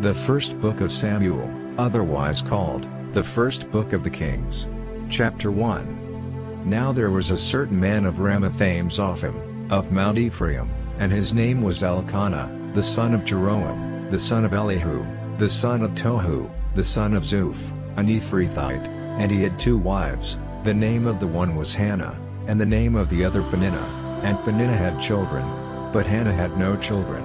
The first book of Samuel, otherwise called, the first book of the Kings. Chapter 1. Now there was a certain man of Ramathaim Zophim, of Mount Ephraim, and his name was Elkanah, the son of Jeroham, the son of Elihu, the son of Tohu, the son of Zuph, an Ephrathite, and he had 2 wives, the name of the one was Hannah, and the name of the other Peninnah, and Peninnah had children, but Hannah had no children.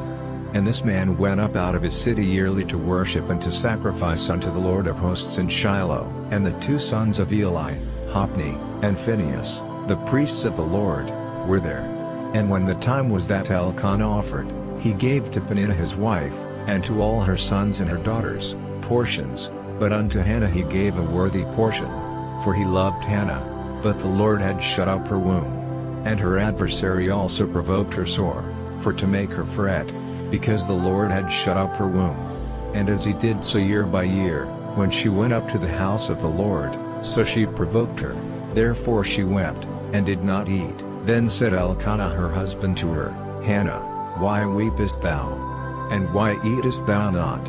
And this man went up out of his city yearly to worship and to sacrifice unto the Lord of hosts in Shiloh. And the 2 sons of Eli, Hophni, and Phinehas, the priests of the Lord, were there. And when the time was that Elkanah offered, he gave to Peninnah his wife, and to all her sons and her daughters, portions, but unto Hannah he gave a worthy portion. For he loved Hannah, but the Lord had shut up her womb. And her adversary also provoked her sore, for to make her fret, because the Lord had shut up her womb. And as he did so year by year, when she went up to the house of the Lord, so she provoked her. Therefore she wept, and did not eat. Then said Elkanah her husband to her, Hannah, why weepest thou? And why eatest thou not?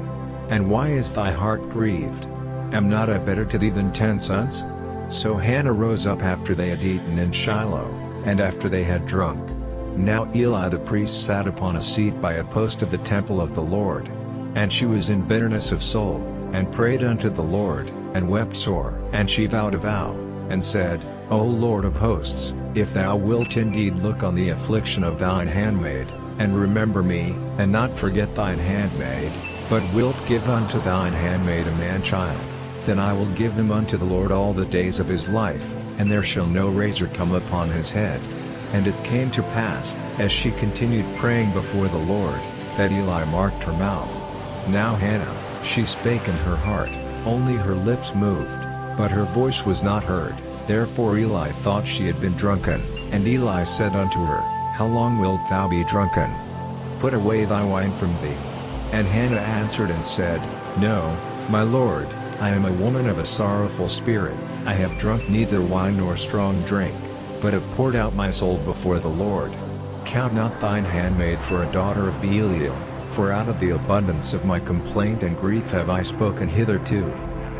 And why is thy heart grieved? Am not I better to thee than 10 sons? So Hannah rose up after they had eaten in Shiloh, and after they had drunk. Now Eli the priest sat upon a seat by a post of the temple of the Lord. And she was in bitterness of soul, and prayed unto the Lord, and wept sore. And she vowed a vow, and said, O Lord of hosts, if thou wilt indeed look on the affliction of thine handmaid, and remember me, and not forget thine handmaid, but wilt give unto thine handmaid a man-child, then I will give him unto the Lord all the days of his life, and there shall no razor come upon his head. And it came to pass, as she continued praying before the Lord, that Eli marked her mouth. Now Hannah, she spake in her heart, only her lips moved, but her voice was not heard. Therefore Eli thought she had been drunken, and Eli said unto her, How long wilt thou be drunken? Put away thy wine from thee. And Hannah answered and said, No, my Lord, I am a woman of a sorrowful spirit, I have drunk neither wine nor strong drink, but have poured out my soul before the Lord. Count not thine handmaid for a daughter of Belial, for out of the abundance of my complaint and grief have I spoken hitherto.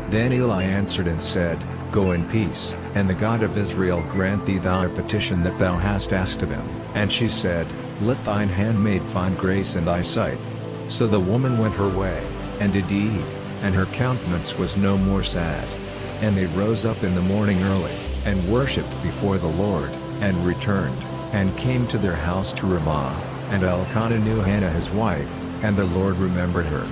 Then Eli answered and said, Go in peace, and the God of Israel grant thee thy petition that thou hast asked of him. And she said, Let thine handmaid find grace in thy sight. So the woman went her way, and did eat, and her countenance was no more sad. And they rose up in the morning early, and worshipped before the Lord, and returned, and came to their house to Ramah. And Elkanah knew Hannah his wife, and the Lord remembered her.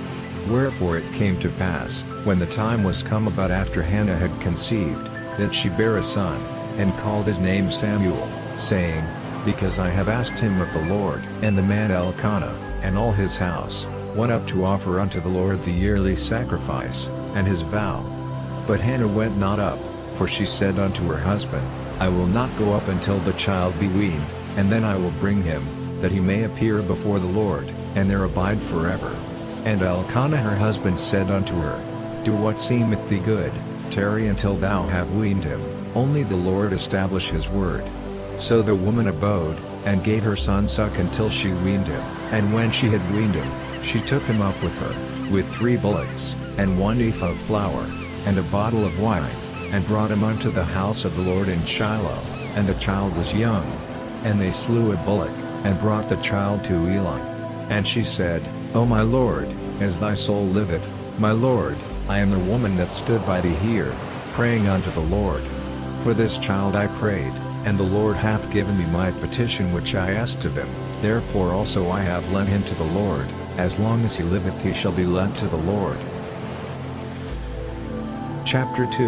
Wherefore it came to pass, when the time was come about after Hannah had conceived, that she bare a son, and called his name Samuel, saying, Because I have asked him of the Lord. And the man Elkanah, and all his house, went up to offer unto the Lord the yearly sacrifice, and his vow. But Hannah went not up, for she said unto her husband, I will not go up until the child be weaned, and then I will bring him, that he may appear before the Lord, and there abide forever. And Elkanah her husband said unto her, Do what seemeth thee good, tarry until thou have weaned him, only the Lord establish his word. So the woman abode, and gave her son suck until she weaned him. And when she had weaned him, she took him up with her, with 3 bullocks, and 1 ephah of flour, and a bottle of wine, and brought him unto the house of the Lord in Shiloh, and the child was young. And they slew a bullock, and brought the child to Eli. And she said, O my Lord, as thy soul liveth, my Lord, I am the woman that stood by thee here, praying unto the Lord. For this child I prayed, and the Lord hath given me my petition which I asked of him, therefore also I have lent him to the Lord, as long as he liveth he shall be lent to the Lord. Chapter 2.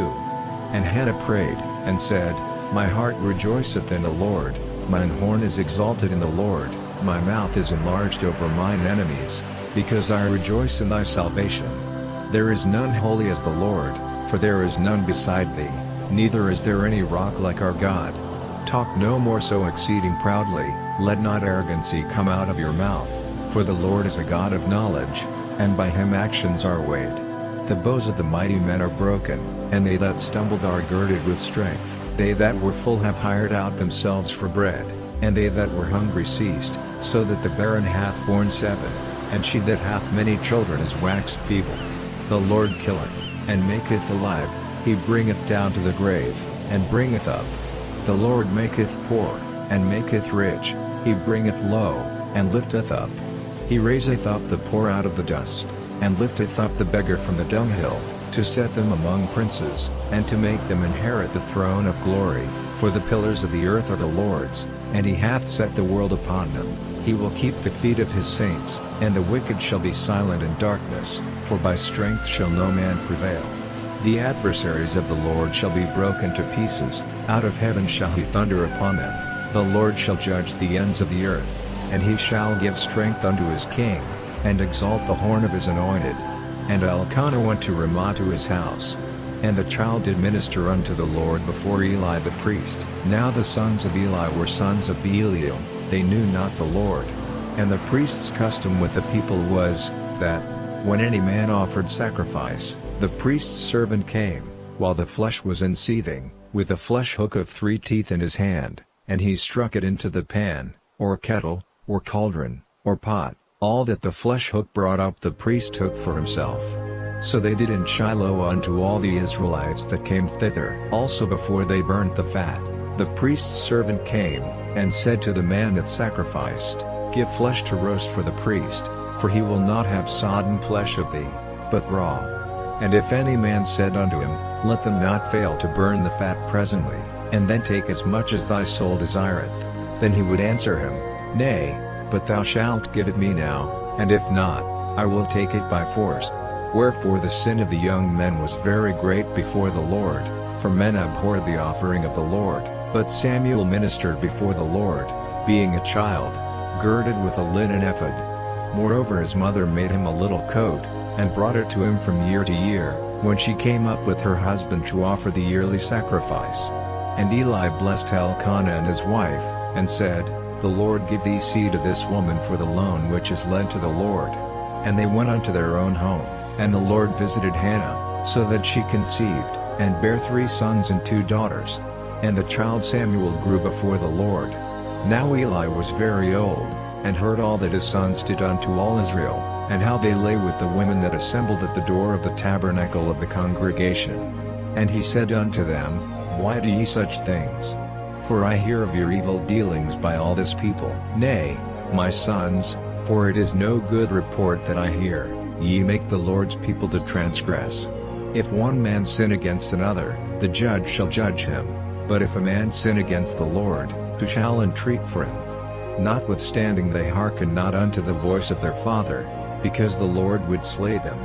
And Hannah prayed, and said, My heart rejoiceth in the Lord, mine horn is exalted in the Lord, my mouth is enlarged over mine enemies, because I rejoice in thy salvation. There is none holy as the Lord, for there is none beside thee, neither is there any rock like our God. Talk no more so exceeding proudly, let not arrogancy come out of your mouth, for the Lord is a God of knowledge, and by him actions are weighed. The bows of the mighty men are broken, and they that stumbled are girded with strength. They that were full have hired out themselves for bread, and they that were hungry ceased, so that the barren hath borne 7, and she that hath many children is waxed feeble. The Lord killeth, and maketh alive, he bringeth down to the grave, and bringeth up. The Lord maketh poor, and maketh rich, he bringeth low, and lifteth up. He raiseth up the poor out of the dust, and lifteth up the beggar from the dunghill, to set them among princes, and to make them inherit the throne of glory. For the pillars of the earth are the Lord's, and he hath set the world upon them. He will keep the feet of his saints, and the wicked shall be silent in darkness, for by strength shall no man prevail. The adversaries of the Lord shall be broken to pieces, out of heaven shall he thunder upon them. The Lord shall judge the ends of the earth, and he shall give strength unto his king, and exalt the horn of his anointed. And Elkanah went to Ramah to his house. And the child did minister unto the Lord before Eli the priest. Now the sons of Eli were sons of Belial, they knew not the Lord. And the priest's custom with the people was, that, when any man offered sacrifice, the priest's servant came, while the flesh was in seething, with a flesh hook of 3 teeth in his hand, and he struck it into the pan, or kettle, or cauldron, or pot. All that the flesh hook brought up the priest took for himself. So they did in Shiloh unto all the Israelites that came thither. Also before they burnt the fat, the priest's servant came, and said to the man that sacrificed, Give flesh to roast for the priest, for he will not have sodden flesh of thee, but raw. And if any man said unto him, Let them not fail to burn the fat presently, and then take as much as thy soul desireth, then he would answer him, Nay, but thou shalt give it me now, and if not, I will take it by force. Wherefore the sin of the young men was very great before the Lord, for men abhorred the offering of the Lord. But Samuel ministered before the Lord, being a child, girded with a linen ephod. Moreover his mother made him a little coat, and brought it to him from year to year, when she came up with her husband to offer the yearly sacrifice. And Eli blessed Elkanah and his wife, and said, The Lord give thee seed of this woman for the loan which is led to the Lord. And they went unto their own home, and the Lord visited Hannah, so that she conceived, and bare 3 sons and 2 daughters. And the child Samuel grew before the Lord. Now Eli was very old, and heard all that his sons did unto all Israel, and how they lay with the women that assembled at the door of the tabernacle of the congregation. And he said unto them, Why do ye such things? For I hear of your evil dealings by all this people. Nay, my sons, for it is no good report that I hear, ye make the Lord's people to transgress. If one man sin against another, the judge shall judge him. But if a man sin against the Lord, who shall entreat for him? Notwithstanding they hearkened not unto the voice of their father, because the Lord would slay them.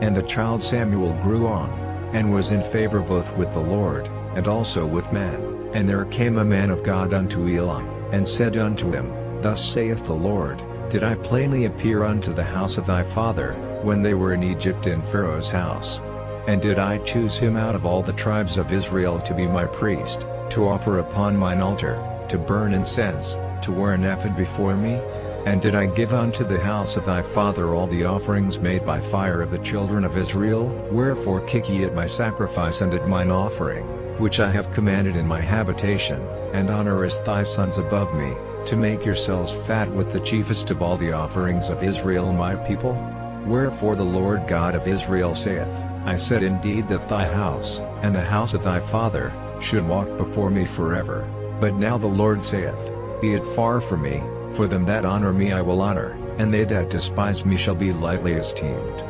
And the child Samuel grew on, and was in favor both with the Lord, and also with men. And there came a man of God unto Eli, and said unto him, Thus saith the Lord, Did I plainly appear unto the house of thy father, when they were in Egypt in Pharaoh's house? And did I choose him out of all the tribes of Israel to be my priest, to offer upon mine altar, to burn incense, to wear an ephod before me? And did I give unto the house of thy father all the offerings made by fire of the children of Israel? Wherefore kick ye at my sacrifice and at mine offering, which I have commanded in my habitation, and honorest thy sons above me, to make yourselves fat with the chiefest of all the offerings of Israel my people? Wherefore the Lord God of Israel saith, I said indeed that thy house, and the house of thy father, should walk before me forever. But now the Lord saith, Be it far from me, for them that honor me I will honor, and they that despise me shall be lightly esteemed.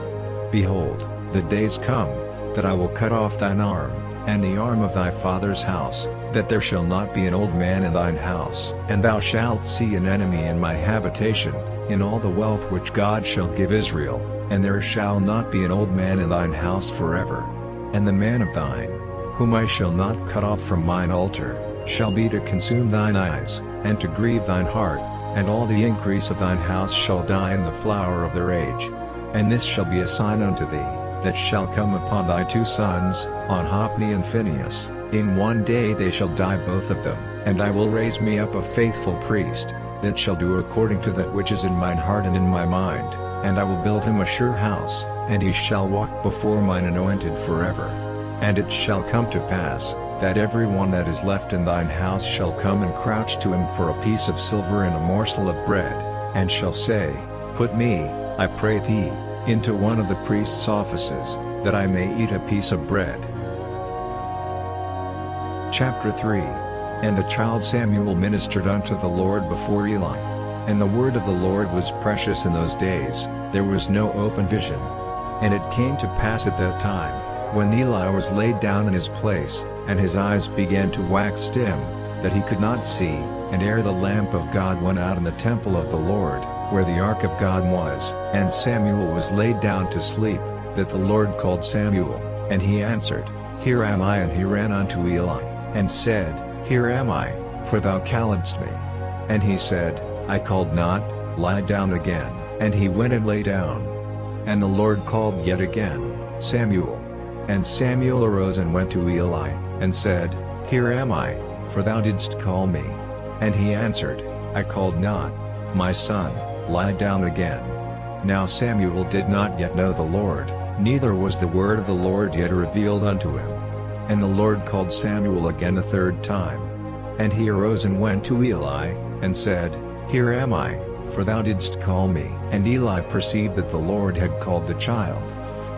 Behold, the days come, that I will cut off thine arm, and the arm of thy father's house, that there shall not be an old man in thine house. And thou shalt see an enemy in my habitation, in all the wealth which God shall give Israel, and there shall not be an old man in thine house forever. And the man of thine, whom I shall not cut off from mine altar, shall be to consume thine eyes, and to grieve thine heart, and all the increase of thine house shall die in the flower of their age. And this shall be a sign unto thee, that shall come upon thy 2 sons, on Hophni and Phinehas. In one day they shall die both of them, and I will raise me up a faithful priest, that shall do according to that which is in mine heart and in my mind, and I will build him a sure house, and he shall walk before mine anointed forever. And it shall come to pass, that every one that is left in thine house shall come and crouch to him for a piece of silver and a morsel of bread, and shall say, Put me, I pray thee, into one of the priest's offices, that I may eat a piece of bread. Chapter 3. And the child Samuel ministered unto the Lord before Eli. And the word of the Lord was precious in those days, there was no open vision. And it came to pass at that time, when Eli was laid down in his place, and his eyes began to wax dim, that he could not see, and ere the lamp of God went out in the temple of the Lord, where the ark of God was, and Samuel was laid down to sleep, that the Lord called Samuel, and he answered, Here am I. And he ran unto Eli, and said, Here am I, for thou calledst me. And he said, I called not, lie down again. And he went and lay down. And the Lord called yet again, Samuel. And Samuel arose and went to Eli, and said, Here am I, for thou didst call me. And he answered, I called not, my son, lie down again. Now Samuel did not yet know the Lord, neither was the word of the Lord yet revealed unto him. And the Lord called Samuel again the third time. And he arose and went to Eli, and said, Here am I, for thou didst call me. And Eli perceived that the Lord had called the child.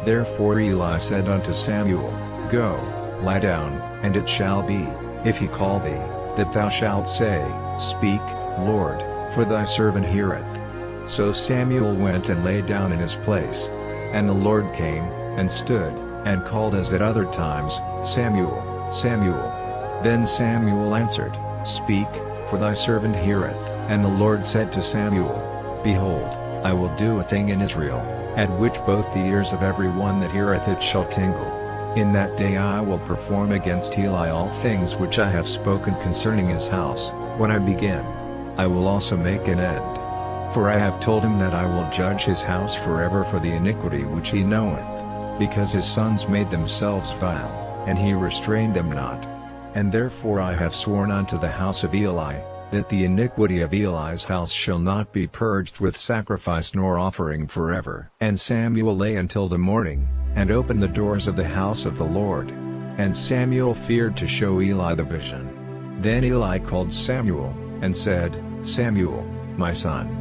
Therefore Eli said unto Samuel, Go, lie down, and it shall be, if he call thee, that thou shalt say, Speak, Lord, for thy servant heareth. So Samuel went and lay down in his place. And the Lord came, and stood, and called as at other times, Samuel, Samuel. Then Samuel answered, Speak, for thy servant heareth. And the Lord said to Samuel, Behold, I will do a thing in Israel, at which both the ears of every one that heareth it shall tingle. In that day I will perform against Eli all things which I have spoken concerning his house. When I begin, I will also make an end. For I have told him that I will judge his house forever for the iniquity which he knoweth, because his sons made themselves vile, and he restrained them not. And therefore I have sworn unto the house of Eli, that the iniquity of Eli's house shall not be purged with sacrifice nor offering forever. And Samuel lay until the morning, and opened the doors of the house of the Lord. And Samuel feared to show Eli the vision. Then Eli called Samuel, and said, Samuel, my son.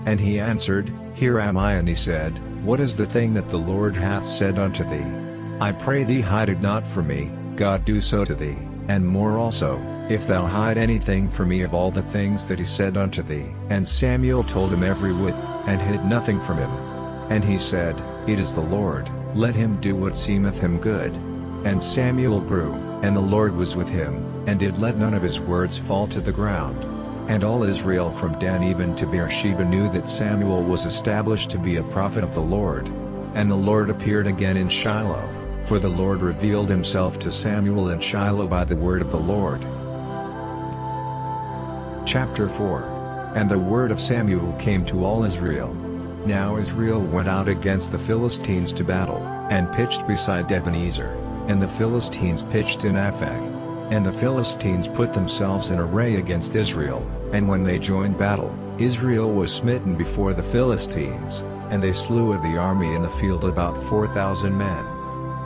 And he answered, Here am I. And he said, What is the thing that the Lord hath said unto thee? I pray thee hide it not from me, God do so to thee, and more also, if thou hide anything from me of all the things that he said unto thee. And Samuel told him every whit, and hid nothing from him. And he said, It is the Lord, let him do what seemeth him good. And Samuel grew, and the Lord was with him, and did let none of his words fall to the ground. And all Israel from Dan even to Beersheba knew that Samuel was established to be a prophet of the Lord. And the Lord appeared again in Shiloh, for the Lord revealed himself to Samuel in Shiloh by the word of the Lord. Chapter 4. And the word of Samuel came to all Israel. Now Israel went out against the Philistines to battle, and pitched beside Ebenezer, and the Philistines pitched in Aphek. And the Philistines put themselves in array against Israel, and when they joined battle, Israel was smitten before the Philistines, and they slew of the army in the field about 4,000 men.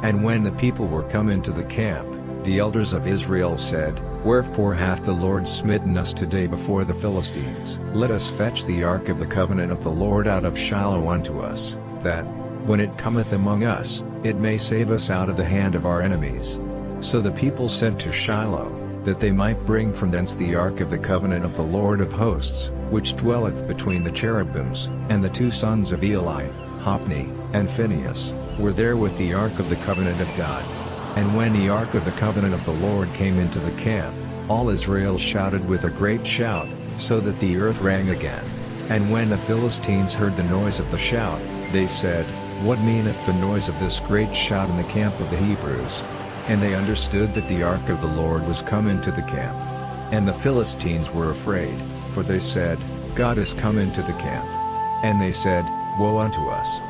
And when the people were come into the camp, the elders of Israel said, Wherefore hath the Lord smitten us today before the Philistines? Let us fetch the ark of the covenant of the Lord out of Shiloh unto us, that, when it cometh among us, it may save us out of the hand of our enemies. So the people sent to Shiloh, that they might bring from thence the ark of the covenant of the Lord of hosts, which dwelleth between the cherubims. And the two sons of Eli, Hophni, and Phinehas, were there with the ark of the covenant of God. And when the ark of the covenant of the Lord came into the camp, all Israel shouted with a great shout, so that the earth rang again. And when the Philistines heard the noise of the shout, they said, What meaneth the noise of this great shout in the camp of the Hebrews? And they understood that the ark of the Lord was come into the camp. And the Philistines were afraid, for they said, God is come into the camp. And they said, Woe unto us!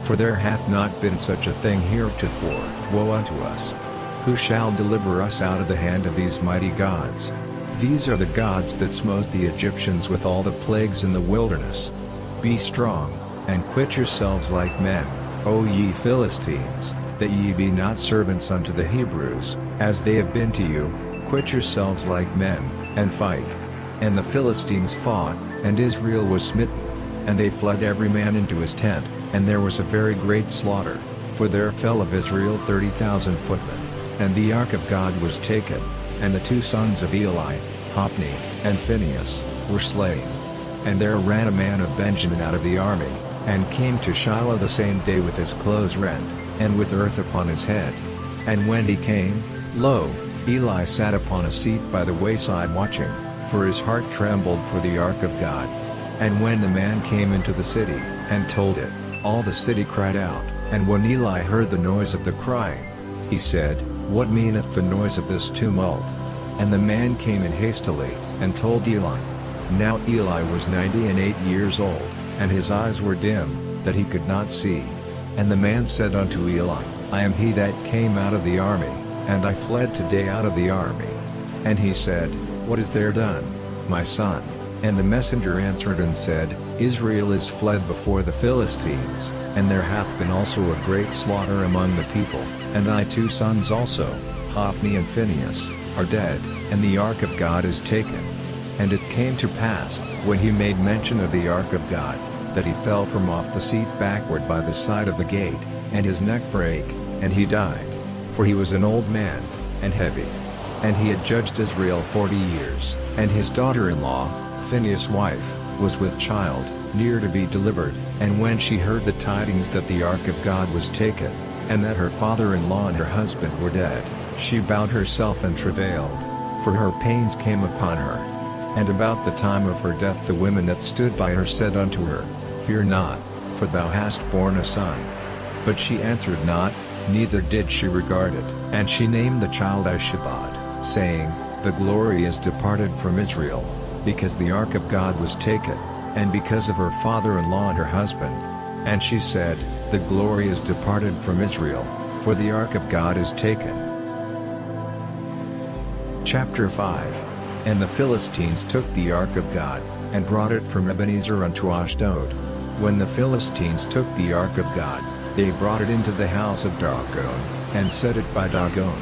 For there hath not been such a thing heretofore. Woe unto us! Who shall deliver us out of the hand of these mighty gods? These are the gods that smote the Egyptians with all the plagues in the wilderness. Be strong, and quit yourselves like men, O ye Philistines, that ye be not servants unto the Hebrews, as they have been to you. Quit yourselves like men, and fight. And the Philistines fought, and Israel was smitten. And they fled every man into his tent, and there was a very great slaughter, for there fell of Israel 30,000 footmen. And the ark of God was taken, and the 2 sons of Eli, Hophni, and Phinehas, were slain. And there ran a man of Benjamin out of the army, and came to Shiloh the same day with his clothes rent, and with earth upon his head. And when he came, lo, Eli sat upon a seat by the wayside watching, for his heart trembled for the ark of God. And when the man came into the city, and told it, all the city cried out. And when Eli heard the noise of the crying, he said, What meaneth the noise of this tumult? And the man came in hastily, and told Eli. Now Eli was 98 years old, and his eyes were dim, that he could not see. And the man said unto Eli, I am he that came out of the army, and I fled today out of the army. And he said, What is there done, my son? And the messenger answered and said, Israel is fled before the Philistines, and there hath been also a great slaughter among the people, and thy 2 sons also, Hophni and Phinehas, are dead, and the ark of God is taken. And it came to pass, when he made mention of the ark of God, that he fell from off the seat backward by the side of the gate, and his neck brake, and he died. For he was an old man, and heavy. And he had judged Israel 40 years, and his daughter-in-law, Phinehas' wife, was with child, near to be delivered. And when she heard the tidings that the ark of God was taken, and that her father-in-law and her husband were dead, she bowed herself and travailed, for her pains came upon her. And about the time of her death the women that stood by her said unto her, Fear not, for thou hast borne a son. But she answered not, neither did she regard it. And she named the child Ishabod, saying, The glory is departed from Israel, because the ark of God was taken, and because of her father-in-law and her husband. And she said, The glory is departed from Israel, for the ark of God is taken. Chapter 5. And the Philistines took the ark of God, and brought it from Ebenezer unto Ashdod. When the Philistines took the ark of God, they brought it into the house of Dagon, and set it by Dagon.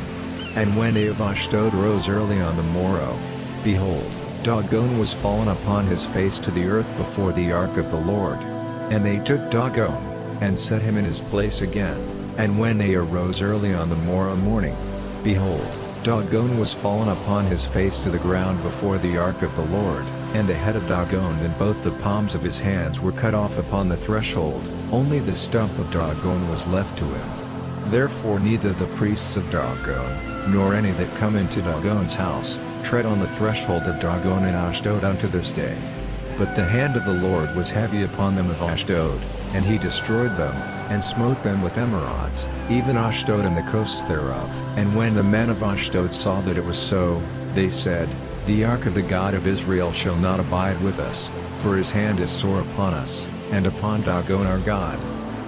And when they of Ashdod rose early on the morrow, behold, Dagon was fallen upon his face to the earth before the ark of the Lord. And they took Dagon, and set him in his place again. And when they arose early on the morrow morning, behold, Dagon was fallen upon his face to the ground before the ark of the Lord, and the head of Dagon and both the palms of his hands were cut off upon the threshold, only the stump of Dagon was left to him. Therefore neither the priests of Dagon, nor any that come into Dagon's house, tread on the threshold of Dagon in Ashdod unto this day. But the hand of the Lord was heavy upon them of Ashdod, and he destroyed them, and smote them with emerods, even Ashdod and the coasts thereof. And when the men of Ashdod saw that it was so, they said, The ark of the God of Israel shall not abide with us, for his hand is sore upon us, and upon Dagon our God.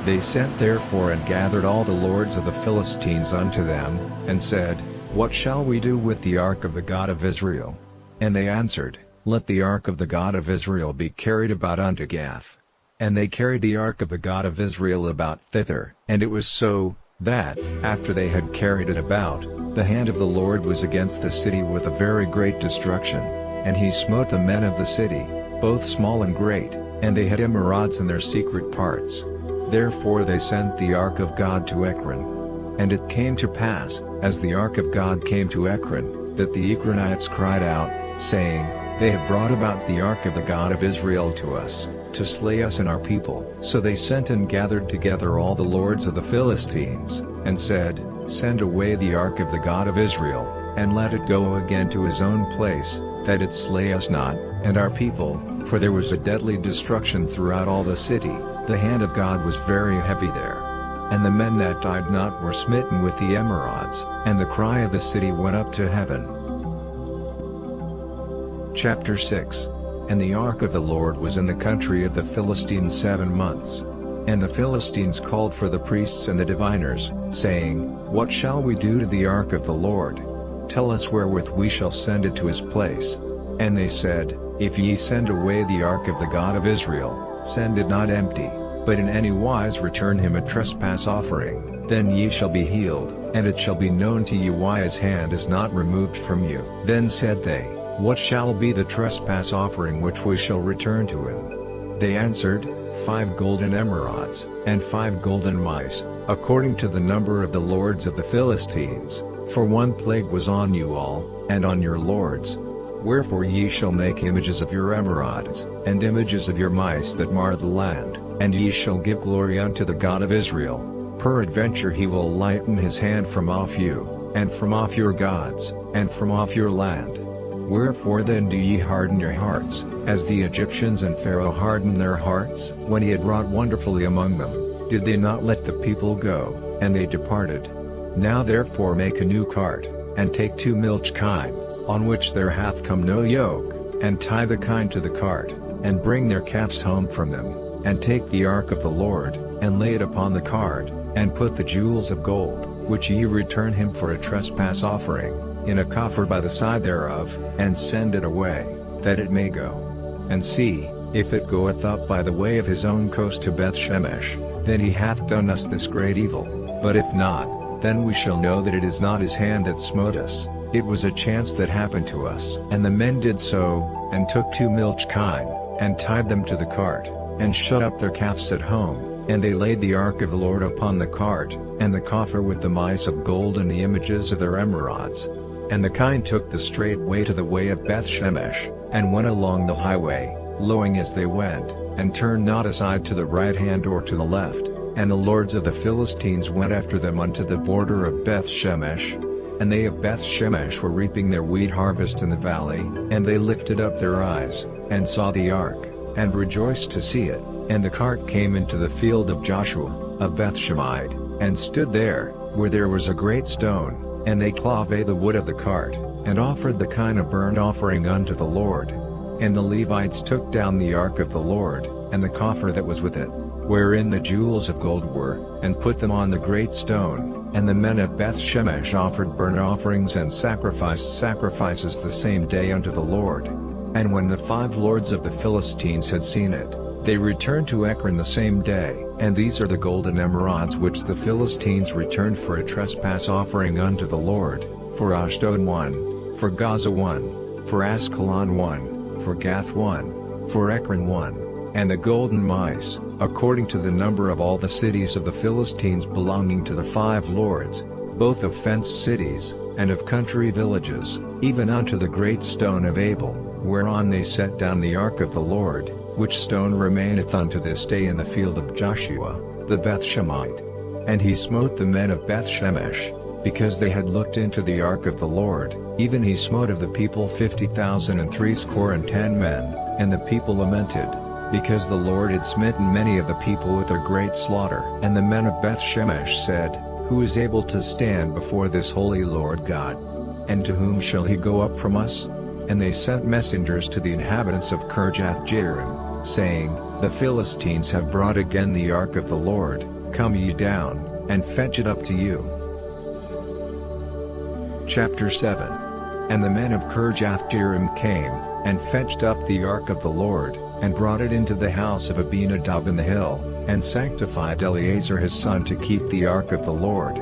They sent therefore and gathered all the lords of the Philistines unto them, and said, What shall we do with the ark of the God of Israel? And they answered, Let the ark of the God of Israel be carried about unto Gath. And they carried the ark of the God of Israel about thither. And it was so, that, after they had carried it about, the hand of the Lord was against the city with a very great destruction, and he smote the men of the city, both small and great, and they had emerods in their secret parts. Therefore they sent the ark of God to Ekron. And it came to pass, as the ark of God came to Ekron, that the Ekronites cried out, saying, They have brought about the ark of the God of Israel to us, to slay us and our people. So they sent and gathered together all the lords of the Philistines, and said, Send away the ark of the God of Israel, and let it go again to his own place, that it slay us not, and our people, for there was a deadly destruction throughout all the city, the hand of God was very heavy there. And the men that died not were smitten with the emerods, and the cry of the city went up to heaven. Chapter 6. And the ark of the Lord was in the country of the Philistines 7 months. And the Philistines called for the priests and the diviners, saying, What shall we do to the ark of the Lord? Tell us wherewith we shall send it to his place. And they said, If ye send away the ark of the God of Israel, send it not empty, but in any wise return him a trespass offering, then ye shall be healed, and it shall be known to you why his hand is not removed from you. Then said they, What shall be the trespass offering which we shall return to him? They answered, 5 golden emerods, and 5 golden mice, according to the number of the lords of the Philistines, for one plague was on you all, and on your lords. Wherefore ye shall make images of your emerods, and images of your mice that mar the land, and ye shall give glory unto the God of Israel. Peradventure he will lighten his hand from off you, and from off your gods, and from off your land. Wherefore then do ye harden your hearts, as the Egyptians and Pharaoh hardened their hearts? When he had wrought wonderfully among them, did they not let the people go, and they departed? Now therefore make a new cart, and take 2 milch kine, on which there hath come no yoke, and tie the kine to the cart, and bring their calves home from them, and take the ark of the Lord, and lay it upon the cart, and put the jewels of gold, which ye return him for a trespass offering, in a coffer by the side thereof, and send it away, that it may go. And see, if it goeth up by the way of his own coast to Beth-shemesh, then he hath done us this great evil, but if not, then we shall know that it is not his hand that smote us, it was a chance that happened to us. And the men did so, and took 2 milch kine, and tied them to the cart, and shut up their calves at home, and they laid the ark of the Lord upon the cart, and the coffer with the mice of gold and the images of their emerods. And the kine took the straight way to the way of Beth-shemesh, and went along the highway, lowing as they went, and turned not aside to the right hand or to the left. And the lords of the Philistines went after them unto the border of Beth-shemesh. And they of Beth-shemesh were reaping their wheat harvest in the valley, and they lifted up their eyes, and saw the ark, and rejoiced to see it. And the cart came into the field of Joshua, of Beth-shemite, and stood there, where there was a great stone. And they clave the wood of the cart, and offered the kine of burnt offering unto the Lord. And the Levites took down the ark of the Lord, and the coffer that was with it, wherein the jewels of gold were, and put them on the great stone. And the men of Beth-shemesh offered burnt offerings and sacrificed sacrifices the same day unto the Lord. And when the 5 lords of the Philistines had seen it, they returned to Ekron the same day. And these are the golden emerods which the Philistines returned for a trespass offering unto the Lord, for Ashdod 1, for Gaza 1, for Askelon 1, for Gath 1, for Ekron 1, and the golden mice, according to the number of all the cities of the Philistines belonging to the 5 lords, both of fenced cities, and of country villages, even unto the great stone of Abel, whereon they set down the ark of the Lord, which stone remaineth unto this day in the field of Joshua, the Beth-shemite. And he smote the men of Beth-shemesh, because they had looked into the ark of the Lord, even he smote of the people 50,010 men, and the people lamented, because the Lord had smitten many of the people with a great slaughter. And the men of Beth-shemesh said, Who is able to stand before this holy Lord God? And to whom shall he go up from us? And they sent messengers to the inhabitants of Kirjath-jearim, saying, The Philistines have brought again the ark of the Lord, come ye down, and fetch it up to you. Chapter 7. And the men of Kirjath-jearim came, and fetched up the ark of the Lord, and brought it into the house of Abinadab in the hill, and sanctified Eleazar his son to keep the ark of the Lord.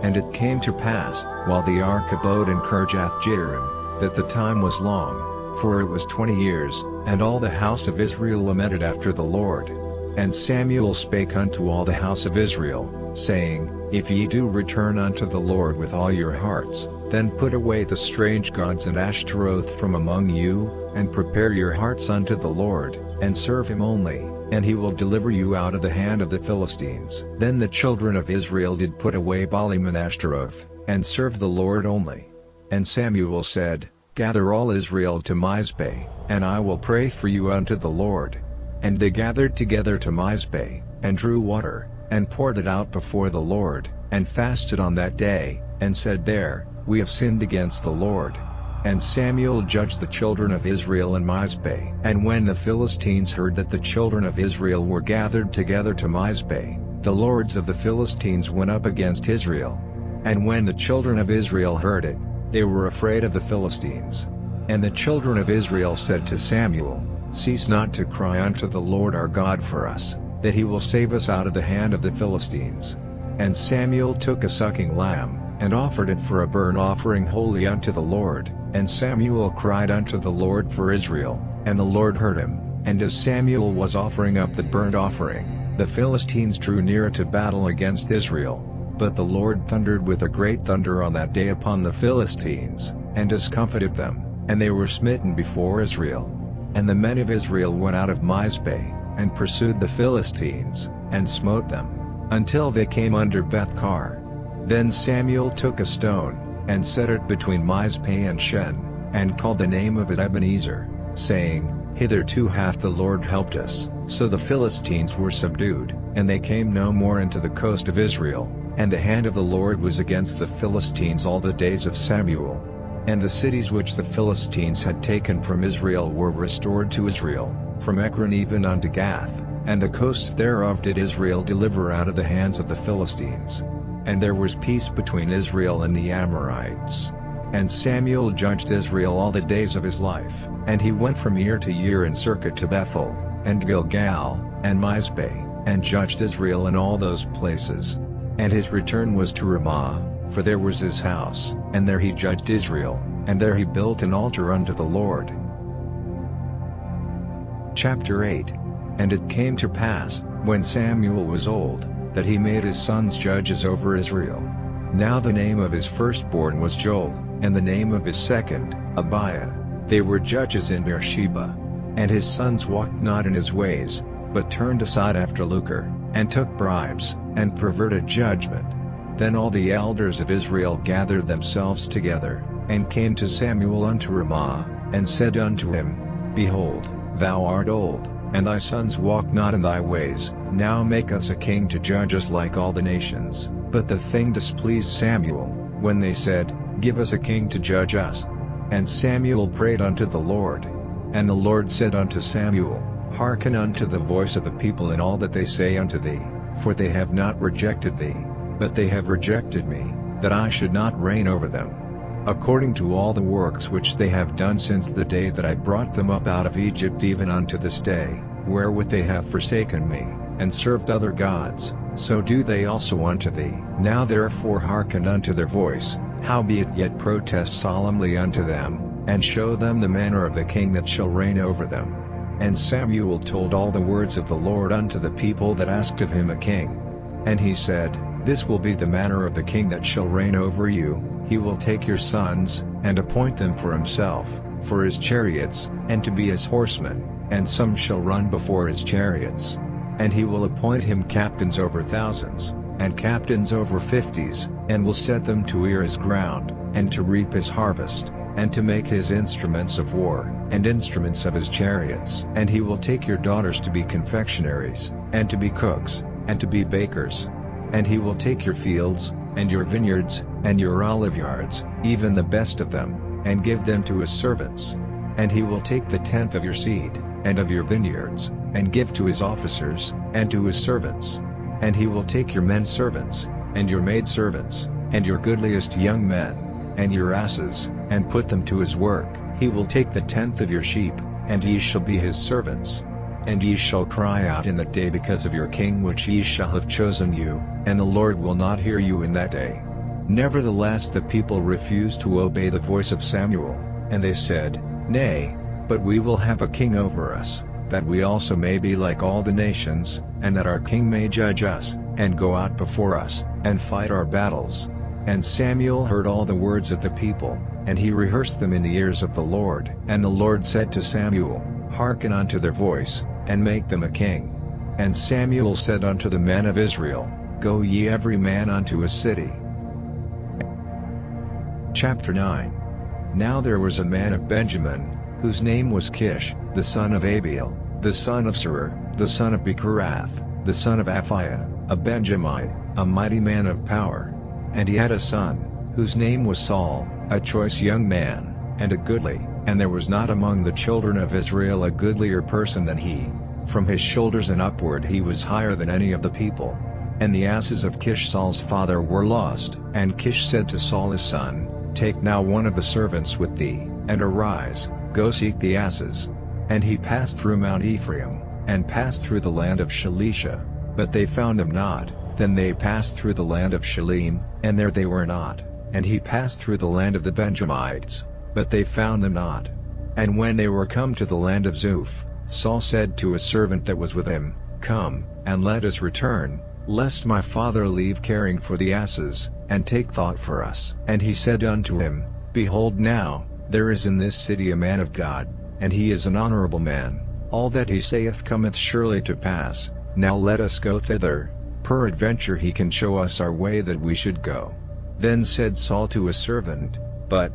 And it came to pass, while the ark abode in Kirjath-jearim, that the time was long, for it was 20 years, and all the house of Israel lamented after the Lord. And Samuel spake unto all the house of Israel, saying, If ye do return unto the Lord with all your hearts, then put away the strange gods and Ashtaroth from among you, and prepare your hearts unto the Lord, and serve him only, and he will deliver you out of the hand of the Philistines. Then the children of Israel did put away Baalim and Ashtaroth, and served the Lord only. And Samuel said, Gather all Israel to Mizpeh, and I will pray for you unto the Lord. And they gathered together to Mizpeh, and drew water, and poured it out before the Lord, and fasted on that day, and said there, We have sinned against the Lord. And Samuel judged the children of Israel in Mizpeh. And when the Philistines heard that the children of Israel were gathered together to Mizpeh, the lords of the Philistines went up against Israel. And when the children of Israel heard it, they were afraid of the Philistines. And the children of Israel said to Samuel, Cease not to cry unto the Lord our God for us, that he will save us out of the hand of the Philistines. And Samuel took a sucking lamb, and offered it for a burnt offering wholly unto the Lord. And Samuel cried unto the Lord for Israel, and the Lord heard him, And as Samuel was offering up the burnt offering, the Philistines drew near to battle against Israel. But the Lord thundered with a great thunder on that day upon the Philistines, and discomfited them, and they were smitten before Israel. And the men of Israel went out of Mizpeh, and pursued the Philistines, and smote them, until they came under Beth-kar. Then Samuel took a stone, and set it between Mizpeh and Shen, and called the name of it Ebenezer, saying, Hitherto hath the Lord helped us. So the Philistines were subdued, and they came no more into the coast of Israel, and the hand of the Lord was against the Philistines all the days of Samuel. And the cities which the Philistines had taken from Israel were restored to Israel, from Ekron even unto Gath, and the coasts thereof did Israel deliver out of the hands of the Philistines. And there was peace between Israel and the Amorites. And Samuel judged Israel all the days of his life, and he went from year to year in circuit to Bethel, and Gilgal, and Mizpeh, and judged Israel in all those places. And his return was to Ramah, for there was his house, and there he judged Israel, and there he built an altar unto the Lord. Chapter 8. And it came to pass, when Samuel was old, that he made his sons judges over Israel. Now the name of his firstborn was Joel, and the name of his second, Abiah. They were judges in Beersheba. And his sons walked not in his ways, but turned aside after lucre, and took bribes, and perverted judgment. Then all the elders of Israel gathered themselves together, and came to Samuel unto Ramah, and said unto him, Behold, thou art old, and thy sons walk not in thy ways, now make us a king to judge us like all the nations. But the thing displeased Samuel, when they said, Give us a king to judge us. And Samuel prayed unto the Lord. And the Lord said unto Samuel, Hearken unto the voice of the people in all that they say unto thee, for they have not rejected thee, but they have rejected me, that I should not reign over them. According to all the works which they have done since the day that I brought them up out of Egypt even unto this day, wherewith they have forsaken me, and served other gods, so do they also unto thee. Now therefore hearken unto their voice, howbeit yet protest solemnly unto them, and show them the manner of the king that shall reign over them. And Samuel told all the words of the Lord unto the people that asked of him a king. And he said, This will be the manner of the king that shall reign over you. He will take your sons, and appoint them for himself, for his chariots, and to be his horsemen, and some shall run before his chariots. And he will appoint him captains over thousands, and captains over 50s, and will set them to ear his ground, and to reap his harvest, and to make his instruments of war, and instruments of his chariots. And he will take your daughters to be confectionaries, and to be cooks, and to be bakers. And he will take your fields, and your vineyards, and your oliveyards, even the best of them, and give them to his servants. And he will take the tenth of your seed, and of your vineyards, and give to his officers, and to his servants. And he will take your men servants, and your maid servants, and your goodliest young men, and your asses, and put them to his work. He will take the tenth of your sheep, and ye shall be his servants. And ye shall cry out in that day because of your king which ye shall have chosen you, and the Lord will not hear you in that day. Nevertheless the people refused to obey the voice of Samuel, and they said, Nay, but we will have a king over us, that we also may be like all the nations, and that our king may judge us, and go out before us, and fight our battles. And Samuel heard all the words of the people, and he rehearsed them in the ears of the Lord. And the Lord said to Samuel, Hearken unto their voice, and make them a king. And Samuel said unto the men of Israel, Go ye every man unto his city. Chapter 9. Now there was a man of Benjamin, whose name was Kish, the son of Abiel, the son of Serer, the son of Bechorath, the son of Aphiah, a Benjamite, a mighty man of power. And he had a son, whose name was Saul, a choice young man, and a goodly, and there was not among the children of Israel a goodlier person than he. From his shoulders and upward he was higher than any of the people. And the asses of Kish Saul's father were lost. And Kish said to Saul his son, Take now one of the servants with thee, and arise, go seek the asses. And he passed through Mount Ephraim, and passed through the land of Shalisha, but they found them not. Then they passed through the land of Shalim, and there they were not. And he passed through the land of the Benjamites, but they found them not. And when they were come to the land of Zuph, Saul said to a servant that was with him, "Come, and let us return, lest my father leave caring for the asses, and take thought for us." And he said unto him, "Behold now, there is in this city a man of God, and he is an honorable man. All that he saith cometh surely to pass. Now let us go thither, peradventure he can show us our way that we should go." Then said Saul to his servant, "But,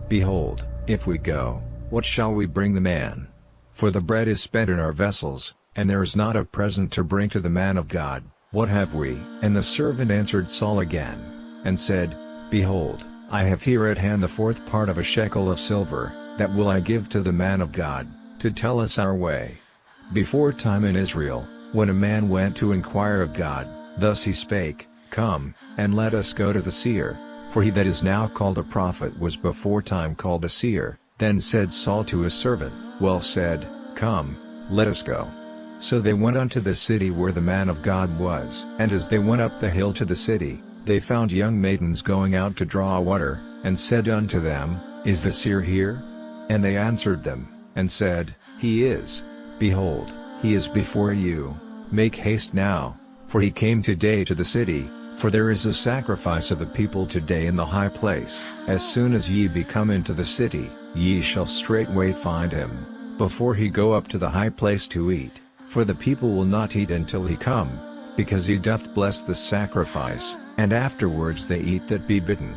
behold, if we go, what shall we bring the man? For the bread is spent in our vessels, and there is not a present to bring to the man of God. What have we?" And the servant answered Saul again, and said, "Behold, I have here at hand the fourth part of a shekel of silver, that will I give to the man of God, to tell us our way." Before time in Israel, when a man went to inquire of God, thus he spake, "Come, and let us go to the seer," for he that is now called a prophet was before time called a seer. Then said Saul to his servant, "Well said, come, let us go." So they went unto the city where the man of God was. And as they went up the hill to the city, they found young maidens going out to draw water, and said unto them, "Is the seer here?" And they answered them, and said, "He is. Behold, he is before you. Make haste now, for he came today to the city, for there is a sacrifice of the people today in the high place. As soon as ye be come into the city, ye shall straightway find him, before he go up to the high place to eat, for the people will not eat until he come, because he doth bless the sacrifice, and afterwards they eat that be bidden.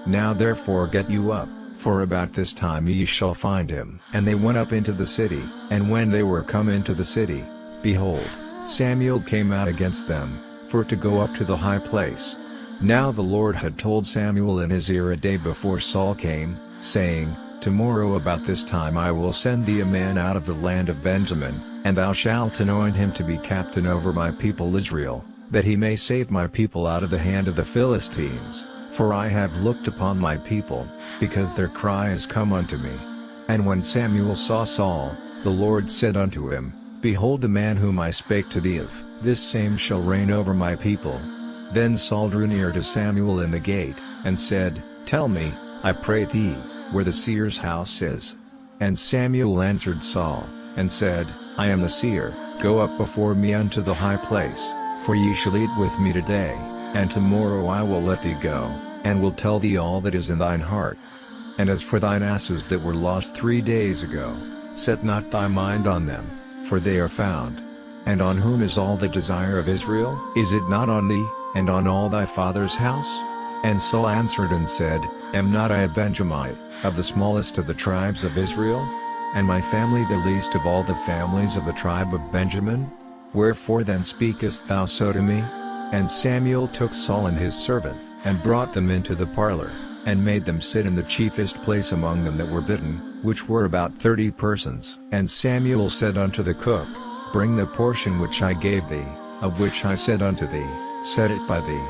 Now therefore get you up, for about this time ye shall find him." And they went up into the city, and when they were come into the city, behold, Samuel came out against them, for to go up to the high place. Now the Lord had told Samuel in his ear a day before Saul came, saying, "Tomorrow about this time I will send thee a man out of the land of Benjamin, and thou shalt anoint him to be captain over my people Israel, that he may save my people out of the hand of the Philistines, for I have looked upon my people, because their cry is come unto me." And when Samuel saw Saul, the Lord said unto him, "Behold the man whom I spake to thee of, this same shall reign over my people." Then Saul drew near to Samuel in the gate, and said, "Tell me, I pray thee, where the seer's house is." And Samuel answered Saul, and said, "I am the seer, go up before me unto the high place, for ye shall eat with me today, and tomorrow I will let thee go, and will tell thee all that is in thine heart. And as for thine asses that were lost 3 days ago, set not thy mind on them, for they are found. And on whom is all the desire of Israel? Is it not on thee, and on all thy father's house?" And Saul answered and said, "Am not I a Benjamite, of the smallest of the tribes of Israel? And my family the least of all the families of the tribe of Benjamin? Wherefore then speakest thou so to me?" And Samuel took Saul and his servant, and brought them into the parlor, and made them sit in the chiefest place among them that were bidden, which were about 30 persons. And Samuel said unto the cook, "Bring the portion which I gave thee, of which I said unto thee, set it by thee."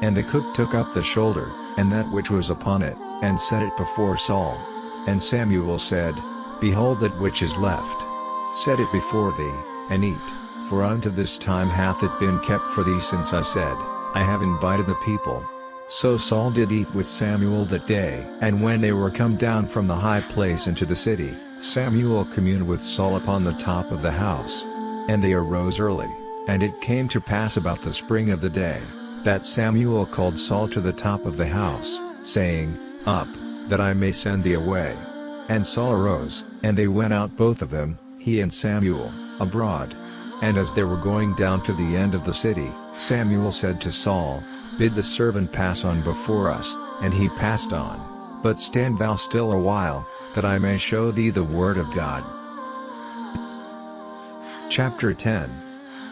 And the cook took up the shoulder, and that which was upon it, and set it before Saul. And Samuel said, "Behold that which is left. Set it before thee, and eat, for unto this time hath it been kept for thee since I said, I have invited the people." So Saul did eat with Samuel that day. And when they were come down from the high place into the city, Samuel communed with Saul upon the top of the house. And they arose early, and it came to pass about the spring of the day, that Samuel called Saul to the top of the house, saying, "Up, that I may send thee away." And Saul arose, and they went out both of them, he and Samuel, abroad. And as they were going down to the end of the city, Samuel said to Saul, "Bid the servant pass on before us," and he passed on. "But stand thou still a while, that I may show thee the word of God." Chapter 10.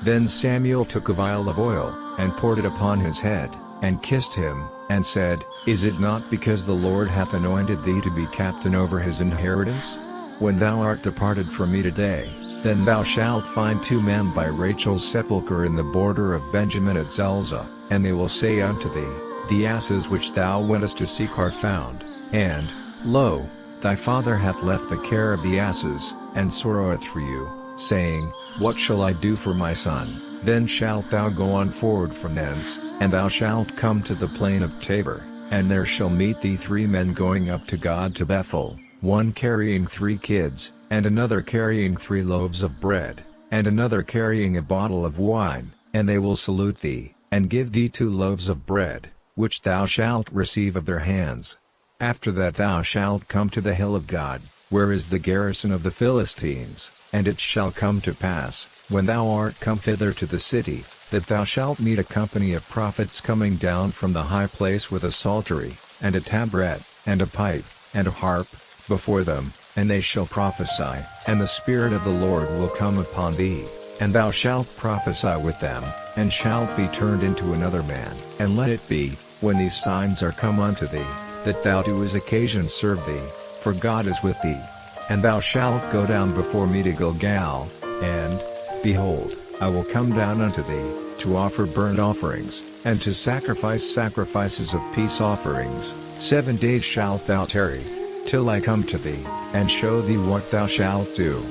Then Samuel took a vial of oil, and poured it upon his head, and kissed him, and said, "Is it not because the Lord hath anointed thee to be captain over his inheritance? When thou art departed from me today, then thou shalt find 2 men by Rachel's sepulchre in the border of Benjamin at Zelzah, and they will say unto thee, The asses which thou wentest to seek are found, and, lo, thy father hath left the care of the asses, and sorroweth for you, saying, What shall I do for my son? Then shalt thou go on forward from thence, and thou shalt come to the plain of Tabor, and there shall meet thee 3 men going up to God to Bethel, one carrying 3 kids, and another carrying 3 loaves of bread, and another carrying a bottle of wine, and they will salute thee, and give thee 2 loaves of bread, which thou shalt receive of their hands. After that thou shalt come to the hill of God, where is the garrison of the Philistines, and it shall come to pass, when thou art come thither to the city, that thou shalt meet a company of prophets coming down from the high place with a psaltery, and a tabret, and a pipe, and a harp, before them, and they shall prophesy, and the Spirit of the Lord will come upon thee, and thou shalt prophesy with them, and shalt be turned into another man. And let it be, when these signs are come unto thee, that thou do as occasion serve thee, for God is with thee. And thou shalt go down before me to Gilgal, and, behold, I will come down unto thee, to offer burnt offerings, and to sacrifice sacrifices of peace offerings. 7 days shalt thou tarry, till I come to thee, and show thee what thou shalt do.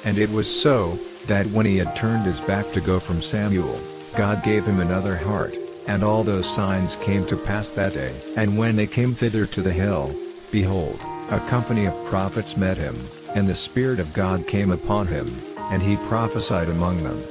And it was so, that when he had turned his back to go from Samuel, God gave him another heart, and all those signs came to pass that day. And when they came thither to the hill, behold, a company of prophets met him, and the Spirit of God came upon him, and he prophesied among them.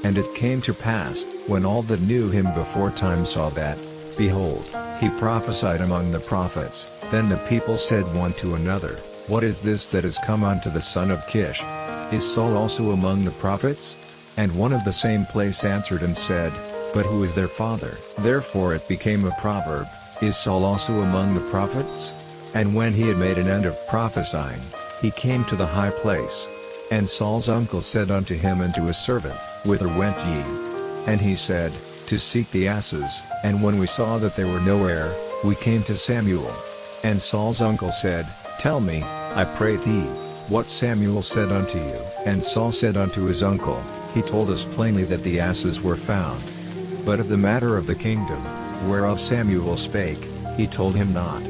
And it came to pass, when all that knew him before time saw that, behold, he prophesied among the prophets, then the people said one to another, What is this that is come unto the son of Kish? Is Saul also among the prophets? And one of the same place answered and said, But who is their father? Therefore it became a proverb, Is Saul also among the prophets? And when he had made an end of prophesying, he came to the high place. And Saul's uncle said unto him and to his servant, Whither went ye? And he said, To seek the asses. And when we saw that they were nowhere, we came to Samuel. And Saul's uncle said, Tell me, I pray thee, what Samuel said unto you. And Saul said unto his uncle, He told us plainly that the asses were found. But of the matter of the kingdom, whereof Samuel spake, he told him not.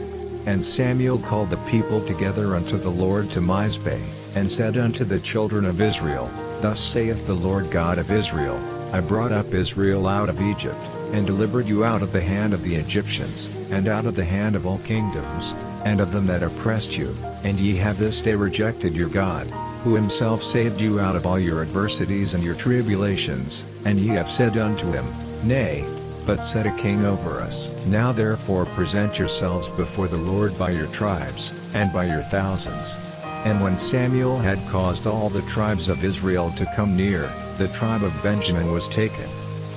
And Samuel called the people together unto the Lord to Mizpeh, and said unto the children of Israel, Thus saith the Lord God of Israel, I brought up Israel out of Egypt, and delivered you out of the hand of the Egyptians, and out of the hand of all kingdoms, and of them that oppressed you, and ye have this day rejected your God, who himself saved you out of all your adversities and your tribulations, and ye have said unto him, Nay, but set a king over us. Now therefore present yourselves before the Lord by your tribes, and by your thousands. And when Samuel had caused all the tribes of Israel to come near, the tribe of Benjamin was taken.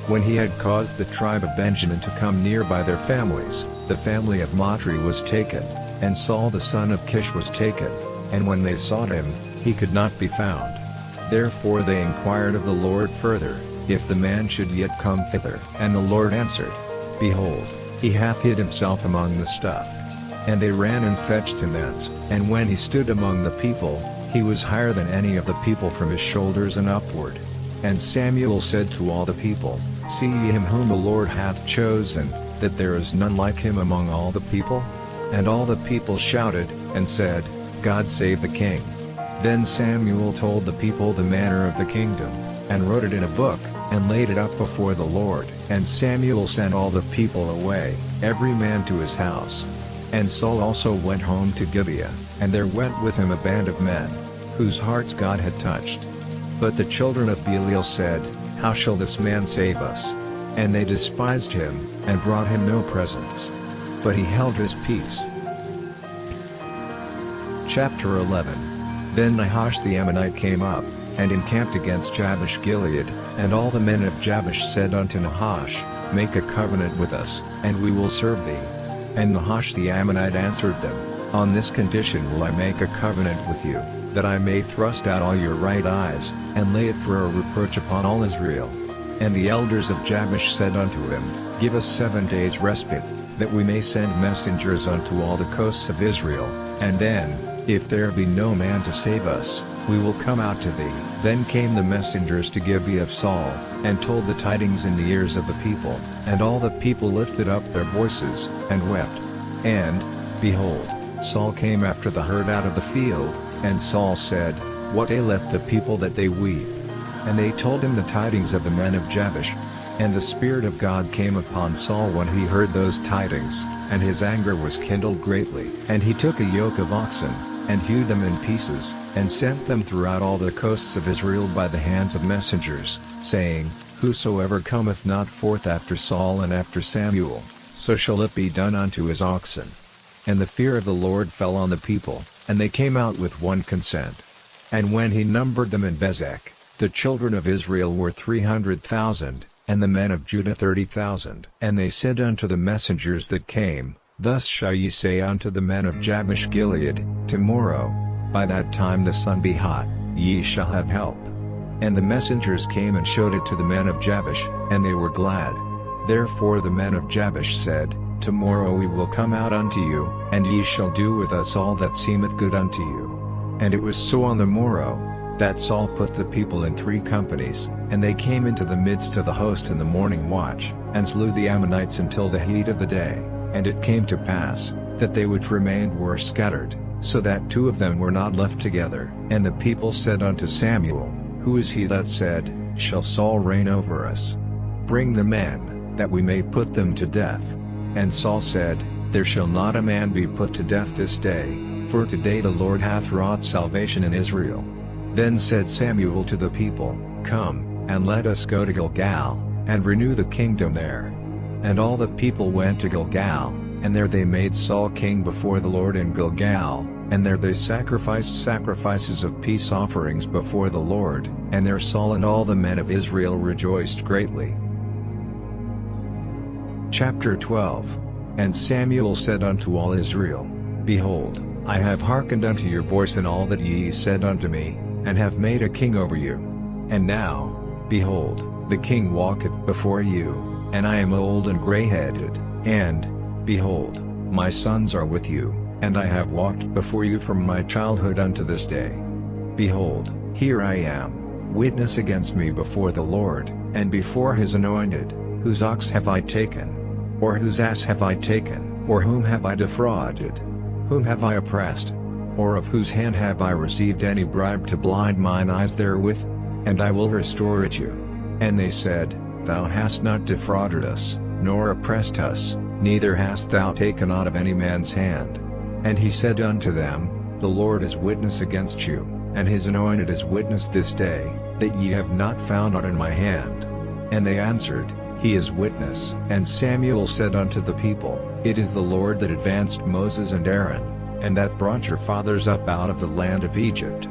When he had caused the tribe of Benjamin to come near by their families, the family of Matri was taken, and Saul the son of Kish was taken, and when they sought him, he could not be found. Therefore they inquired of the Lord further, if the man should yet come thither. And the Lord answered, Behold, he hath hid himself among the stuff. And they ran and fetched him thence, and when he stood among the people, he was higher than any of the people from his shoulders and upward. And Samuel said to all the people, See ye him whom the Lord hath chosen, that there is none like him among all the people? And all the people shouted, and said, God save the king. Then Samuel told the people the manner of the kingdom, and wrote it in a book, and laid it up before the Lord. And Samuel sent all the people away, every man to his house. And Saul also went home to Gibeah, and there went with him a band of men, whose hearts God had touched. But the children of Belial said, How shall this man save us? And they despised him, and brought him no presents. But he held his peace. Chapter 11. Then Nahash the Ammonite came up, and encamped against Jabesh Gilead, and all the men of Jabesh said unto Nahash, Make a covenant with us, and we will serve thee. And Nahash the Ammonite answered them, On this condition will I make a covenant with you, that I may thrust out all your right eyes, and lay it for a reproach upon all Israel. And the elders of Jabesh said unto him, Give us 7 days respite, that we may send messengers unto all the coasts of Israel, and then, if there be no man to save us, we will come out to thee. Then came the messengers to Gibeah of Saul, and told the tidings in the ears of the people, and all the people lifted up their voices, and wept. And, behold, Saul came after the herd out of the field, and Saul said, What aileth the people that they weep? And they told him the tidings of the men of Jabesh. And the Spirit of God came upon Saul when he heard those tidings, and his anger was kindled greatly. And he took a yoke of oxen, and hewed them in pieces, and sent them throughout all the coasts of Israel by the hands of messengers, saying, Whosoever cometh not forth after Saul and after Samuel, so shall it be done unto his oxen. And the fear of the Lord fell on the people, and they came out with one consent. And when he numbered them in Bezek, the children of Israel were 300,000, and the men of Judah 30,000. And they said unto the messengers that came, Thus shall ye say unto the men of Jabesh Gilead, Tomorrow, by that time the sun be hot, ye shall have help. And the messengers came and showed it to the men of Jabesh, and they were glad. Therefore the men of Jabesh said, Tomorrow we will come out unto you, and ye shall do with us all that seemeth good unto you. And it was so on the morrow, that Saul put the people in 3 companies, and they came into the midst of the host in the morning watch, and slew the Ammonites until the heat of the day. And it came to pass, that they which remained were scattered, so that 2 of them were not left together. And the people said unto Samuel, Who is he that said, Shall Saul reign over us? Bring the men, that we may put them to death. And Saul said, There shall not a man be put to death this day, for today the Lord hath wrought salvation in Israel. Then said Samuel to the people, Come, and let us go to Gilgal, and renew the kingdom there. And all the people went to Gilgal, and there they made Saul king before the Lord in Gilgal, and there they sacrificed sacrifices of peace offerings before the Lord, and there Saul and all the men of Israel rejoiced greatly. Chapter 12. And Samuel said unto all Israel, Behold, I have hearkened unto your voice in all that ye said unto me, and have made a king over you. And now, behold, the king walketh before you, and I am old and grey-headed, and, behold, my sons are with you, and I have walked before you from my childhood unto this day. Behold, here I am, witness against me before the Lord, and before his anointed, whose ox have I taken? Or whose ass have I taken? Or whom have I defrauded? Whom have I oppressed? Or of whose hand have I received any bribe to blind mine eyes therewith? And I will restore it you. And they said, Thou hast not defrauded us, nor oppressed us, neither hast thou taken aught of any man's hand. And he said unto them, The Lord is witness against you, and his anointed is witness this day, that ye have not found aught in my hand. And they answered, He is witness. And Samuel said unto the people, It is the Lord that advanced Moses and Aaron, and that brought your fathers up out of the land of Egypt.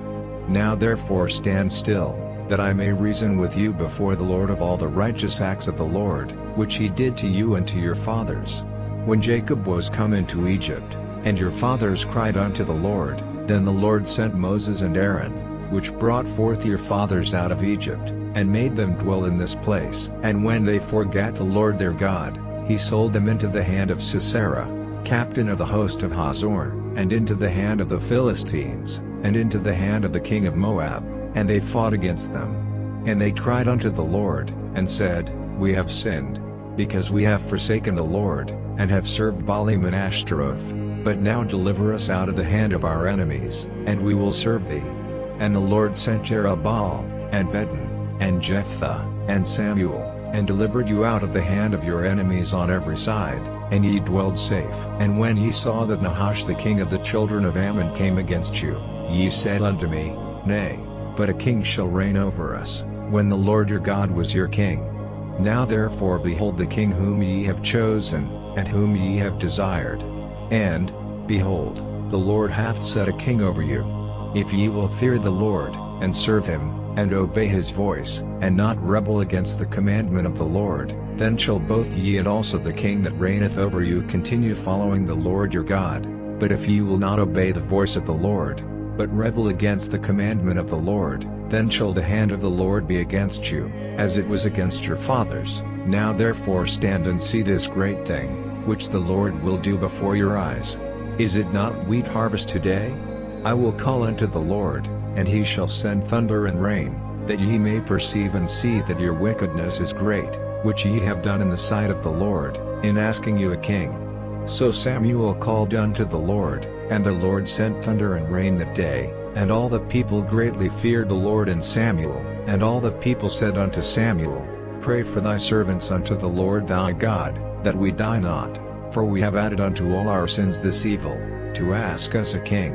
Now therefore stand still, that I may reason with you before the Lord of all the righteous acts of the Lord, which he did to you and to your fathers. When Jacob was come into Egypt, and your fathers cried unto the Lord, then the Lord sent Moses and Aaron, which brought forth your fathers out of Egypt, and made them dwell in this place. And when they forgat the Lord their God, he sold them into the hand of Sisera, captain of the host of Hazor, and into the hand of the Philistines, and into the hand of the king of Moab, and they fought against them. And they cried unto the Lord, and said, We have sinned, because we have forsaken the Lord, and have served Baalim and Ashtaroth. But now deliver us out of the hand of our enemies, and we will serve thee. And the Lord sent Jerubbaal, and Bedan, and Jephthah, and Samuel, and delivered you out of the hand of your enemies on every side, and ye dwelled safe. And when ye saw that Nahash the king of the children of Ammon came against you, ye said unto me, Nay, but a king shall reign over us, when the Lord your God was your king. Now therefore behold the king whom ye have chosen, and whom ye have desired. And, behold, the Lord hath set a king over you. If ye will fear the Lord, and serve him, and obey his voice, and not rebel against the commandment of the Lord, then shall both ye and also the king that reigneth over you continue following the Lord your God. But if ye will not obey the voice of the Lord, but rebel against the commandment of the Lord, then shall the hand of the Lord be against you, as it was against your fathers. Now therefore stand and see this great thing, which the Lord will do before your eyes. Is it not wheat harvest today? I will call unto the Lord, and he shall send thunder and rain, that ye may perceive and see that your wickedness is great, which ye have done in the sight of the Lord, in asking you a king. So Samuel called unto the Lord, and the Lord sent thunder and rain that day, and all the people greatly feared the Lord and Samuel. And all the people said unto Samuel, Pray for thy servants unto the Lord thy God, that we die not, for we have added unto all our sins this evil, to ask us a king.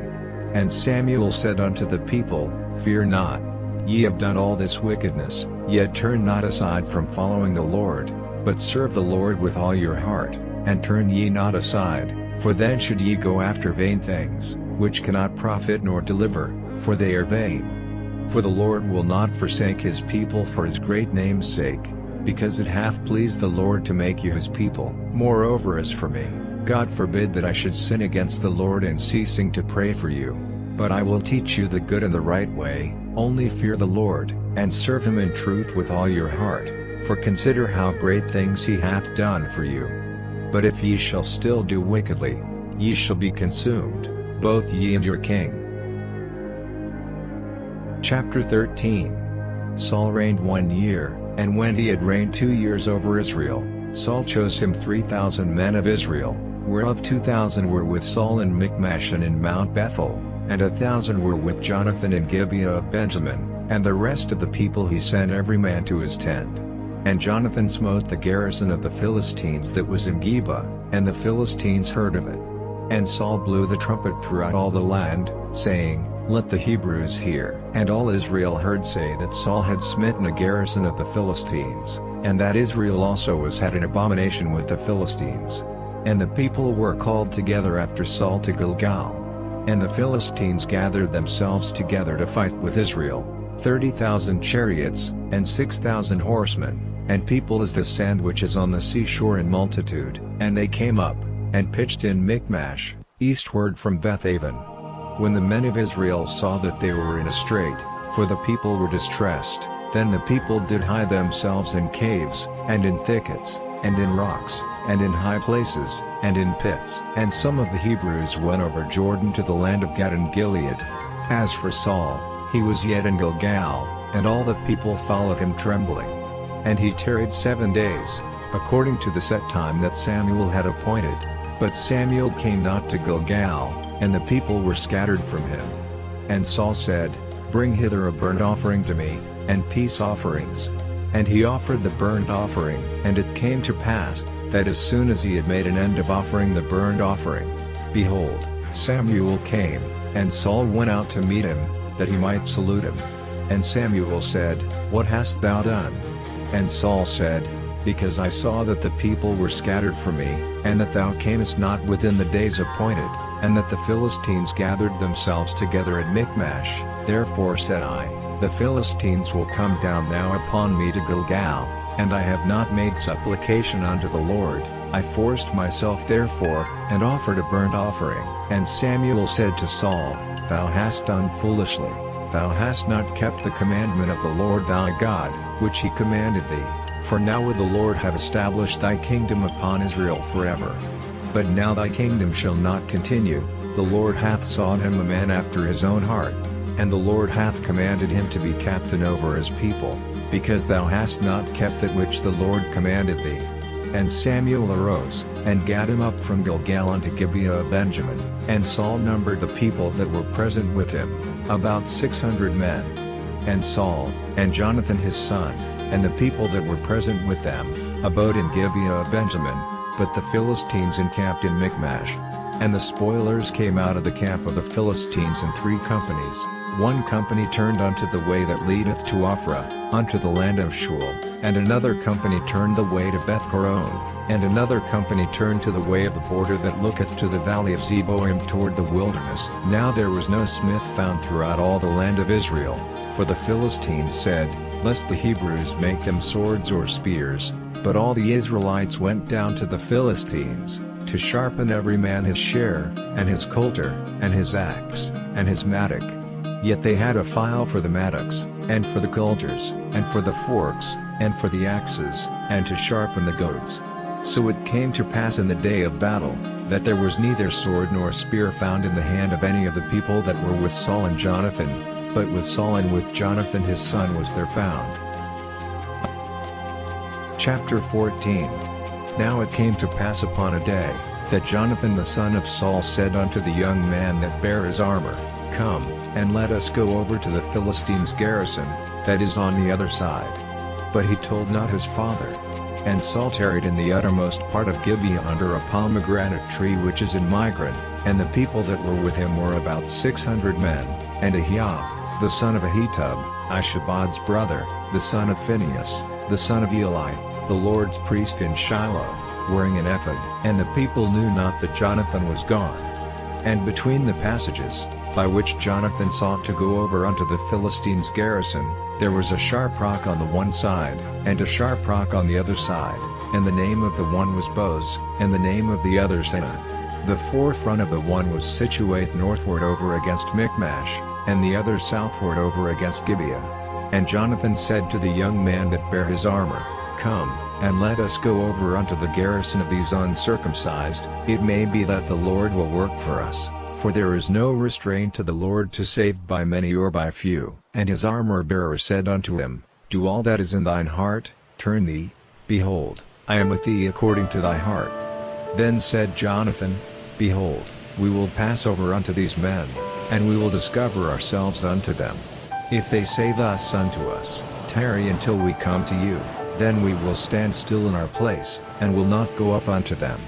And Samuel said unto the people, Fear not. Ye have done all this wickedness, yet turn not aside from following the Lord, but serve the Lord with all your heart, and turn ye not aside, for then should ye go after vain things, which cannot profit nor deliver, for they are vain. For the Lord will not forsake his people for his great name's sake, because it hath pleased the Lord to make you his people. Moreover, as for me, God forbid that I should sin against the Lord in ceasing to pray for you. But I will teach you the good and the right way, only fear the Lord, and serve him in truth with all your heart, for consider how great things he hath done for you. But if ye shall still do wickedly, ye shall be consumed, both ye and your king. Chapter 13. Saul reigned 1 year, and when he had reigned 2 years over Israel, Saul chose him 3,000 men of Israel, whereof 2,000 were with Saul in Michmash and in Mount Bethel, and 1,000 were with Jonathan in Gibeah of Benjamin, and the rest of the people he sent every man to his tent. And Jonathan smote the garrison of the Philistines that was in Geba, and the Philistines heard of it. And Saul blew the trumpet throughout all the land, saying, Let the Hebrews hear. And all Israel heard say that Saul had smitten a garrison of the Philistines, and that Israel also was had an abomination with the Philistines. And the people were called together after Saul to Gilgal. And the Philistines gathered themselves together to fight with Israel, 30,000 chariots, and 6,000 horsemen, and people as the sand which is on the seashore in multitude. And they came up, and pitched in Michmash, eastward from Bethaven. When the men of Israel saw that they were in a strait, for the people were distressed, then the people did hide themselves in caves, and in thickets, and in rocks, and in high places, and in pits. And some of the Hebrews went over Jordan to the land of Gad and Gilead. As for Saul, he was yet in Gilgal, and all the people followed him trembling. And he tarried 7 days, according to the set time that Samuel had appointed. But Samuel came not to Gilgal, and the people were scattered from him. And Saul said, Bring hither a burnt offering to me, and peace offerings. And he offered the burnt offering. And it came to pass, that as soon as he had made an end of offering the burnt offering, behold, Samuel came, and Saul went out to meet him, that he might salute him. And Samuel said, What hast thou done? And Saul said, Because I saw that the people were scattered from me, and that thou camest not within the days appointed, and that the Philistines gathered themselves together at Michmash, therefore said I, The Philistines will come down now upon me to Gilgal, and I have not made supplication unto the Lord. I forced myself therefore, and offered a burnt offering. And Samuel said to Saul, Thou hast done foolishly. Thou hast not kept the commandment of the Lord thy God, which he commanded thee. For now would the Lord have established thy kingdom upon Israel forever. But now thy kingdom shall not continue. The Lord hath sought him a man after his own heart. And the Lord hath commanded him to be captain over his people, because thou hast not kept that which the Lord commanded thee. And Samuel arose, and gat him up from Gilgal unto Gibeah of Benjamin. And Saul numbered the people that were present with him, about 600 men. And Saul, and Jonathan his son, and the people that were present with them, abode in Gibeah of Benjamin, but the Philistines encamped in Michmash. And the spoilers came out of the camp of the Philistines in 3 companies. One company turned unto the way that leadeth to Ophrah, unto the land of Shul, and another company turned the way to Beth-horon, and another company turned to the way of the border that looketh to the valley of Zeboim toward the wilderness. Now there was no smith found throughout all the land of Israel, for the Philistines said, Lest the Hebrews make them swords or spears. But all the Israelites went down to the Philistines, to sharpen every man his share, and his coulter, and his axe, and his mattock. Yet they had a file for the mattocks, and for the coulters, and for the forks, and for the axes, and to sharpen the goads. So it came to pass in the day of battle, that there was neither sword nor spear found in the hand of any of the people that were with Saul and Jonathan, but with Saul and with Jonathan his son was there found. Chapter 14. Now it came to pass upon a day, that Jonathan the son of Saul said unto the young man that bare his armor, Come, and let us go over to the Philistines' garrison, that is on the other side. But he told not his father. And Saul tarried in the uttermost part of Gibeah under a pomegranate tree which is in Migron, and the people that were with him were about 600 men, and Ahiab, the son of Ahitub, Ishabod's brother, the son of Phinehas, the son of Eli, the Lord's priest in Shiloh, wearing an ephod. And the people knew not that Jonathan was gone. And between the passages, by which Jonathan sought to go over unto the Philistines' garrison, there was a sharp rock on the one side, and a sharp rock on the other side, and the name of the one was Boz, and the name of the other Seneh. The forefront of the one was situate northward over against Michmash, and the other southward over against Gibeah. And Jonathan said to the young man that bare his armor, Come, and let us go over unto the garrison of these uncircumcised, it may be that the Lord will work for us. For there is no restraint to the Lord to save by many or by few. And his armor-bearer said unto him, Do all that is in thine heart, turn thee, behold, I am with thee according to thy heart. Then said Jonathan, Behold, we will pass over unto these men, and we will discover ourselves unto them. If they say thus unto us, Tarry until we come to you, then we will stand still in our place, and will not go up unto them.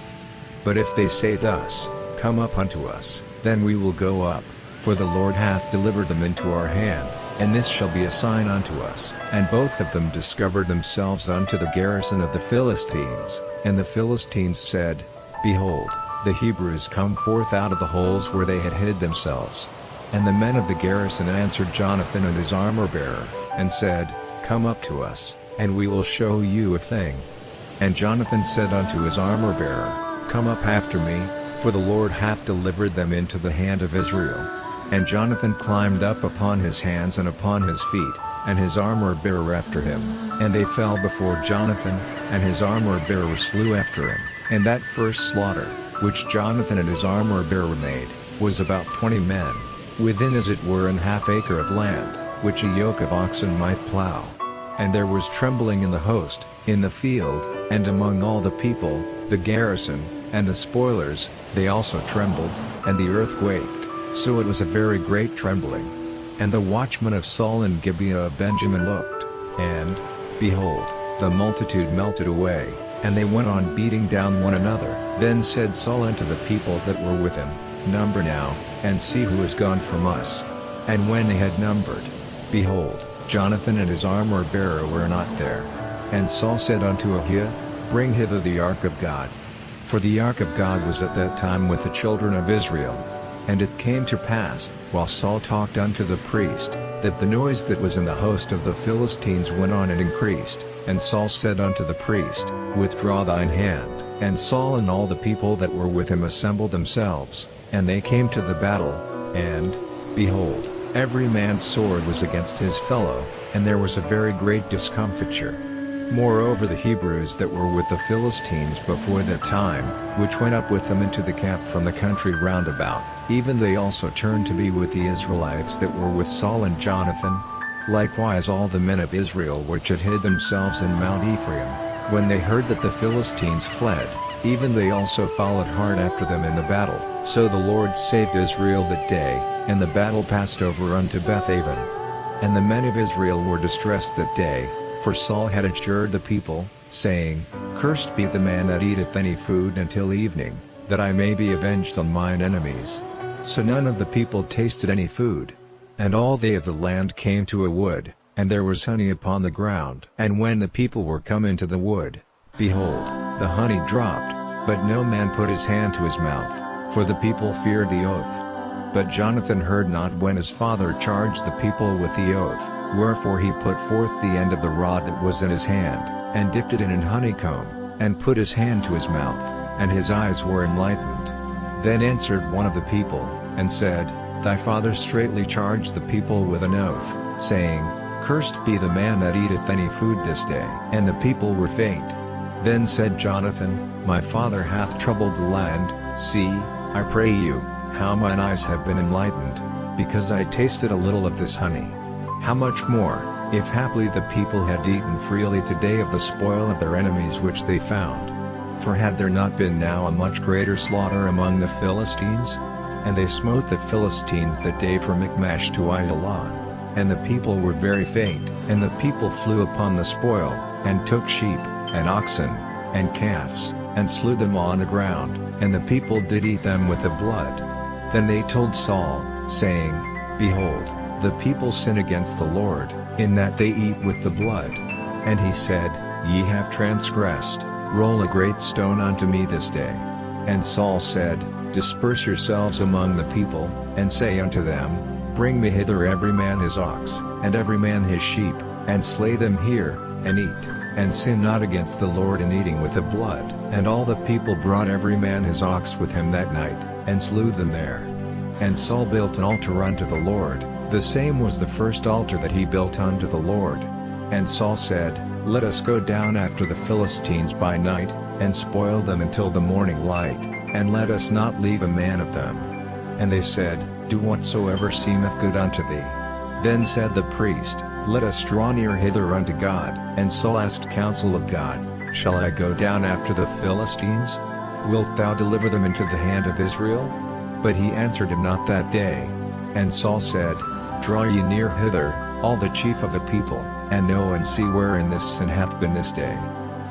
But if they say thus, Come up unto us, then we will go up, for the Lord hath delivered them into our hand, and this shall be a sign unto us. And both of them discovered themselves unto the garrison of the Philistines, and the Philistines said, Behold, the Hebrews come forth out of the holes where they had hid themselves. And the men of the garrison answered Jonathan and his armor-bearer, and said, Come up to us, and we will show you a thing. And Jonathan said unto his armor-bearer, Come up after me, for the Lord hath delivered them into the hand of Israel. And Jonathan climbed up upon his hands and upon his feet, and his armor-bearer after him, and they fell before Jonathan, and his armor-bearer slew after him. And that first slaughter, which Jonathan and his armor-bearer made, was about 20 men, within as it were an half acre of land, which a yoke of oxen might plow. And there was trembling in the host, in the field, and among all the people, the garrison, and the spoilers, they also trembled, and the earth quaked, so it was a very great trembling. And the watchmen of Saul and Gibeah of Benjamin looked, and, behold, the multitude melted away, and they went on beating down one another. Then said Saul unto the people that were with him, Number now, and see who is gone from us. And when they had numbered, behold, Jonathan and his armor-bearer were not there. And Saul said unto Ahiah, Bring hither the ark of God. For the ark of God was at that time with the children of Israel. And it came to pass, while Saul talked unto the priest, that the noise that was in the host of the Philistines went on and increased. And Saul said unto the priest, Withdraw thine hand. And Saul and all the people that were with him assembled themselves, and they came to the battle, and, behold, every man's sword was against his fellow, and there was a very great discomfiture. Moreover the Hebrews that were with the Philistines before that time, which went up with them into the camp from the country round about, even they also turned to be with the Israelites that were with Saul and Jonathan. Likewise all the men of Israel which had hid themselves in Mount Ephraim, when they heard that the Philistines fled, even they also followed hard after them in the battle. So the Lord saved Israel that day, and the battle passed over unto Bethaven. And the men of Israel were distressed that day, for Saul had adjured the people, saying, Cursed be the man that eateth any food until evening, that I may be avenged on mine enemies. So none of the people tasted any food. And all they of the land came to a wood, and there was honey upon the ground. And when the people were come into the wood, behold, the honey dropped, but no man put his hand to his mouth, for the people feared the oath. But Jonathan heard not when his father charged the people with the oath. Wherefore he put forth the end of the rod that was in his hand, and dipped it in an honeycomb, and put his hand to his mouth, and his eyes were enlightened. Then answered one of the people, and said, Thy father straitly charged the people with an oath, saying, Cursed be the man that eateth any food this day. And the people were faint. Then said Jonathan, My father hath troubled the land. See, I pray you, how mine eyes have been enlightened, because I tasted a little of this honey. How much more, if haply the people had eaten freely today of the spoil of their enemies which they found? For had there not been now a much greater slaughter among the Philistines? And they smote the Philistines that day from Michmash to Idolon. And the people were very faint. And the people flew upon the spoil, and took sheep, and oxen, and calves, and slew them on the ground, and the people did eat them with the blood. Then they told Saul, saying, Behold, the people sin against the Lord, in that they eat with the blood. And he said, Ye have transgressed, roll a great stone unto me this day. And Saul said, Disperse yourselves among the people, and say unto them, Bring me hither every man his ox, and every man his sheep, and slay them here, and eat, and sin not against the Lord in eating with the blood. And all the people brought every man his ox with him that night, and slew them there. And Saul built an altar unto the Lord, the same was the first altar that he built unto the Lord. And Saul said, Let us go down after the Philistines by night, and spoil them until the morning light, and let us not leave a man of them. And they said, Do whatsoever seemeth good unto thee. Then said the priest, Let us draw near hither unto God. And Saul asked counsel of God, Shall I go down after the Philistines? Wilt thou deliver them into the hand of Israel? But he answered him not that day. And Saul said, Draw ye near hither, all the chief of the people, and know and see wherein this sin hath been this day.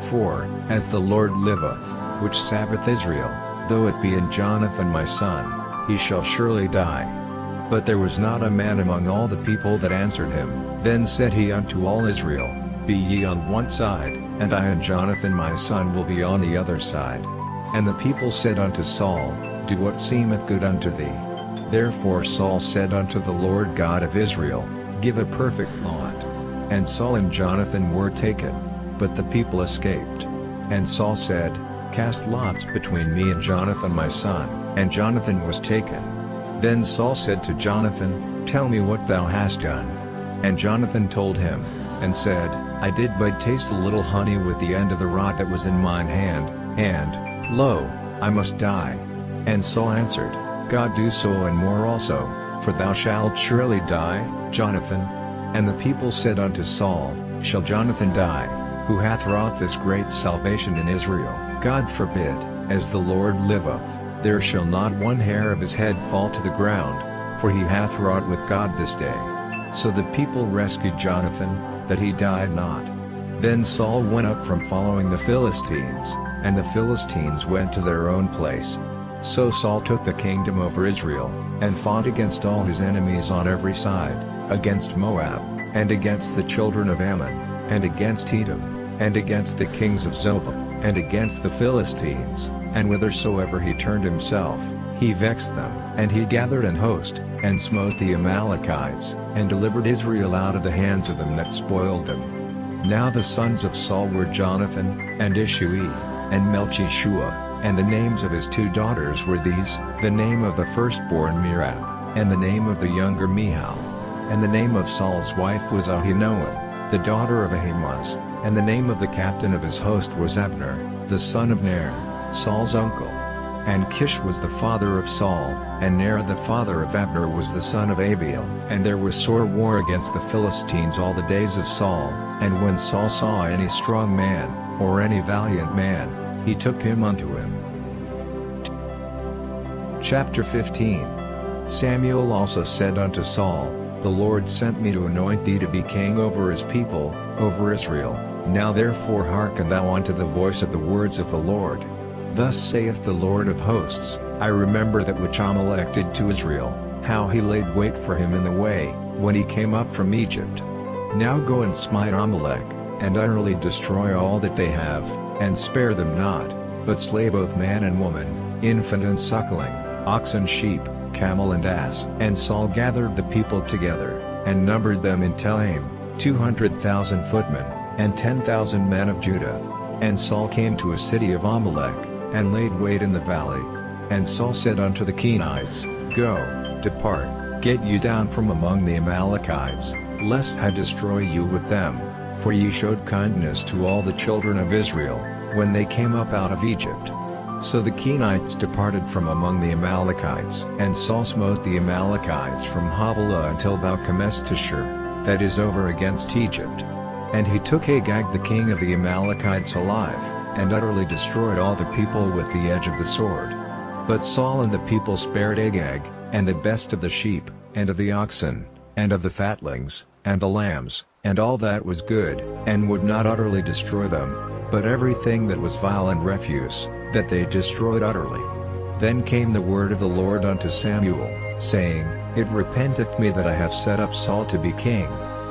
For, as the Lord liveth, which saveth Israel, though it be in Jonathan my son, he shall surely die. But there was not a man among all the people that answered him. Then said he unto all Israel, Be ye on one side, and I and Jonathan my son will be on the other side. And the people said unto Saul, Do what seemeth good unto thee. Therefore Saul said unto the Lord God of Israel, Give a perfect lot. And Saul and Jonathan were taken, but the people escaped. And Saul said, Cast lots between me and Jonathan my son, and Jonathan was taken. Then Saul said to Jonathan, Tell me what thou hast done. And Jonathan told him, and said, I did but taste a little honey with the end of the rod that was in mine hand, and, lo, I must die. And Saul answered, God do so and more also, for thou shalt surely die, Jonathan. And the people said unto Saul, Shall Jonathan die, who hath wrought this great salvation in Israel? God forbid, as the Lord liveth, there shall not one hair of his head fall to the ground, for he hath wrought with God this day. So the people rescued Jonathan, that he died not. Then Saul went up from following the Philistines, and the Philistines went to their own place. So Saul took the kingdom over Israel, and fought against all his enemies on every side, against Moab, and against the children of Ammon, and against Edom, and against the kings of Zobah, and against the Philistines, and whithersoever he turned himself, he vexed them. And he gathered an host, and smote the Amalekites, and delivered Israel out of the hands of them that spoiled them. Now the sons of Saul were Jonathan, and Ishui, and Melchishua, and the names of his 2 daughters were these, the name of the firstborn Merab, and the name of the younger Michal. And the name of Saul's wife was Ahinoam, the daughter of Ahimaaz, and the name of the captain of his host was Abner, the son of Ner, Saul's uncle. And Kish was the father of Saul, and Ner the father of Abner was the son of Abiel. And there was sore war against the Philistines all the days of Saul, and when Saul saw any strong man, or any valiant man, he took him unto him. Chapter 15. Samuel also said unto Saul, The Lord sent me to anoint thee to be king over his people, over Israel. Now therefore hearken thou unto the voice of the words of the Lord. Thus saith the Lord of hosts, I remember that which Amalek did to Israel, how he laid wait for him in the way, when he came up from Egypt. Now go and smite Amalek, and utterly destroy all that they have, and spare them not, but slay both man and woman, infant and suckling, ox and sheep, camel and ass. And Saul gathered the people together, and numbered them in Telaim, 200,000 footmen, and 10,000 men of Judah. And Saul came to a city of Amalek, and laid wait in the valley. And Saul said unto the Kenites, Go, depart, get you down from among the Amalekites, lest I destroy you with them, for ye showed kindness to all the children of Israel, when they came up out of Egypt. So the Kenites departed from among the Amalekites. And Saul smote the Amalekites from Havilah until thou comest to Shur, that is over against Egypt. And he took Agag the king of the Amalekites alive, and utterly destroyed all the people with the edge of the sword. But Saul and the people spared Agag, and the best of the sheep, and of the oxen, and of the fatlings, and the lambs, and all that was good, and would not utterly destroy them, but everything that was vile and refuse, that they destroyed utterly. Then came the word of the Lord unto Samuel, saying, It repenteth me that I have set up Saul to be king,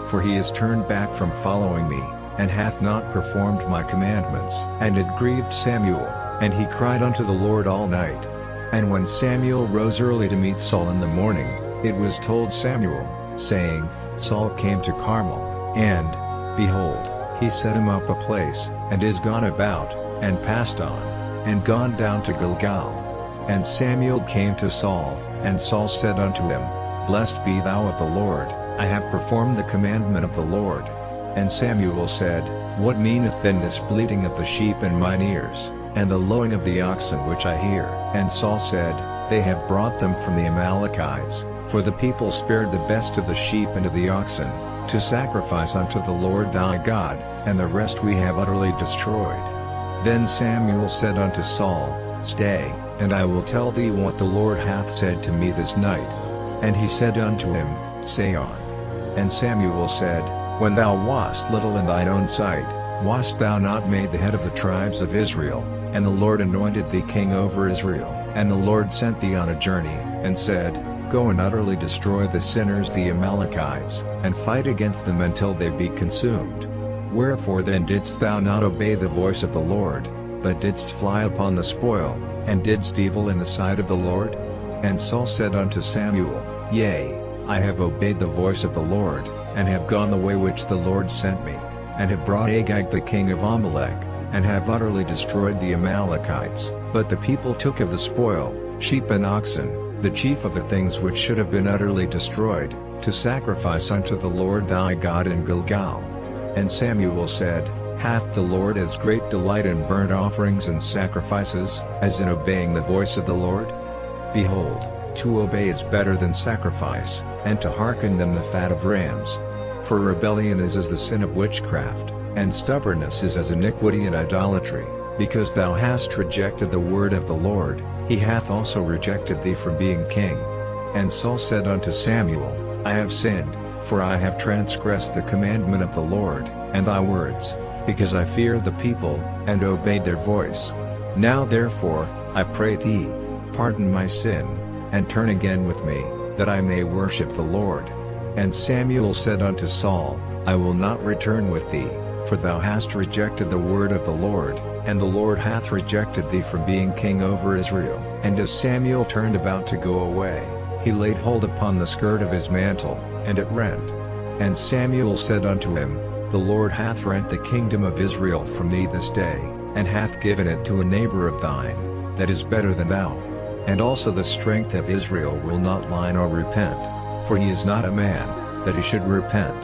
for he is turned back from following me, and hath not performed my commandments. And it grieved Samuel, and he cried unto the Lord all night. And when Samuel rose early to meet Saul in the morning, it was told Samuel, saying, Saul came to Carmel, and, behold, he set him up a place, and is gone about, and passed on, and gone down to Gilgal. And Samuel came to Saul, and Saul said unto him, Blessed be thou of the Lord, I have performed the commandment of the Lord. And Samuel said, What meaneth then this bleating of the sheep in mine ears, and the lowing of the oxen which I hear? And Saul said, They have brought them from the Amalekites, for the people spared the best of the sheep and of the oxen, to sacrifice unto the Lord thy God, and the rest we have utterly destroyed. Then Samuel said unto Saul, Stay, and I will tell thee what the Lord hath said to me this night. And he said unto him, Say on. And Samuel said, When thou wast little in thine own sight, wast thou not made the head of the tribes of Israel, and the Lord anointed thee king over Israel? And the Lord sent thee on a journey, and said, Go and utterly destroy the sinners the Amalekites, and fight against them until they be consumed. Wherefore then didst thou not obey the voice of the Lord, but didst fly upon the spoil, and didst evil in the sight of the Lord? And Saul said unto Samuel, Yea, I have obeyed the voice of the Lord, and have gone the way which the Lord sent me, and have brought Agag the king of Amalek, and have utterly destroyed the Amalekites. But the people took of the spoil, sheep and oxen, the chief of the things which should have been utterly destroyed, to sacrifice unto the Lord thy God in Gilgal. And Samuel said, Hath the Lord as great delight in burnt offerings and sacrifices, as in obeying the voice of the Lord? Behold, to obey is better than sacrifice, and to hearken than the fat of rams. For rebellion is as the sin of witchcraft, and stubbornness is as iniquity and idolatry. Because thou hast rejected the word of the Lord, he hath also rejected thee from being king. And Saul said unto Samuel, I have sinned, for I have transgressed the commandment of the Lord, and thy words, because I feared the people, and obeyed their voice. Now therefore, I pray thee, pardon my sin, and turn again with me, that I may worship the Lord. And Samuel said unto Saul, I will not return with thee, for thou hast rejected the word of the Lord, and the Lord hath rejected thee from being king over Israel. And as Samuel turned about to go away, he laid hold upon the skirt of his mantle, and it rent. And Samuel said unto him, The Lord hath rent the kingdom of Israel from thee this day, and hath given it to a neighbor of thine, that is better than thou. And also the strength of Israel will not lie nor repent, for he is not a man, that he should repent.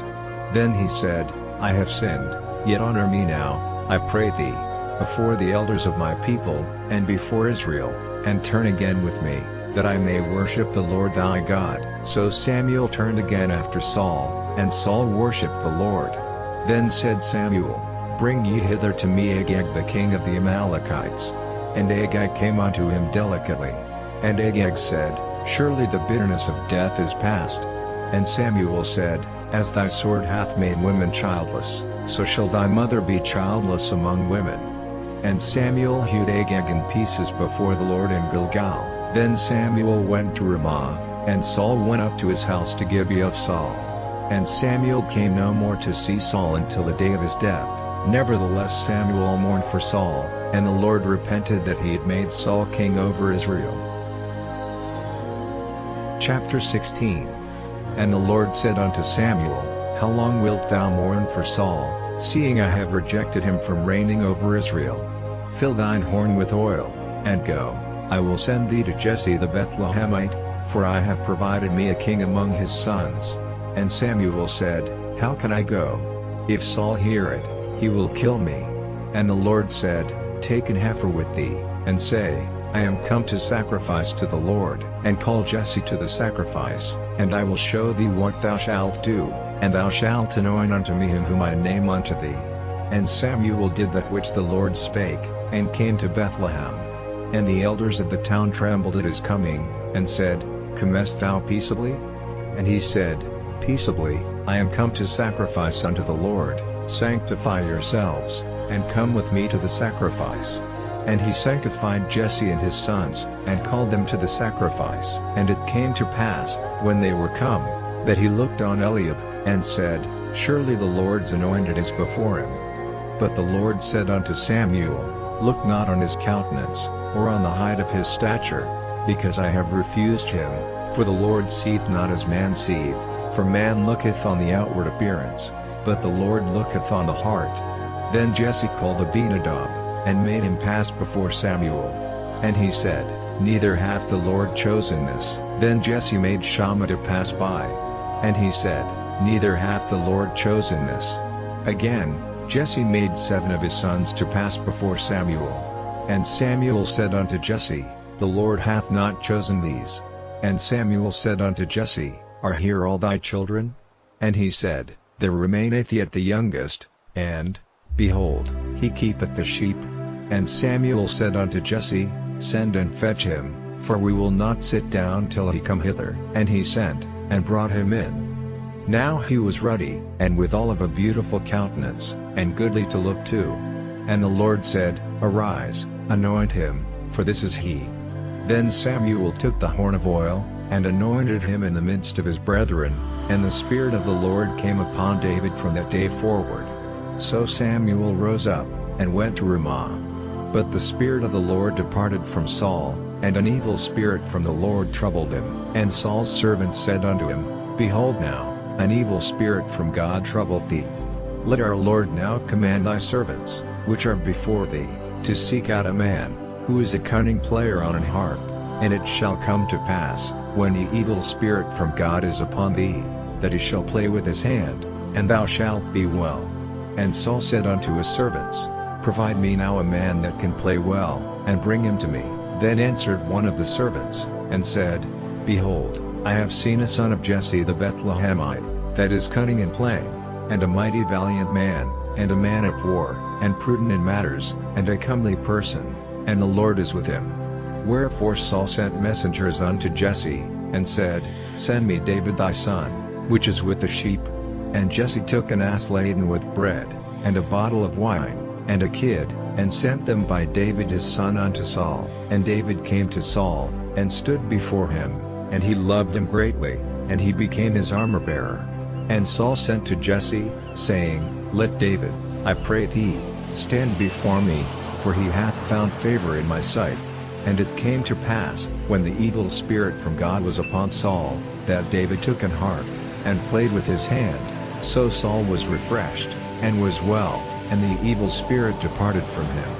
Then he said, I have sinned, yet honor me now, I pray thee, before the elders of my people, and before Israel, and turn again with me, that I may worship the Lord thy God. So Samuel turned again after Saul, and Saul worshipped the Lord. Then said Samuel, Bring ye hither to me Agag the king of the Amalekites. And Agag came unto him delicately. And Agag said, Surely the bitterness of death is past. And Samuel said, As thy sword hath made women childless, so shall thy mother be childless among women. And Samuel hewed Agag in pieces before the Lord in Gilgal. Then Samuel went to Ramah, and Saul went up to his house to Gibeah of Saul. And Samuel came no more to see Saul until the day of his death. Nevertheless Samuel mourned for Saul, and the Lord repented that he had made Saul king over Israel. Chapter 16. And the Lord said unto Samuel, How long wilt thou mourn for Saul, seeing I have rejected him from reigning over Israel? Fill thine horn with oil, and go. I will send thee to Jesse the Bethlehemite, for I have provided me a king among his sons. And Samuel said, How can I go? If Saul hear it, he will kill me. And the Lord said, Take an heifer with thee, and say, I am come to sacrifice to the Lord, and call Jesse to the sacrifice, and I will show thee what thou shalt do, and thou shalt anoint unto me him whom I name unto thee. And Samuel did that which the Lord spake, and came to Bethlehem. And the elders of the town trembled at his coming, and said, Comest thou peaceably? And he said, Peaceably, I am come to sacrifice unto the Lord, sanctify yourselves, and come with me to the sacrifice. And he sanctified Jesse and his sons, and called them to the sacrifice. And it came to pass, when they were come, that he looked on Eliab, and said, Surely the Lord's anointed is before him. But the Lord said unto Samuel, Look not on his countenance, or on the height of his stature, because I have refused him, for the Lord seeth not as man seeth, for man looketh on the outward appearance, but the Lord looketh on the heart. Then Jesse called Abinadab, and made him pass before Samuel. And he said, Neither hath the Lord chosen this. Then Jesse made Shammah to pass by. And he said, Neither hath the Lord chosen this. Again, Jesse made 7 of his sons to pass before Samuel. And Samuel said unto Jesse, The Lord hath not chosen these. And Samuel said unto Jesse, Are here all thy children? And he said, There remaineth yet the youngest, and, behold, he keepeth the sheep. And Samuel said unto Jesse, Send and fetch him, for we will not sit down till he come hither. And he sent, and brought him in. Now he was ruddy, and withal of a beautiful countenance, and goodly to look to. And the Lord said, Arise, anoint him, for this is he. Then Samuel took the horn of oil, and anointed him in the midst of his brethren, and the Spirit of the Lord came upon David from that day forward. So Samuel rose up, and went to Ramah. But the Spirit of the Lord departed from Saul, and an evil spirit from the Lord troubled him. And Saul's servants said unto him, Behold now, an evil spirit from God troubled thee. Let our Lord now command thy servants, which are before thee, to seek out a man, who is a cunning player on an harp. And it shall come to pass, when the evil spirit from God is upon thee, that he shall play with his hand, and thou shalt be well. And Saul said unto his servants, Provide me now a man that can play well, and bring him to me. Then answered one of the servants, and said, Behold, I have seen a son of Jesse the Bethlehemite, that is cunning in playing, and a mighty valiant man, and a man of war, and prudent in matters, and a comely person, and the Lord is with him. Wherefore Saul sent messengers unto Jesse, and said, Send me David thy son, which is with the sheep. And Jesse took an ass laden with bread, and a bottle of wine, and a kid, and sent them by David his son unto Saul. And David came to Saul, and stood before him, and he loved him greatly, and he became his armor-bearer. And Saul sent to Jesse, saying, Let David, I pray thee, stand before me, for he hath found favor in my sight. And it came to pass, when the evil spirit from God was upon Saul, that David took an harp, and played with his hand. So Saul was refreshed, and was well, and the evil spirit departed from him.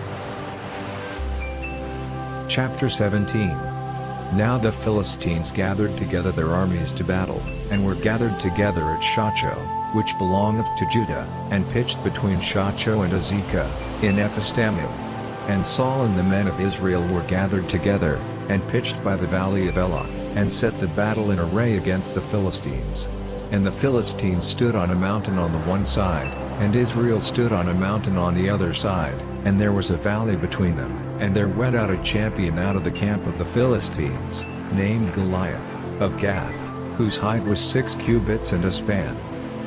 Chapter 17. Now the Philistines gathered together their armies to battle, and were gathered together at Shochoh, which belongeth to Judah, and pitched between Shochoh and Azekah, in Ephes-dammim. And Saul and the men of Israel were gathered together, and pitched by the valley of Elah, and set the battle in array against the Philistines. And the Philistines stood on a mountain on the one side, and Israel stood on a mountain on the other side, and there was a valley between them. And there went out a champion out of the camp of the Philistines, named Goliath, of Gath, whose height was 6 cubits and a span.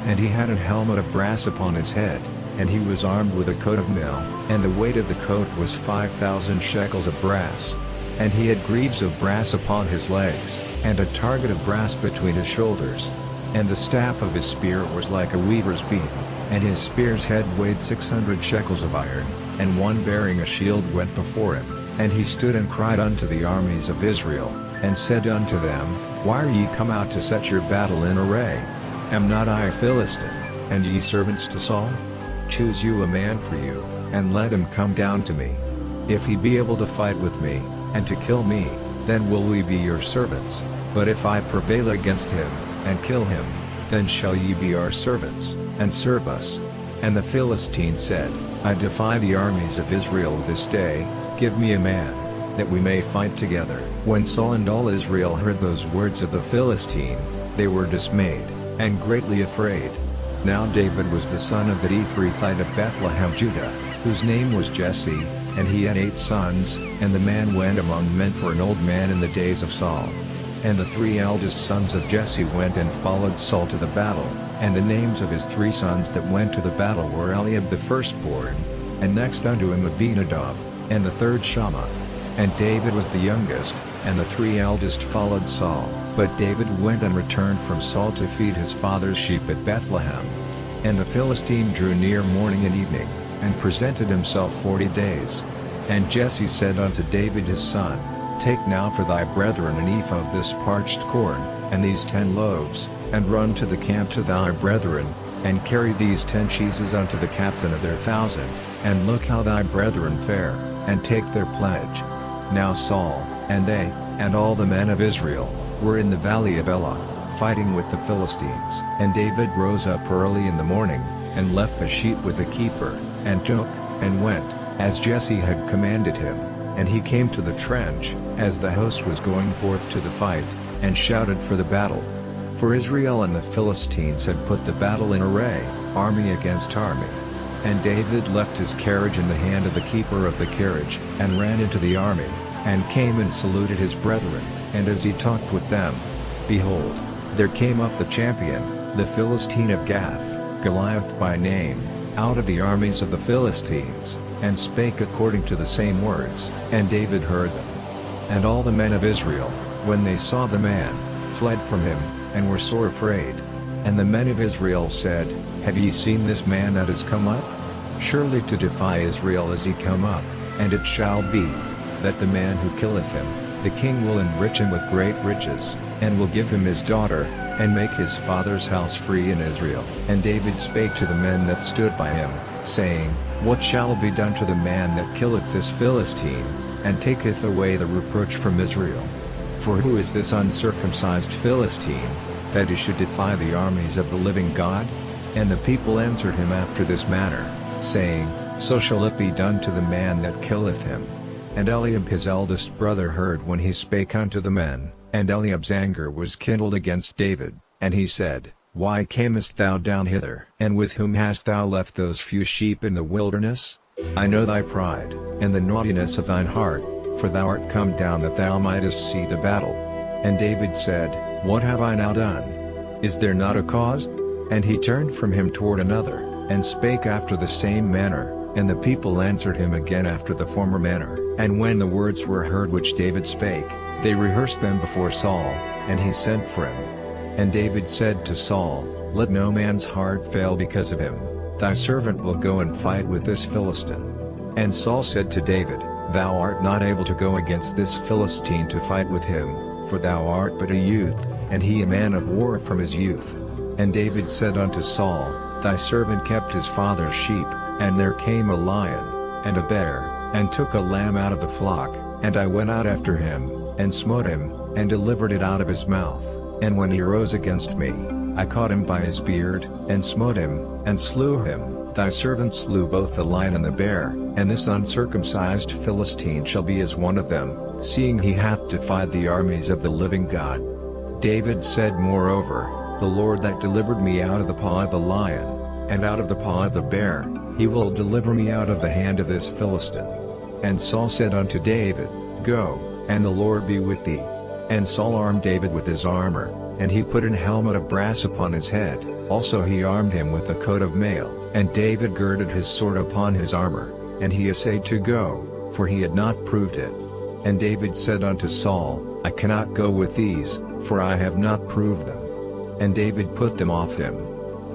And he had a helmet of brass upon his head, and he was armed with a coat of mail, and the weight of the coat was 5,000 shekels of brass. And he had greaves of brass upon his legs, and a target of brass between his shoulders. And the staff of his spear was like a weaver's beam, and his spear's head weighed 600 shekels of iron, and one bearing a shield went before him. And he stood and cried unto the armies of Israel, and said unto them, Why are ye come out to set your battle in array? Am not I a Philistine, and ye servants to Saul? Choose you a man for you, and let him come down to me. If he be able to fight with me, and to kill me, then will we be your servants. But if I prevail against him, and kill him, then shall ye be our servants, and serve us. And the Philistine said, I defy the armies of Israel this day, give me a man, that we may fight together. When Saul and all Israel heard those words of the Philistine, they were dismayed, and greatly afraid. Now David was the son of the Ephrathite of Bethlehem Judah, whose name was Jesse, and he had 8 sons, and the man went among men for an old man in the days of Saul. And the 3 eldest sons of Jesse went and followed Saul to the battle, And the names of his 3 sons that went to the battle were Eliab the firstborn, and next unto him Abinadab, and the third Shammah. And David was the youngest, and the 3 eldest followed Saul. But David went and returned from Saul to feed his father's sheep at Bethlehem. And the Philistine drew near morning and evening, and presented himself 40 days. And Jesse said unto David his son, Take now for thy brethren an ephah of this parched corn, and these 10 loaves, and run to the camp to thy brethren, and carry these 10 cheeses unto the captain of their 1,000, and look how thy brethren fare, and take their pledge. Now Saul, and they, and all the men of Israel, were in the valley of Elah, fighting with the Philistines. And David rose up early in the morning, and left the sheep with the keeper, and took, and went, as Jesse had commanded him, and he came to the trench, as the host was going forth to the fight, and shouted for the battle. For Israel and the Philistines had put the battle in array, army against army. And David left his carriage in the hand of the keeper of the carriage, and ran into the army, and came and saluted his brethren, and as he talked with them, behold, there came up the champion, the Philistine of Gath, Goliath by name, out of the armies of the Philistines, and spake according to the same words, and David heard them. And all the men of Israel, when they saw the man, fled from him, and were sore afraid. And the men of Israel said, Have ye seen this man that is come up? Surely to defy Israel is he come up, and it shall be, that the man who killeth him, the king will enrich him with great riches, and will give him his daughter, and make his father's house free in Israel. And David spake to the men that stood by him, saying, What shall be done to the man that killeth this Philistine, and taketh away the reproach from Israel? For who is this uncircumcised Philistine, that he should defy the armies of the living God? And the people answered him after this manner, saying, So shall it be done to the man that killeth him. And Eliab his eldest brother heard when he spake unto the men, and Eliab's anger was kindled against David, and he said, Why camest thou down hither? And with whom hast thou left those few sheep in the wilderness? I know thy pride, and the naughtiness of thine heart, for thou art come down that thou mightest see the battle. And David said, What have I now done? Is there not a cause? And he turned from him toward another, and spake after the same manner, and the people answered him again after the former manner. And when the words were heard which David spake, they rehearsed them before Saul, and he sent for him. And David said to Saul, Let no man's heart fail because of him, thy servant will go and fight with this Philistine. And Saul said to David, Thou art not able to go against this Philistine to fight with him, for thou art but a youth, and he a man of war from his youth. And David said unto Saul, Thy servant kept his father's sheep, and there came a lion, and a bear, and took a lamb out of the flock, and I went out after him, and smote him, and delivered it out of his mouth. And when he rose against me, I caught him by his beard, and smote him, and slew him. Thy servant slew both the lion and the bear, and this uncircumcised Philistine shall be as one of them, seeing he hath defied the armies of the living God. David said moreover, The Lord that delivered me out of the paw of the lion, and out of the paw of the bear, he will deliver me out of the hand of this Philistine. And Saul said unto David, Go, and the Lord be with thee. And Saul armed David with his armor, and he put an helmet of brass upon his head, also he armed him with a coat of mail. And David girded his sword upon his armor, and he essayed to go, for he had not proved it. And David said unto Saul, I cannot go with these, for I have not proved them. And David put them off him.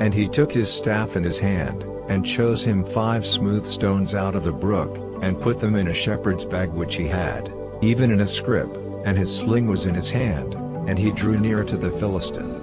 And he took his staff in his hand, and chose him 5 smooth stones out of the brook, and put them in a shepherd's bag which he had, even in a scrip, and his sling was in his hand, and he drew near to the Philistine.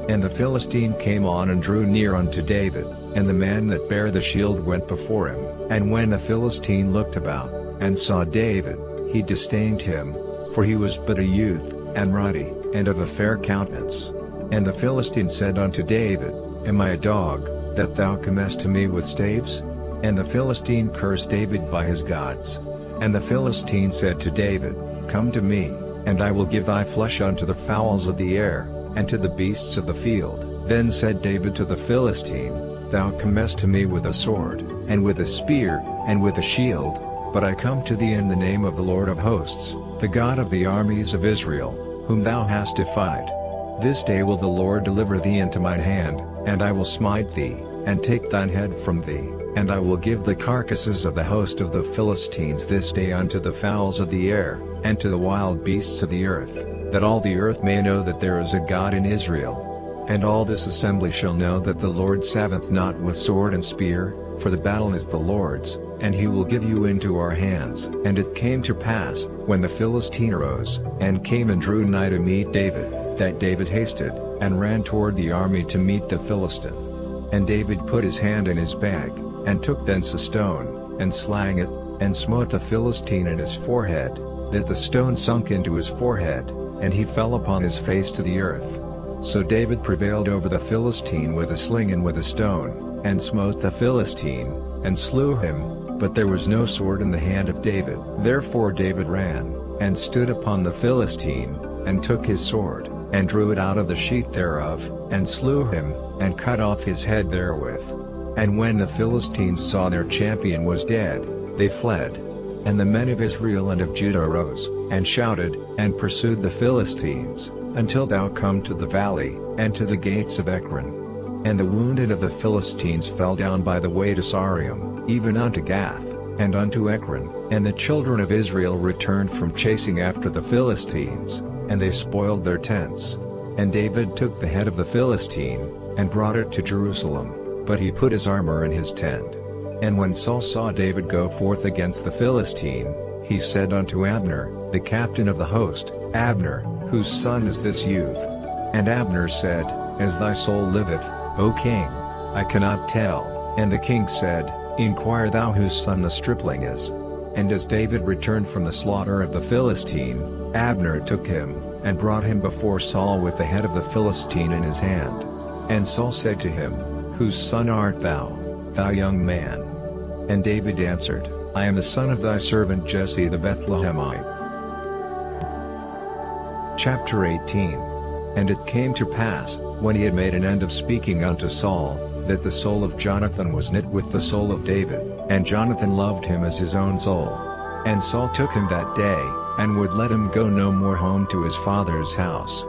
And the Philistine came on and drew near unto David, and the man that bare the shield went before him. And when the Philistine looked about, and saw David, he disdained him, for he was but a youth, and ruddy, and of a fair countenance. And the Philistine said unto David, Am I a dog, that thou comest to me with staves? And the Philistine cursed David by his gods. And the Philistine said to David, Come to me, and I will give thy flesh unto the fowls of the air, and to the beasts of the field. Then said David to the Philistine, Thou comest to me with a sword, and with a spear, and with a shield, but I come to thee in the name of the Lord of hosts, the God of the armies of Israel, whom thou hast defied. This day will the Lord deliver thee into mine hand, and I will smite thee, and take thine head from thee, and I will give the carcasses of the host of the Philistines this day unto the fowls of the air, and to the wild beasts of the earth, that all the earth may know that there is a God in Israel. And all this assembly shall know that the Lord saveth not with sword and spear, for the battle is the Lord's, and he will give you into our hands. And it came to pass, when the Philistine arose, and came and drew nigh to meet David, that David hasted, and ran toward the army to meet the Philistine. And David put his hand in his bag, and took thence a stone, and slang it, and smote the Philistine in his forehead, that the stone sunk into his forehead, and he fell upon his face to the earth. So David prevailed over the Philistine with a sling and with a stone, and smote the Philistine, and slew him, but there was no sword in the hand of David. Therefore David ran, and stood upon the Philistine, and took his sword, and drew it out of the sheath thereof, and slew him, and cut off his head therewith. And when the Philistines saw their champion was dead, they fled. And the men of Israel and of Judah arose, and shouted, and pursued the Philistines, until thou come to the valley, and to the gates of Ekron. And the wounded of the Philistines fell down by the way to Saaraim, even unto Gath, and unto Ekron. And the children of Israel returned from chasing after the Philistines, and they spoiled their tents. And David took the head of the Philistine, and brought it to Jerusalem, but he put his armor in his tent. And when Saul saw David go forth against the Philistine, he said unto Abner, the captain of the host, Abner, whose son is this youth? And Abner said, As thy soul liveth, O king, I cannot tell. And the king said, Inquire thou whose son the stripling is. And as David returned from the slaughter of the Philistine, Abner took him, and brought him before Saul with the head of the Philistine in his hand. And Saul said to him, Whose son art thou, thou young man? And David answered, I am the son of thy servant Jesse the Bethlehemite. Chapter 18. And it came to pass, when he had made an end of speaking unto Saul, that the soul of Jonathan was knit with the soul of David, and Jonathan loved him as his own soul. And Saul took him that day, and would let him go no more home to his father's house.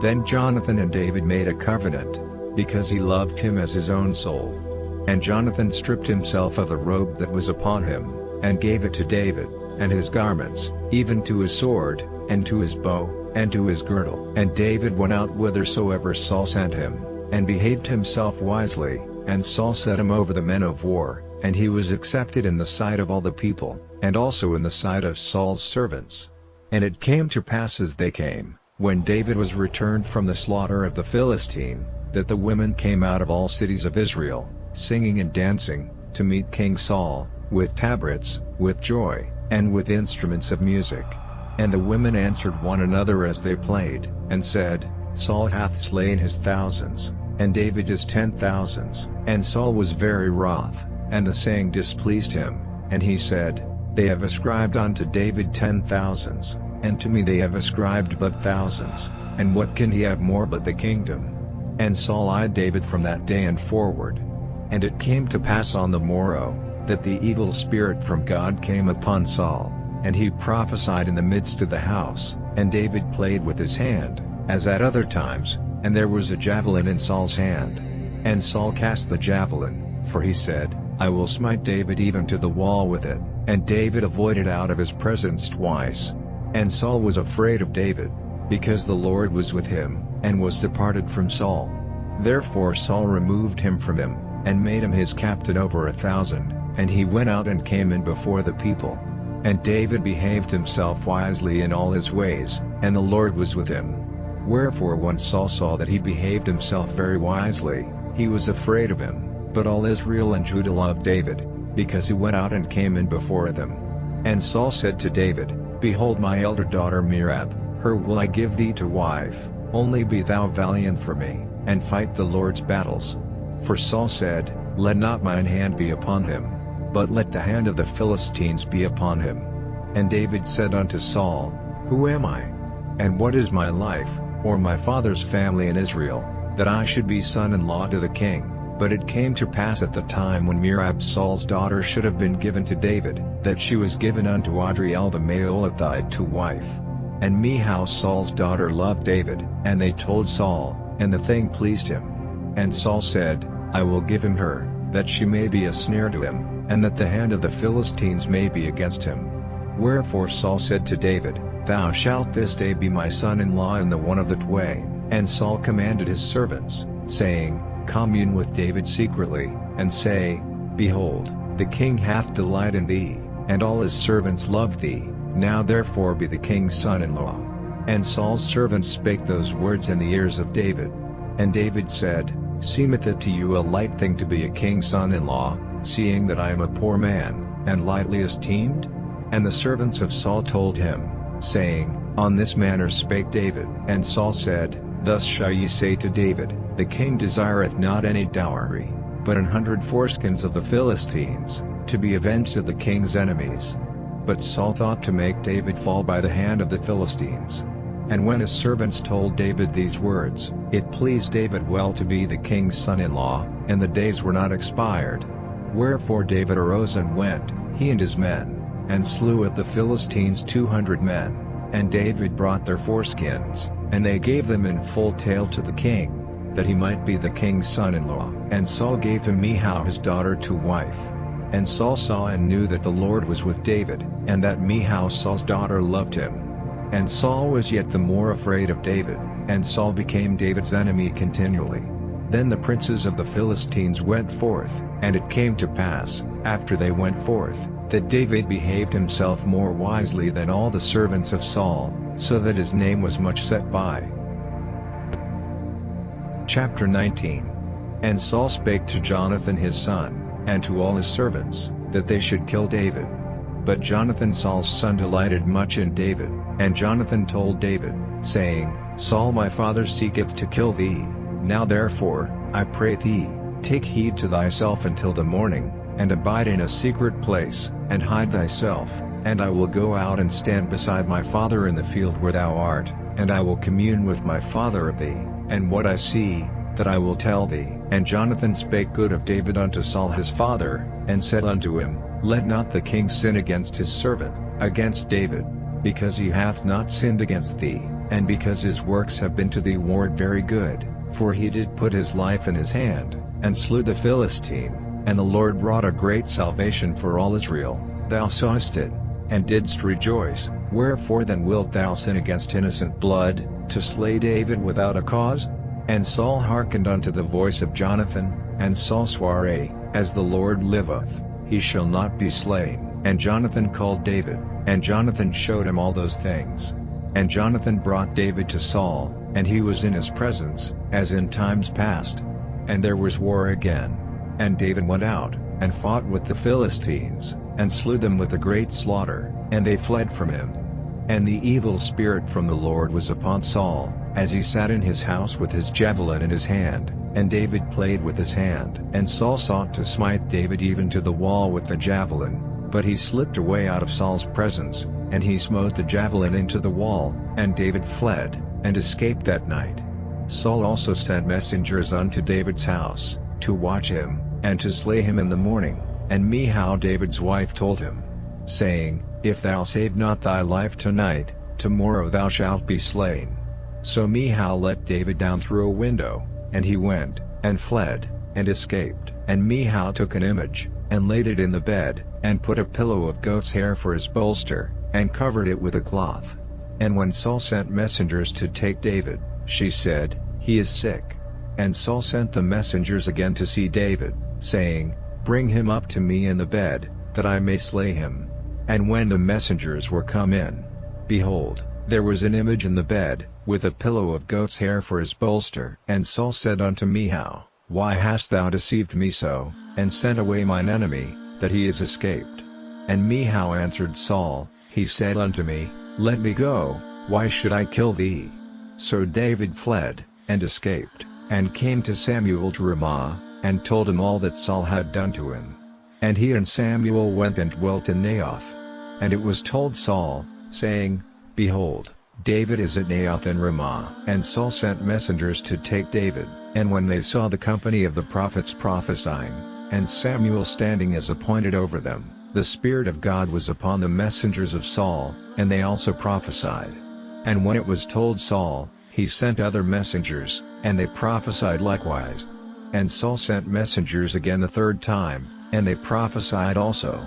Then Jonathan and David made a covenant, because he loved him as his own soul. And Jonathan stripped himself of the robe that was upon him, and gave it to David, and his garments, even to his sword, and to his bow, and to his girdle. And David went out whithersoever Saul sent him, and behaved himself wisely, and Saul set him over the men of war, and he was accepted in the sight of all the people, and also in the sight of Saul's servants. And it came to pass as they came, when David was returned from the slaughter of the Philistine, that the women came out of all cities of Israel, singing and dancing, to meet King Saul, with tabrets, with joy, and with instruments of music. And the women answered one another as they played, and said, Saul hath slain his thousands, and David his 10,000s. And Saul was very wroth, and the saying displeased him, and he said, They have ascribed unto David 10,000s, and to me they have ascribed but thousands, and what can he have more but the kingdom? And Saul eyed David from that day and forward. And it came to pass on the morrow, that the evil spirit from God came upon Saul, and he prophesied in the midst of the house, and David played with his hand, as at other times, and there was a javelin in Saul's hand. And Saul cast the javelin, for he said, I will smite David even to the wall with it, and David avoided out of his presence twice. And Saul was afraid of David, because the Lord was with him, and was departed from Saul. Therefore Saul removed him from him, and made him his captain over 1,000, and he went out and came in before the people. And David behaved himself wisely in all his ways, and the Lord was with him. Wherefore when Saul saw that he behaved himself very wisely, he was afraid of him, but all Israel and Judah loved David, because he went out and came in before them. And Saul said to David, Behold my elder daughter Merab, her will I give thee to wife, only be thou valiant for me, and fight the Lord's battles. For Saul said, Let not mine hand be upon him, but let the hand of the Philistines be upon him. And David said unto Saul, Who am I? And what is my life, or my father's family in Israel, that I should be son-in-law to the king? But it came to pass at the time when Merab Saul's daughter should have been given to David, that she was given unto Adriel the Maolathite to wife. And Michal Saul's daughter loved David, and they told Saul, and the thing pleased him. And Saul said, I will give him her, that she may be a snare to him, and that the hand of the Philistines may be against him. Wherefore Saul said to David, Thou shalt this day be my son-in-law in the one of the twain. And Saul commanded his servants, saying, Commune with David secretly, and say, Behold, the king hath delight in thee, and all his servants love thee, now therefore be the king's son-in-law. And Saul's servants spake those words in the ears of David. And David said, Seemeth it to you a light thing to be a king's son-in-law, seeing that I am a poor man, and lightly esteemed? And the servants of Saul told him, saying, On this manner spake David. And Saul said, Thus shall ye say to David, The king desireth not any dowry, but 100 foreskins of the Philistines, to be avenged of the king's enemies. But Saul thought to make David fall by the hand of the Philistines. And when his servants told David these words, it pleased David well to be the king's son-in-law, and the days were not expired. Wherefore David arose and went, he and his men, and slew of the Philistines 200 men. And David brought their foreskins, and they gave them in full tale to the king, that he might be the king's son-in-law. And Saul gave him Michal his daughter to wife. And Saul saw and knew that the Lord was with David, and that Michal Saul's daughter loved him. And Saul was yet the more afraid of David, and Saul became David's enemy continually. Then the princes of the Philistines went forth, and it came to pass, after they went forth, that David behaved himself more wisely than all the servants of Saul, so that his name was much set by. Chapter 19. And Saul spake to Jonathan his son, and to all his servants, that they should kill David. But Jonathan Saul's son delighted much in David, and Jonathan told David, saying, Saul my father seeketh to kill thee. Now therefore, I pray thee, take heed to thyself until the morning, and abide in a secret place, and hide thyself, and I will go out and stand beside my father in the field where thou art, and I will commune with my father of thee, and what I see, that I will tell thee. And Jonathan spake good of David unto Saul his father, and said unto him, Let not the king sin against his servant, against David, because he hath not sinned against thee, and because his works have been to thee ward very good, for he did put his life in his hand, and slew the Philistine, and the Lord wrought a great salvation for all Israel. Thou sawest it, and didst rejoice. Wherefore then wilt thou sin against innocent blood, to slay David without a cause? And Saul hearkened unto the voice of Jonathan, and Saul sware, As the Lord liveth, he shall not be slain. And Jonathan called David, and Jonathan showed him all those things. And Jonathan brought David to Saul, and he was in his presence, as in times past. And there was war again. And David went out, and fought with the Philistines, and slew them with a great slaughter, and they fled from him. And the evil spirit from the Lord was upon Saul, as he sat in his house with his javelin in his hand, and David played with his hand. And Saul sought to smite David even to the wall with the javelin, but he slipped away out of Saul's presence, and he smote the javelin into the wall, and David fled, and escaped that night. Saul also sent messengers unto David's house, to watch him, and to slay him in the morning. And Michal David's wife told him, saying, If thou save not thy life tonight, tomorrow thou shalt be slain. So Michal let David down through a window, and he went, and fled, and escaped. And Michal took an image, and laid it in the bed, and put a pillow of goat's hair for his bolster, and covered it with a cloth. And when Saul sent messengers to take David, she said, He is sick. And Saul sent the messengers again to see David, saying, Bring him up to me in the bed, that I may slay him. And when the messengers were come in, behold, there was an image in the bed, with a pillow of goat's hair for his bolster. And Saul said unto Michal, Why hast thou deceived me so, and sent away mine enemy, that he is escaped? And Michal answered Saul, He said unto me, Let me go, why should I kill thee? So David fled, and escaped, and came to Samuel to Ramah, and told him all that Saul had done to him. And he and Samuel went and dwelt in Naioth. And it was told Saul, saying, Behold, David is at Naioth in Ramah. And Saul sent messengers to take David, and when they saw the company of the prophets prophesying, and Samuel standing as appointed over them, the Spirit of God was upon the messengers of Saul, and they also prophesied. And when it was told Saul, he sent other messengers, and they prophesied likewise. And Saul sent messengers again the third time, and they prophesied also.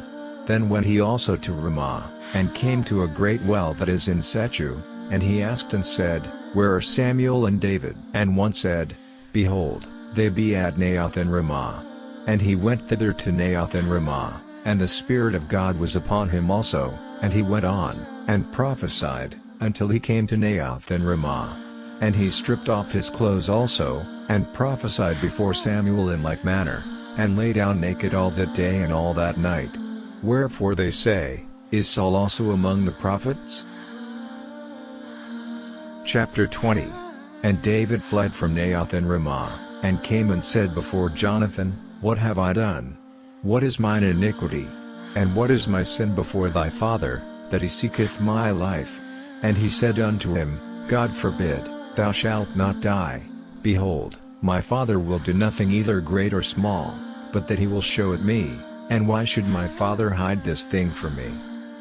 Then went he also to Ramah, and came to a great well that is in Sechu, and he asked and said, Where are Samuel and David? And one said, Behold, they be at Naioth in Ramah. And he went thither to Naioth in Ramah, and the Spirit of God was upon him also, and he went on, and prophesied, until he came to Naioth in Ramah. And he stripped off his clothes also, and prophesied before Samuel in like manner, and lay down naked all that day and all that night. Wherefore they say, Is Saul also among the prophets? Chapter 20. And David fled from Naioth in Ramah, and came and said before Jonathan, What have I done? What is mine iniquity? And what is my sin before thy father, that he seeketh my life? And he said unto him, God forbid, thou shalt not die. Behold, my father will do nothing either great or small, but that he will show it me, and why should my father hide this thing from me?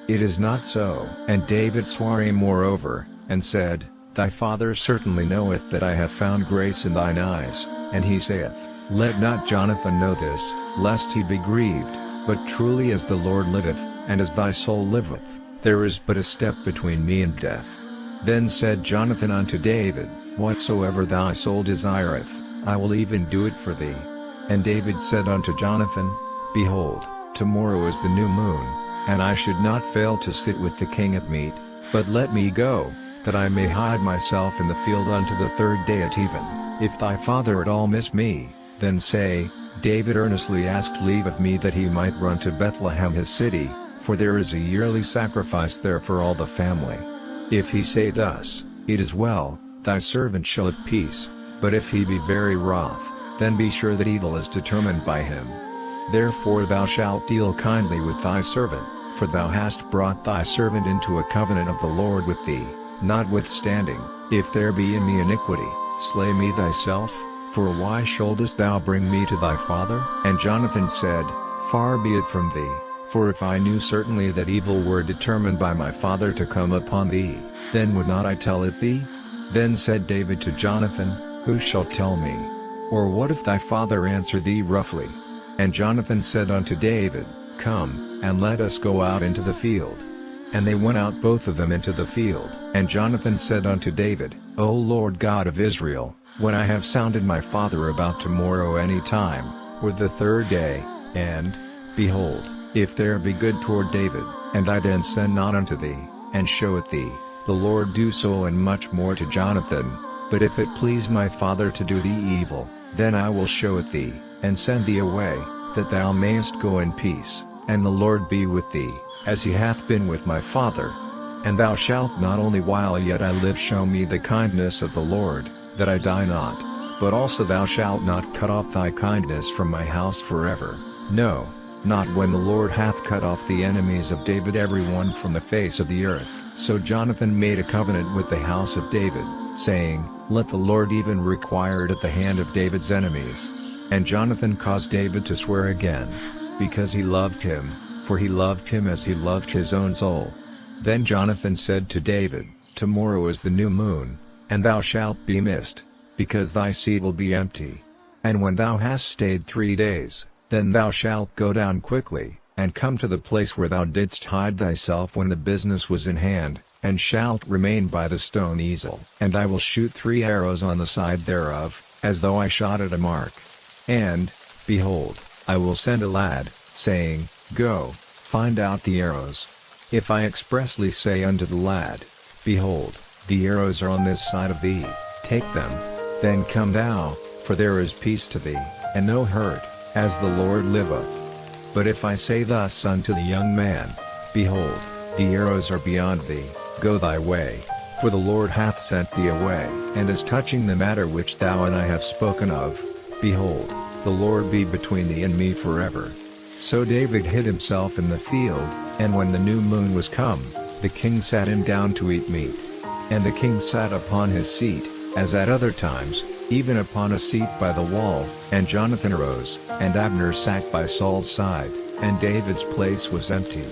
It is not so. And David sware him moreover, and said, Thy father certainly knoweth that I have found grace in thine eyes, and he saith, Let not Jonathan know this, lest he be grieved, but truly as the Lord liveth, and as thy soul liveth, there is but a step between me and death. Then said Jonathan unto David, Whatsoever thy soul desireth, I will even do it for thee. And David said unto Jonathan, Behold, tomorrow is the new moon, and I should not fail to sit with the king at meat, but let me go, that I may hide myself in the field unto the third day at even. If thy father at all miss me, then say, David earnestly asked leave of me that he might run to Bethlehem his city, for there is a yearly sacrifice there for all the family. If he say thus, It is well, thy servant shall have peace, but if he be very wroth, then be sure that evil is determined by him. Therefore thou shalt deal kindly with thy servant, for thou hast brought thy servant into a covenant of the Lord with thee. Notwithstanding, if there be in me iniquity, slay me thyself, for why shouldest thou bring me to thy father? And Jonathan said, Far be it from thee, for if I knew certainly that evil were determined by my father to come upon thee, then would not I tell it thee? Then said David to Jonathan, Who shall tell me? Or what if thy father answer thee roughly? And Jonathan said unto David, Come, and let us go out into the field. And they went out both of them into the field. And Jonathan said unto David, O Lord God of Israel, when I have sounded my father about tomorrow any time, or the third day, and, behold, if there be good toward David, and I then send not unto thee, and show it thee, the Lord do so and much more to Jonathan, but if it please my father to do thee evil, then I will show it thee, and send thee away, that thou mayest go in peace, and the Lord be with thee, as he hath been with my father. And thou shalt not only while yet I live show me the kindness of the Lord, that I die not, but also thou shalt not cut off thy kindness from my house forever, no, not when the Lord hath cut off the enemies of David every one from the face of the earth. So Jonathan made a covenant with the house of David, saying, Let the Lord even require it at the hand of David's enemies. And Jonathan caused David to swear again, because he loved him, for he loved him as he loved his own soul. Then Jonathan said to David, Tomorrow is the new moon, and thou shalt be missed, because thy seat will be empty. And when thou hast stayed 3 days, then thou shalt go down quickly, and come to the place where thou didst hide thyself when the business was in hand, and shalt remain by the stone easel. And I will shoot 3 arrows on the side thereof, as though I shot at a mark. And, behold, I will send a lad, saying, Go, find out the arrows. If I expressly say unto the lad, Behold, the arrows are on this side of thee, take them, then come thou, for there is peace to thee, and no hurt, as the Lord liveth. But if I say thus unto the young man, Behold, the arrows are beyond thee, go thy way, for the Lord hath sent thee away. And as touching the matter which thou and I have spoken of, behold, the Lord be between thee and me forever. So David hid himself in the field, and when the new moon was come, the king sat him down to eat meat. And the king sat upon his seat, as at other times, even upon a seat by the wall, and Jonathan arose, and Abner sat by Saul's side, and David's place was empty.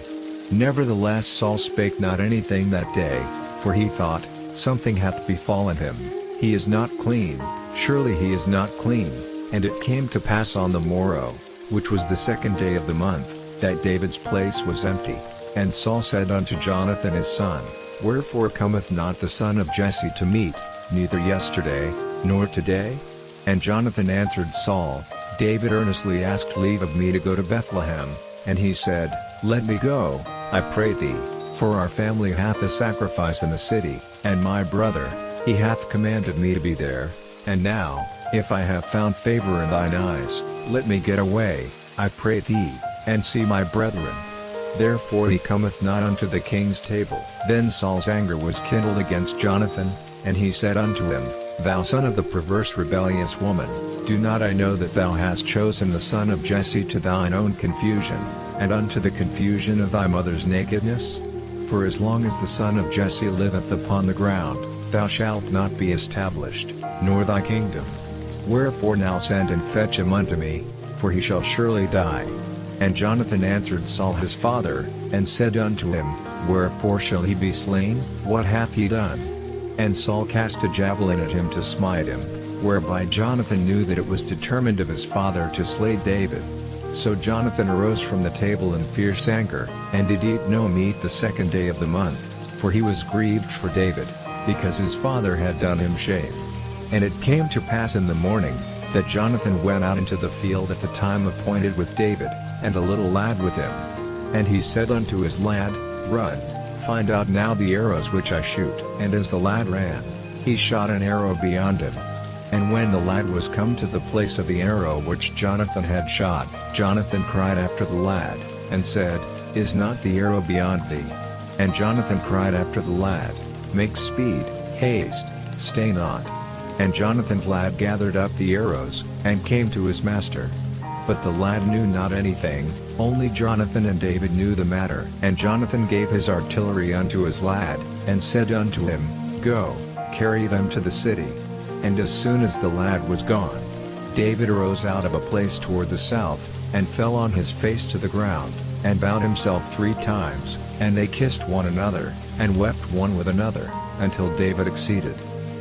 Nevertheless Saul spake not anything that day, for he thought, Something hath befallen him, he is not clean, surely he is not clean. And it came to pass on the morrow, which was the 2nd day of the month, that David's place was empty. And Saul said unto Jonathan his son, Wherefore cometh not the son of Jesse to meet, neither yesterday, nor today? And Jonathan answered Saul, David earnestly asked leave of me to go to Bethlehem, and he said, Let me go, I pray thee, for our family hath a sacrifice in the city, and my brother, he hath commanded me to be there. And now, if I have found favor in thine eyes, let me get away, I pray thee, and see my brethren. Therefore he cometh not unto the king's table. Then Saul's anger was kindled against Jonathan, and he said unto him, Thou son of the perverse rebellious woman, do not I know that thou hast chosen the son of Jesse to thine own confusion, and unto the confusion of thy mother's nakedness? For as long as the son of Jesse liveth upon the ground, thou shalt not be established, nor thy kingdom. Wherefore now send and fetch him unto me, for he shall surely die. And Jonathan answered Saul his father, and said unto him, Wherefore shall he be slain? What hath he done? And Saul cast a javelin at him to smite him, whereby Jonathan knew that it was determined of his father to slay David. So Jonathan arose from the table in fierce anger, and did eat no meat the 2nd day of the month, for he was grieved for David, because his father had done him shame. And it came to pass in the morning, that Jonathan went out into the field at the time appointed with David, and a little lad with him. And he said unto his lad, Run, find out now the arrows which I shoot. And as the lad ran, he shot an arrow beyond him. And when the lad was come to the place of the arrow which Jonathan had shot, Jonathan cried after the lad, and said, Is not the arrow beyond thee? And Jonathan cried after the lad, Make speed, haste, stay not. And Jonathan's lad gathered up the arrows, and came to his master. But the lad knew not anything, only Jonathan and David knew the matter. And Jonathan gave his artillery unto his lad, and said unto him, Go, carry them to the city. And as soon as the lad was gone, David arose out of a place toward the south, and fell on his face to the ground, and bowed himself 3 times, and they kissed one another, and wept one with another, until David exceeded.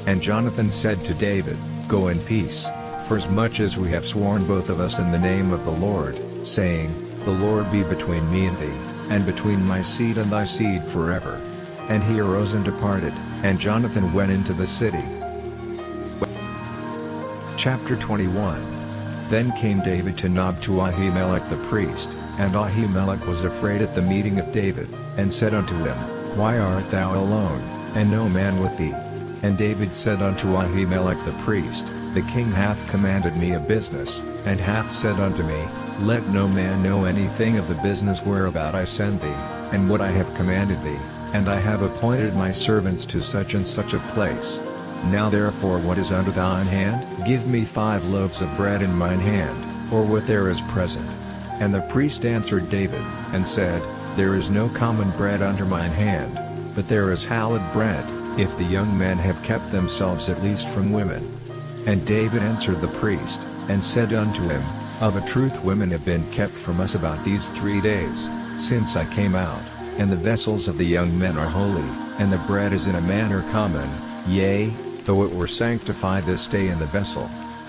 And Jonathan said to David, Go in peace, for as much as we have sworn both of us in the name of the Lord, saying, The Lord be between me and thee, and between my seed and thy seed forever. And he arose and departed, and Jonathan went into the city. Chapter 21. Then came David to Nob to Ahimelech the priest, and Ahimelech was afraid at the meeting of David, and said unto him, Why art thou alone, and no man with thee? And David said unto Ahimelech the priest, The king hath commanded me a business, and hath said unto me, Let no man know anything of the business whereabout I send thee, and what I have commanded thee, and I have appointed my servants to such and such a place. Now therefore what is under thine hand? Give me 5 loaves of bread in mine hand, or what there is present. And the priest answered David, and said, There is no common bread under mine hand, but there is hallowed bread, if the young men have kept themselves at least from women. And David answered the priest, and said unto him, Of a truth women have been kept from us about these 3 days, since I came out, and the vessels of the young men are holy, and the bread is in a manner common, yea, though it were sanctified this day in the vessel.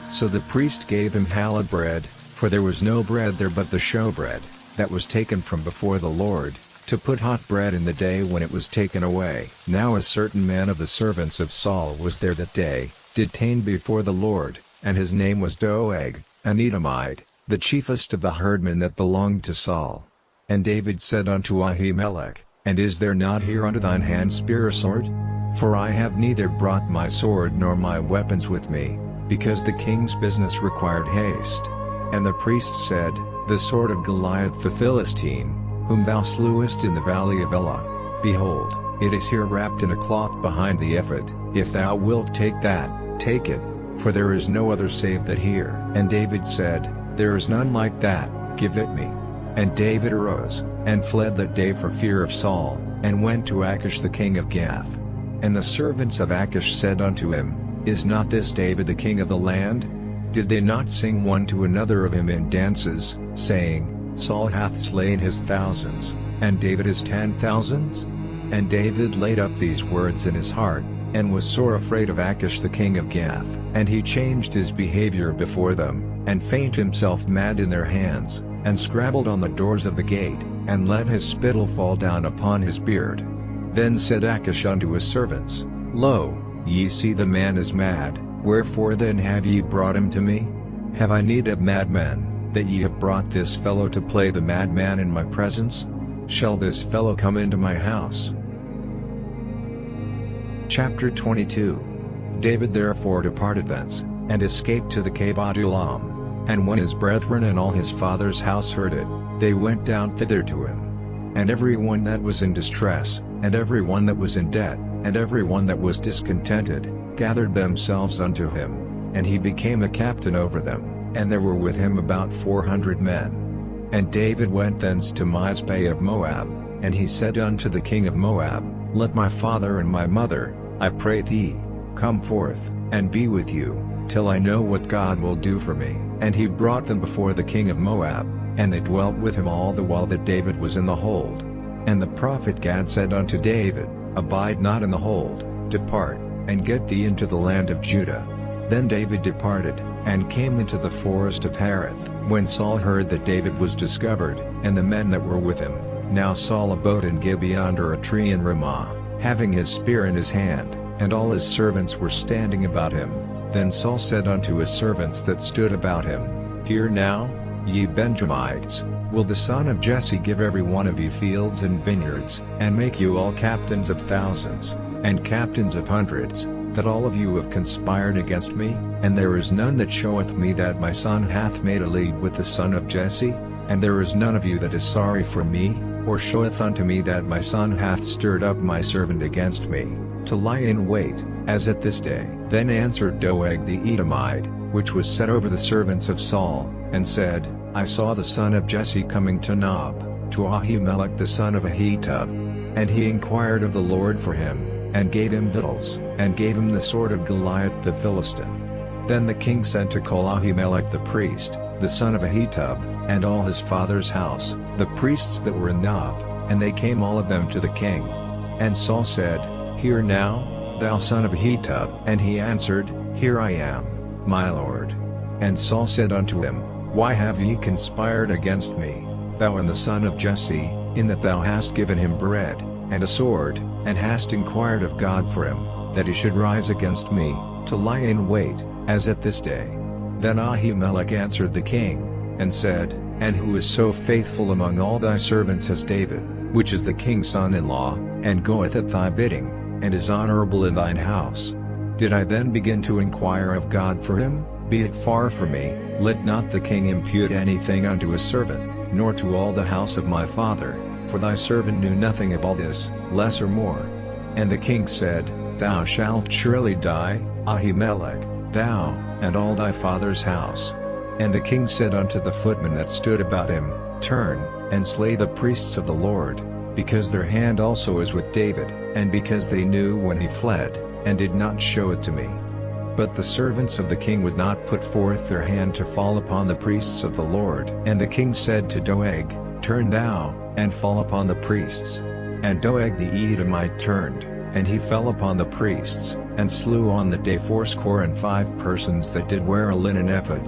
So the priest gave him hallowed bread, for there was no bread there but the showbread, that was taken from before the Lord, to put hot bread in the day when it was taken away. Now a certain man of the servants of Saul was there that day, detained before the Lord, and his name was Doeg, an Edomite, the chiefest of the herdmen that belonged to Saul. And David said unto Ahimelech, And is there not here under thine hand spear or sword? For I have neither brought my sword nor my weapons with me, because the king's business required haste. And the priest said, The sword of Goliath the Philistine, whom thou slewest in the valley of Elah. Behold, it is here wrapped in a cloth behind the ephod. If thou wilt take that, take it, for there is no other save that here. And David said, There is none like that, give it me. And David arose, and fled that day for fear of Saul, and went to Achish the king of Gath. And the servants of Achish said unto him, Is not this David the king of the land? Did they not sing one to another of him in dances, saying, Saul hath slain his thousands, and David his 10,000s? And David laid up these words in his heart, and was sore afraid of Achish the king of Gath. And he changed his behavior before them, and feigned himself mad in their hands, and scrabbled on the doors of the gate, and let his spittle fall down upon his beard. Then said Achish unto his servants, Lo, ye see the man is mad, wherefore then have ye brought him to me? Have I need of madmen, that ye have brought this fellow to play the madman in my presence? Shall this fellow come into my house? Chapter 22. David therefore departed thence, and escaped to the cave Adullam. And when his brethren and all his father's house heard it, they went down thither to him. And every one that was in distress, and every one that was in debt, and every one that was discontented, gathered themselves unto him, and he became a captain over them, and there were with him about 400 men. And David went thence to Mizpeh of Moab, and he said unto the king of Moab, Let my father and my mother, I pray thee, come forth, and be with you, till I know what God will do for me. And he brought them before the king of Moab, and they dwelt with him all the while that David was in the hold. And the prophet Gad said unto David, Abide not in the hold, depart, and get thee into the land of Judah. Then David departed, and came into the forest of Hareth. When Saul heard that David was discovered, and the men that were with him, now Saul abode in Gibeah under a tree in Ramah, having his spear in his hand, and all his servants were standing about him. Then Saul said unto his servants that stood about him, Hear now, ye Benjamites, will the son of Jesse give every one of you fields and vineyards, and make you all captains of thousands, and captains of hundreds, that all of you have conspired against me? And there is none that showeth me that my son hath made a league with the son of Jesse? And there is none of you that is sorry for me, or showeth unto me that my son hath stirred up my servant against me, to lie in wait, as at this day. Then answered Doeg the Edomite, which was set over the servants of Saul, and said, I saw the son of Jesse coming to Nob, to Ahimelech the son of Ahitub. And he inquired of the Lord for him, and gave him victuals, and gave him the sword of Goliath the Philistine. Then the king sent to call Ahimelech the priest, the son of Ahitub, and all his father's house, the priests that were in Nob, and they came all of them to the king. And Saul said, Hear now, thou son of Ahitub. And he answered, Here I am, my lord. And Saul said unto him, Why have ye conspired against me, thou and the son of Jesse, in that thou hast given him bread, and a sword, and hast inquired of God for him, that he should rise against me, to lie in wait, as at this day? Then Ahimelech answered the king, and said, And who is so faithful among all thy servants as David, which is the king's son-in-law, and goeth at thy bidding, and is honorable in thine house? Did I then begin to inquire of God for him? Be it far from me, let not the king impute anything unto his servant, nor to all the house of my father, for thy servant knew nothing of all this, less or more. And the king said, Thou shalt surely die, Ahimelech, thou, and all thy father's house. And the king said unto the footmen that stood about him, Turn, and slay the priests of the Lord, because their hand also is with David, and because they knew when he fled, and did not show it to me. But the servants of the king would not put forth their hand to fall upon the priests of the Lord. And the king said to Doeg, Turn thou, and fall upon the priests. And Doeg the Edomite turned, and he fell upon the priests, and slew on the day 85 persons that did wear a linen ephod.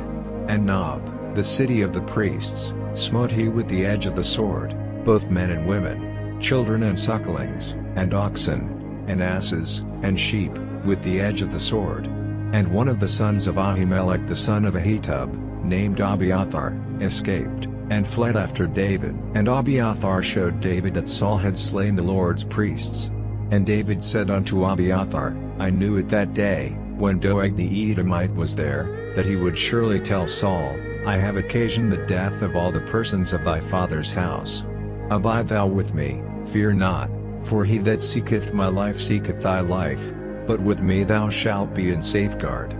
And Nob, the city of the priests, smote he with the edge of the sword, both men and women, children and sucklings, and oxen, and asses, and sheep, with the edge of the sword. And one of the sons of Ahimelech the son of Ahitub, named Abiathar, escaped, and fled after David. And Abiathar showed David that Saul had slain the Lord's priests. And David said unto Abiathar, I knew it that day, when Doeg the Edomite was there, that he would surely tell Saul, I have occasioned the death of all the persons of thy father's house. Abide thou with me, fear not, for he that seeketh my life seeketh thy life, but with me thou shalt be in safeguard.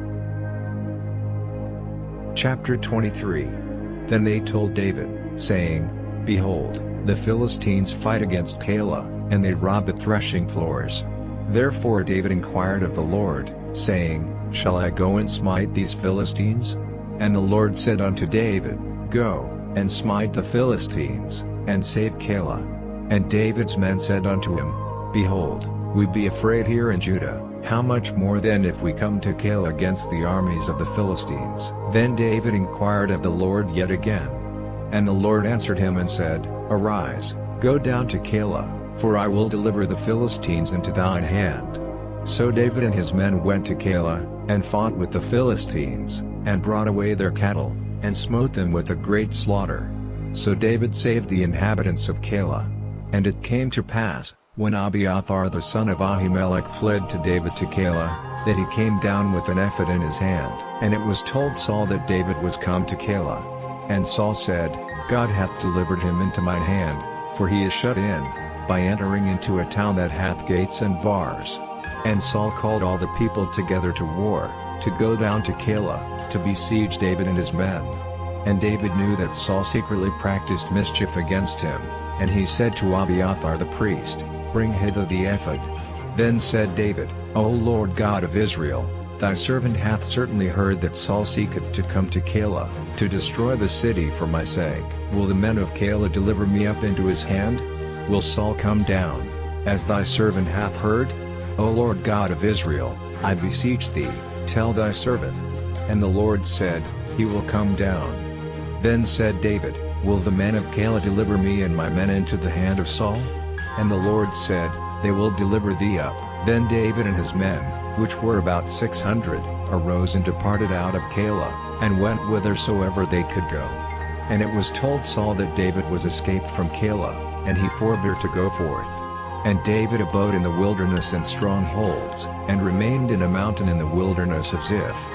Chapter 23. Then they told David, saying, Behold, the Philistines fight against Keilah, and they rob the threshing floors. Therefore David inquired of the Lord, saying, Shall I go and smite these Philistines? And the Lord said unto David, Go, and smite the Philistines, and save Keilah. And David's men said unto him, Behold, we be afraid here in Judah, How much more then if we come to Keilah against the armies of the Philistines?" Then David inquired of the Lord yet again. And the Lord answered him and said, "Arise, go down to Keilah, for I will deliver the Philistines into thine hand." So David and his men went to Keilah, and fought with the Philistines, and brought away their cattle, and smote them with a great slaughter. So David saved the inhabitants of Keilah. And it came to pass, when Abiathar the son of Ahimelech fled to David to Keilah, that he came down with an ephod in his hand. And it was told Saul that David was come to Keilah. And Saul said, "God hath delivered him into mine hand, for he is shut in, by entering into a town that hath gates and bars." And Saul called all the people together to war, to go down to Keilah, to besiege David and his men. And David knew that Saul secretly practiced mischief against him, and he said to Abiathar the priest, "Bring hither the ephod." Then said David, "O Lord God of Israel, thy servant hath certainly heard that Saul seeketh to come to Keilah, to destroy the city for my sake. Will the men of Keilah deliver me up into his hand? Will Saul come down, as thy servant hath heard? O Lord God of Israel, I beseech thee, tell thy servant." And the Lord said, "He will come down." Then said David, "Will the men of Keilah deliver me and my men into the hand of Saul?" And the Lord said, "They will deliver thee up." Then David and his men, which were about 600, arose and departed out of Keilah, and went whithersoever they could go. And it was told Saul that David was escaped from Keilah, and he forbore to go forth. And David abode in the wilderness and strongholds, and remained in a mountain in the wilderness of Ziph.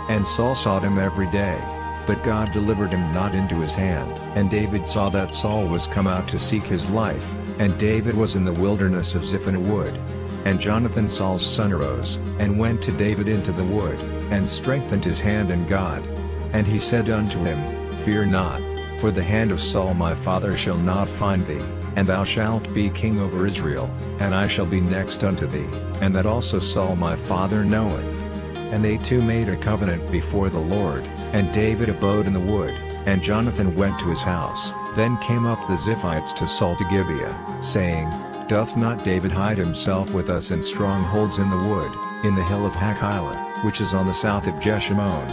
And Saul sought him every day, but God delivered him not into his hand. And David saw that Saul was come out to seek his life, and David was in the wilderness of Ziph in a wood. And Jonathan Saul's son arose, and went to David into the wood, and strengthened his hand in God. And he said unto him, "Fear not, for the hand of Saul my father shall not find thee, and thou shalt be king over Israel, and I shall be next unto thee, and that also Saul my father knoweth." And they two made a covenant before the Lord, and David abode in the wood, and Jonathan went to his house. Then came up the Ziphites to Saul to Gibeah, saying, "Doth not David hide himself with us in strongholds in the wood, in the hill of Hachilah, which is on the south of Jeshimon?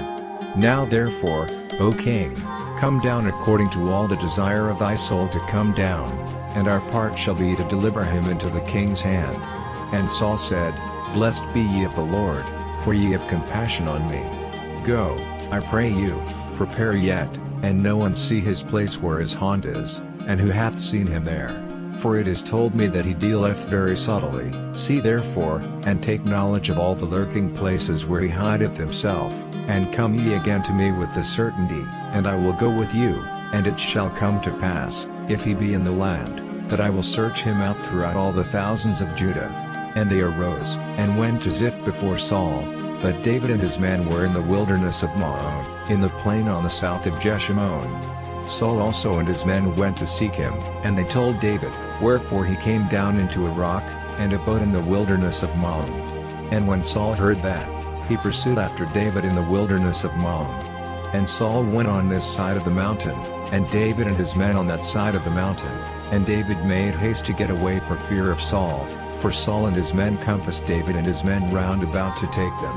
Now therefore, O king, come down according to all the desire of thy soul to come down, and our part shall be to deliver him into the king's hand." And Saul said, "Blessed be ye of the Lord, for ye have compassion on me. Go, I pray you, prepare yet, and no one see his place where his haunt is, and who hath seen him there? For it is told me that he dealeth very subtly. See therefore, and take knowledge of all the lurking places where he hideth himself, and come ye again to me with the certainty, and I will go with you, and it shall come to pass, if he be in the land, that I will search him out throughout all the thousands of Judah." And they arose, and went to Ziph before Saul, but David and his men were in the wilderness of Maon, in the plain on the south of Jeshimon. Saul also and his men went to seek him, and they told David, wherefore he came down into a rock, and abode in the wilderness of Maon. And when Saul heard that, he pursued after David in the wilderness of Maon. And Saul went on this side of the mountain, and David and his men on that side of the mountain, and David made haste to get away for fear of Saul, for Saul and his men compassed David and his men round about to take them.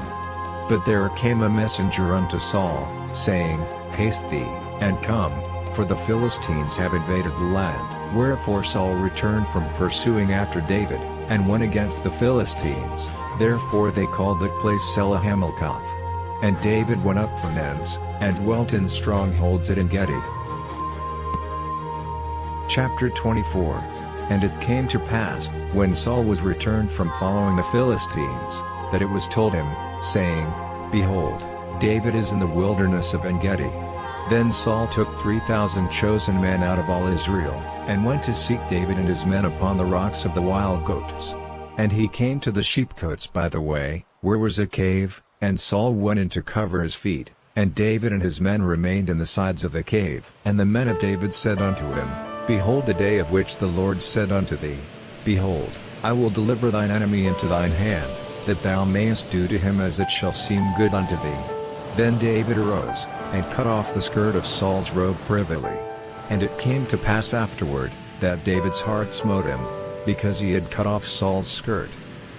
But there came a messenger unto Saul, saying, "Haste thee, and come, for the Philistines have invaded the land." Wherefore Saul returned from pursuing after David, and went against the Philistines. Therefore they called that place Selah Hamilkoth. And David went up from thence, and dwelt in strongholds at En-gedi. Chapter 24. And it came to pass, when Saul was returned from following the Philistines, that it was told him, saying, "Behold, David is in the wilderness of En-gedi." Then Saul took 3,000 chosen men out of all Israel, and went to seek David and his men upon the rocks of the wild goats. And he came to the sheepcotes by the way, where was a cave, and Saul went in to cover his feet, and David and his men remained in the sides of the cave. And the men of David said unto him, "Behold, the day of which the Lord said unto thee, Behold, I will deliver thine enemy into thine hand, that thou mayest do to him as it shall seem good unto thee." Then David arose, and cut off the skirt of Saul's robe privily. And it came to pass afterward, that David's heart smote him, because he had cut off Saul's skirt.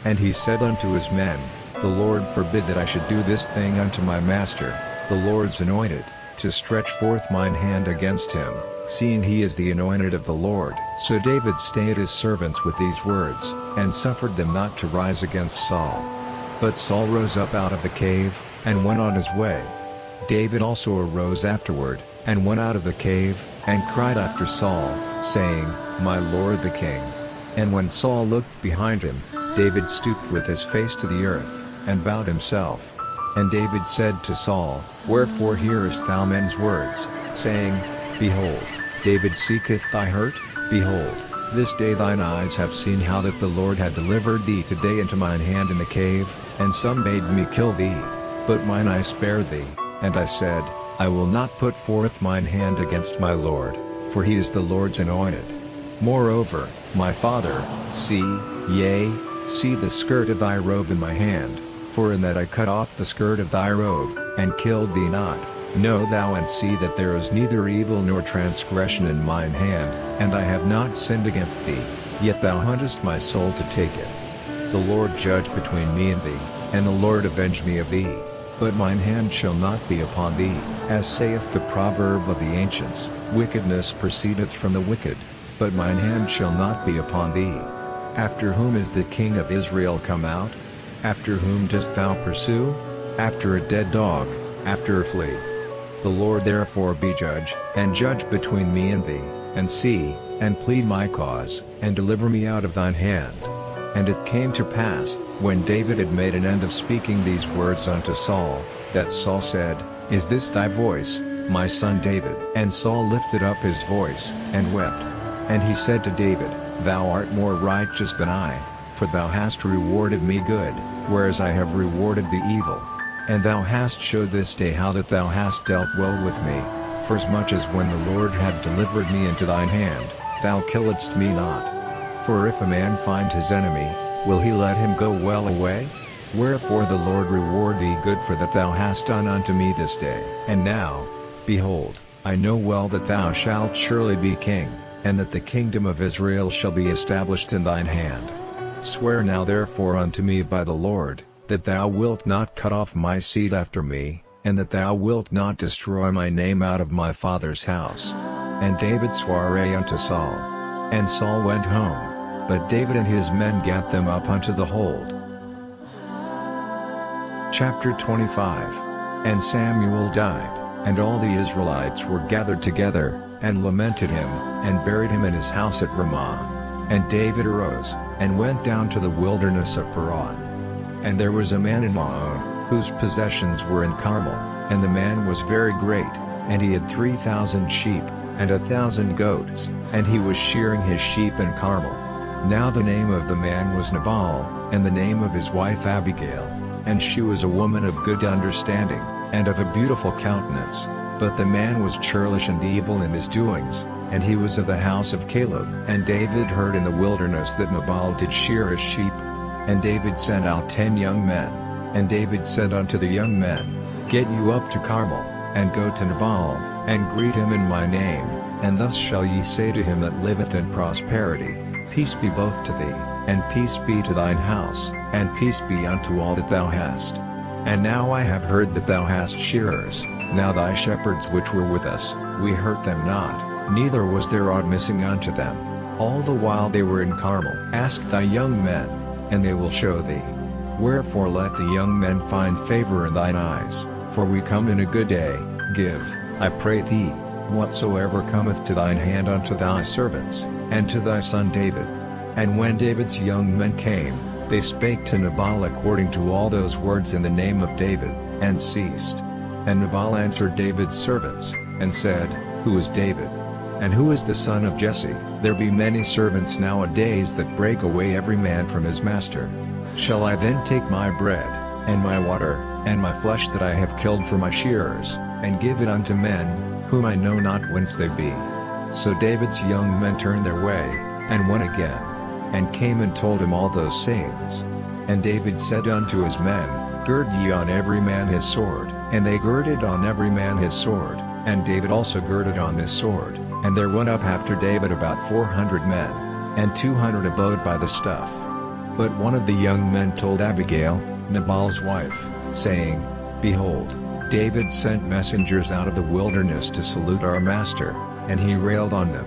And he said unto his men, The Lord forbid that I should do this thing unto my master, the Lord's anointed, to stretch forth mine hand against him, seeing he is the anointed of the Lord. So David stayed his servants with these words, and suffered them not to rise against Saul. But Saul rose up out of the cave, and went on his way. David also arose afterward, and went out of the cave, and cried after Saul, saying, My lord the king. And when Saul looked behind him, David stooped with his face to the earth, and bowed himself. And David said to Saul, Wherefore hearest thou men's words, saying, Behold, David seeketh thy hurt? Behold, this day thine eyes have seen how that the Lord had delivered thee today into mine hand in the cave, and some made me kill thee. But mine eye spared thee, and I said, I will not put forth mine hand against my Lord, for he is the Lord's anointed. Moreover, my father, see the skirt of thy robe in my hand, for in that I cut off the skirt of thy robe, and killed thee not. Know thou and see that there is neither evil nor transgression in mine hand, and I have not sinned against thee, yet thou huntest my soul to take it. The Lord judge between me and thee, and the Lord avenge me of thee. But mine hand shall not be upon thee, as saith the proverb of the ancients, Wickedness proceedeth from the wicked, but mine hand shall not be upon thee. After whom is the king of Israel come out? After whom dost thou pursue? After a dead dog, after a flea. The Lord therefore be judge, and judge between me and thee, and see, and plead my cause, and deliver me out of thine hand. And it came to pass, when David had made an end of speaking these words unto Saul, that Saul said, Is this thy voice, my son David? And Saul lifted up his voice, and wept. And he said to David, Thou art more righteous than I, for thou hast rewarded me good, whereas I have rewarded thee evil. And thou hast showed this day how that thou hast dealt well with me, forasmuch as when the Lord had delivered me into thine hand, thou killedst me not. For if a man find his enemy, will he let him go well away? Wherefore the Lord reward thee good for that thou hast done unto me this day. And now, behold, I know well that thou shalt surely be king, and that the kingdom of Israel shall be established in thine hand. Swear now therefore unto me by the Lord, that thou wilt not cut off my seed after me, and that thou wilt not destroy my name out of my father's house. And David sware unto Saul. And Saul went home. But David and his men gat them up unto the hold. Chapter 25. And Samuel died, and all the Israelites were gathered together, and lamented him, and buried him in his house at Ramah. And David arose, and went down to the wilderness of Paran. And there was a man in Maon, whose possessions were in Carmel, and the man was very great, and he had 3,000 sheep, and 1,000 goats, and he was shearing his sheep in Carmel. Now the name of the man was Nabal, and the name of his wife Abigail, and she was a woman of good understanding, and of a beautiful countenance, but the man was churlish and evil in his doings, and he was of the house of Caleb. And David heard in the wilderness that Nabal did shear his sheep. And David sent out 10 young men. And David said unto the young men, Get you up to Carmel, and go to Nabal, and greet him in my name, and thus shall ye say to him that liveth in prosperity, Peace be both to thee, and peace be to thine house, and peace be unto all that thou hast. And now I have heard that thou hast shearers. Now thy shepherds which were with us, we hurt them not, neither was there aught missing unto them, all the while they were in Carmel. Ask thy young men, and they will show thee. Wherefore let the young men find favor in thine eyes, for we come in a good day. Give, I pray thee, whatsoever cometh to thine hand unto thy servants, and to thy son David. And when David's young men came, they spake to Nabal according to all those words in the name of David, and ceased. And Nabal answered David's servants, and said, Who is David? And who is the son of Jesse? There be many servants nowadays that break away every man from his master. Shall I then take my bread, and my water, and my flesh that I have killed for my shearers, and give it unto men, whom I know not whence they be? So David's young men turned their way, and went again, and came and told him all those sayings. And David said unto his men, Gird ye on every man his sword. And they girded on every man his sword, and David also girded on his sword. And there went up after David about 400 men, and 200 abode by the stuff. But one of the young men told Abigail, Nabal's wife, saying, Behold, David sent messengers out of the wilderness to salute our master, and he railed on them.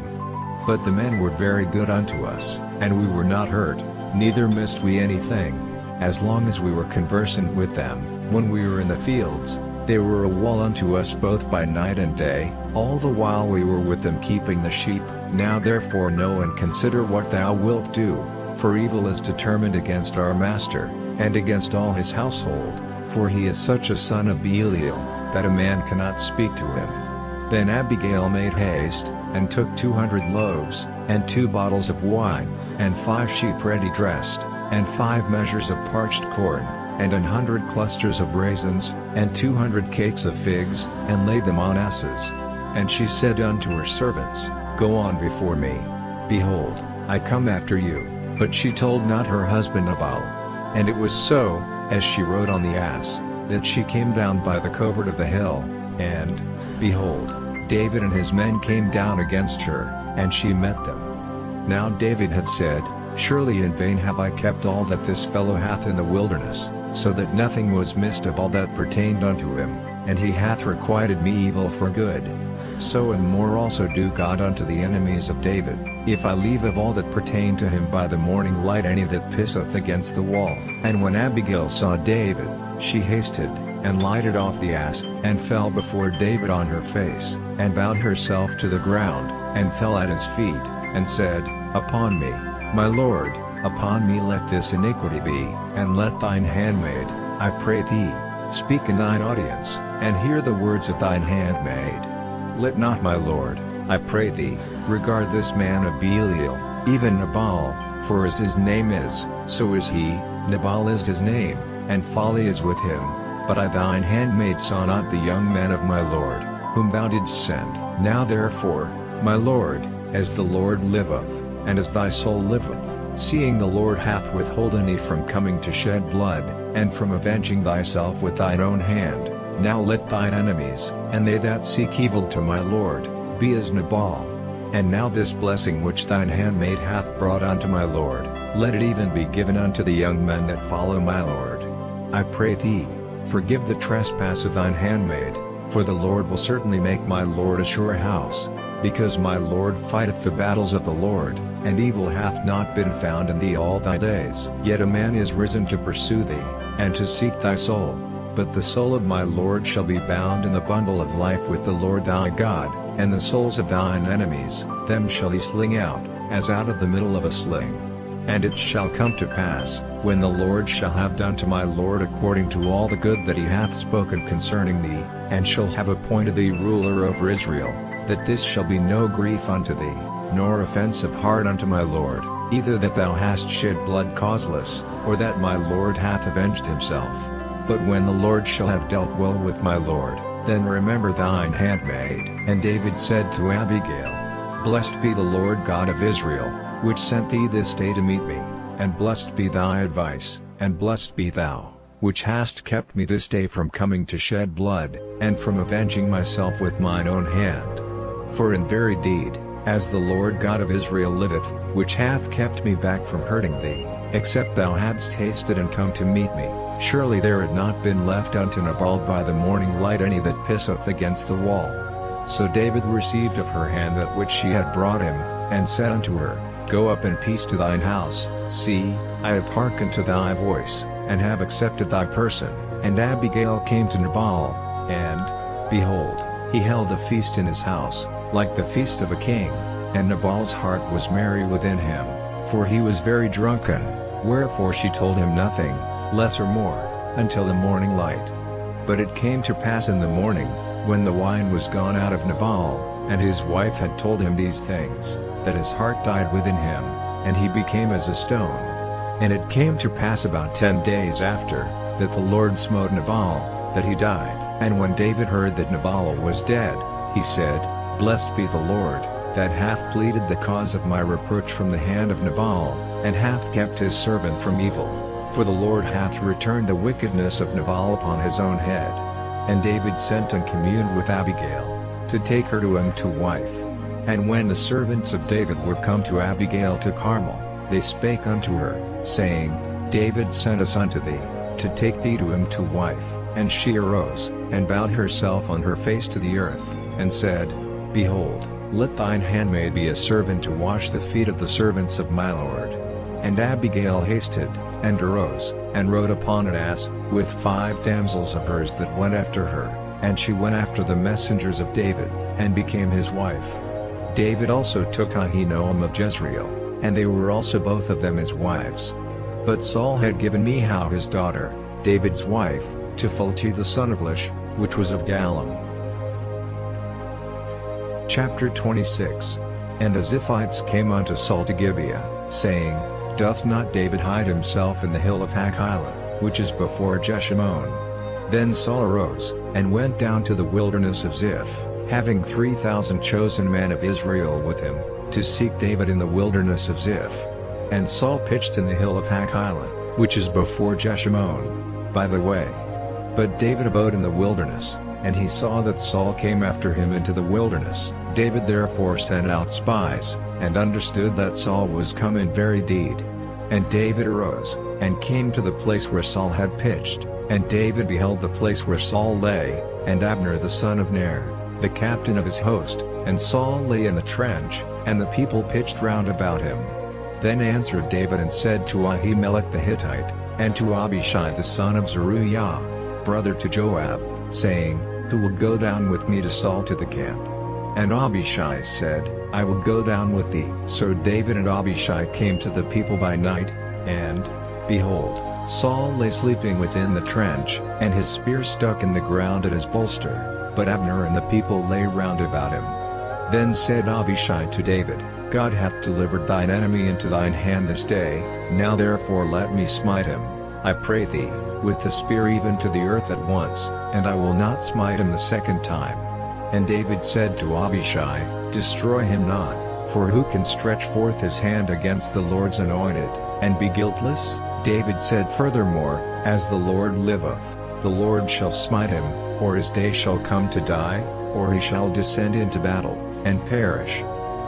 But the men were very good unto us, and we were not hurt, neither missed we anything. As long as we were conversant with them, when we were in the fields, they were a wall unto us both by night and day, all the while we were with them keeping the sheep. Now therefore know and consider what thou wilt do, for evil is determined against our master, and against all his household, for he is such a son of Belial, that a man cannot speak to him. Then Abigail made haste, and took 200 loaves, and 2 bottles of wine, and 5 sheep ready dressed, and 5 measures of parched corn, and 100 clusters of raisins, and 200 cakes of figs, and laid them on asses. And she said unto her servants, Go on before me. Behold, I come after you. But she told not her husband Nabal. And it was so, as she rode on the ass, that she came down by the covert of the hill, and, behold, David and his men came down against her, and she met them. Now David had said, Surely in vain have I kept all that this fellow hath in the wilderness, so that nothing was missed of all that pertained unto him, and he hath requited me evil for good. So and more also do God unto the enemies of David, if I leave of all that pertain to him by the morning light any that pisseth against the wall. And when Abigail saw David, she hasted, and lighted off the ass, and fell before David on her face, and bowed herself to the ground, and fell at his feet, and said, Upon me, my lord, upon me let this iniquity be, and let thine handmaid, I pray thee, speak in thine audience, and hear the words of thine handmaid. Let not my lord, I pray thee, regard this man of Belial, even Nabal, for as his name is, so is he, Nabal is his name, and folly is with him. But I thine handmaid saw not the young men of my lord, whom thou didst send. Now therefore, my lord, as the Lord liveth, and as thy soul liveth, seeing the Lord hath withholden thee from coming to shed blood, and from avenging thyself with thine own hand, now let thine enemies, and they that seek evil to my lord, be as Nabal. And now this blessing which thine handmaid hath brought unto my lord, let it even be given unto the young men that follow my lord. I pray thee, forgive the trespass of thine handmaid, for the Lord will certainly make my lord a sure house, because my lord fighteth the battles of the Lord, and evil hath not been found in thee all thy days. Yet a man is risen to pursue thee, and to seek thy soul. But the soul of my lord shall be bound in the bundle of life with the Lord thy God, and the souls of thine enemies, them shall he sling out, as out of the middle of a sling. And it shall come to pass, when the Lord shall have done to my lord according to all the good that he hath spoken concerning thee, and shall have appointed thee ruler over Israel, that this shall be no grief unto thee, nor offense of heart unto my lord, either that thou hast shed blood causeless, or that my lord hath avenged himself. But when the Lord shall have dealt well with my lord, then remember thine handmaid. And David said to Abigail, Blessed be the Lord God of Israel, which sent thee this day to meet me, and blessed be thy advice, and blessed be thou, which hast kept me this day from coming to shed blood, and from avenging myself with mine own hand. For in very deed, as the Lord God of Israel liveth, which hath kept me back from hurting thee, except thou hadst hasted and come to meet me, surely there had not been left unto Nabal by the morning light any that pisseth against the wall. So David received of her hand that which she had brought him, and said unto her, Go up in peace to thine house. See, I have hearkened to thy voice, and have accepted thy person. And Abigail came to Nabal, and, behold, he held a feast in his house, like the feast of a king, and Nabal's heart was merry within him, for he was very drunken, wherefore she told him nothing, less or more, until the morning light. But it came to pass in the morning, when the wine was gone out of Nabal, and his wife had told him these things, that his heart died within him, and he became as a stone. And it came to pass about 10 days after, that the Lord smote Nabal, that he died. And when David heard that Nabal was dead, he said, Blessed be the Lord, that hath pleaded the cause of my reproach from the hand of Nabal, and hath kept his servant from evil. For the Lord hath returned the wickedness of Nabal upon his own head. And David sent and communed with Abigail, to take her to him to wife. And when the servants of David were come to Abigail to Carmel, They spake unto her, saying, David sent us unto thee, to take thee to him to wife. And she arose, and bowed herself on her face to the earth, and said, Behold, let thine handmaid be a servant to wash the feet of the servants of my lord. And Abigail hasted, and arose, and rode upon an ass, with 5 damsels of hers that went after her, and she went after the messengers of David, and became his wife. David also took Ahinoam of Jezreel, and they were also both of them his wives. But Saul had given Michal his daughter, David's wife, to Phalti the son of Lish, which was of Gallim. Chapter 26. And the Ziphites came unto Saul to Gibeah, saying, Doth not David hide himself in the hill of Hachilah, which is before Jeshimon? Then Saul arose, and went down to the wilderness of Ziph, having 3,000 chosen men of Israel with him, to seek David in the wilderness of Ziph. And Saul pitched in the hill of Hachilah, which is before Jeshimon, by the way. But David abode in the wilderness, and he saw that Saul came after him into the wilderness. David therefore sent out spies, and understood that Saul was come in very deed. And David arose, and came to the place where Saul had pitched, and David beheld the place where Saul lay, and Abner the son of Ner, the captain of his host, and Saul lay in the trench, and the people pitched round about him. Then answered David and said to Ahimelech the Hittite, and to Abishai the son of Zeruiah, brother to Joab, saying, Who will go down with me to Saul to the camp? And Abishai said, I will go down with thee. So David and Abishai came to the people by night, and, behold, Saul lay sleeping within the trench, and his spear stuck in the ground at his bolster, but Abner and the people lay round about him. Then said Abishai to David, God hath delivered thine enemy into thine hand this day, now therefore let me smite him, I pray thee, with the spear even to the earth at once, and I will not smite him the second time. And David said to Abishai, Destroy him not, for who can stretch forth his hand against the Lord's anointed, and be guiltless? David said furthermore, As the Lord liveth, the Lord shall smite him, or his day shall come to die, or he shall descend into battle, and perish.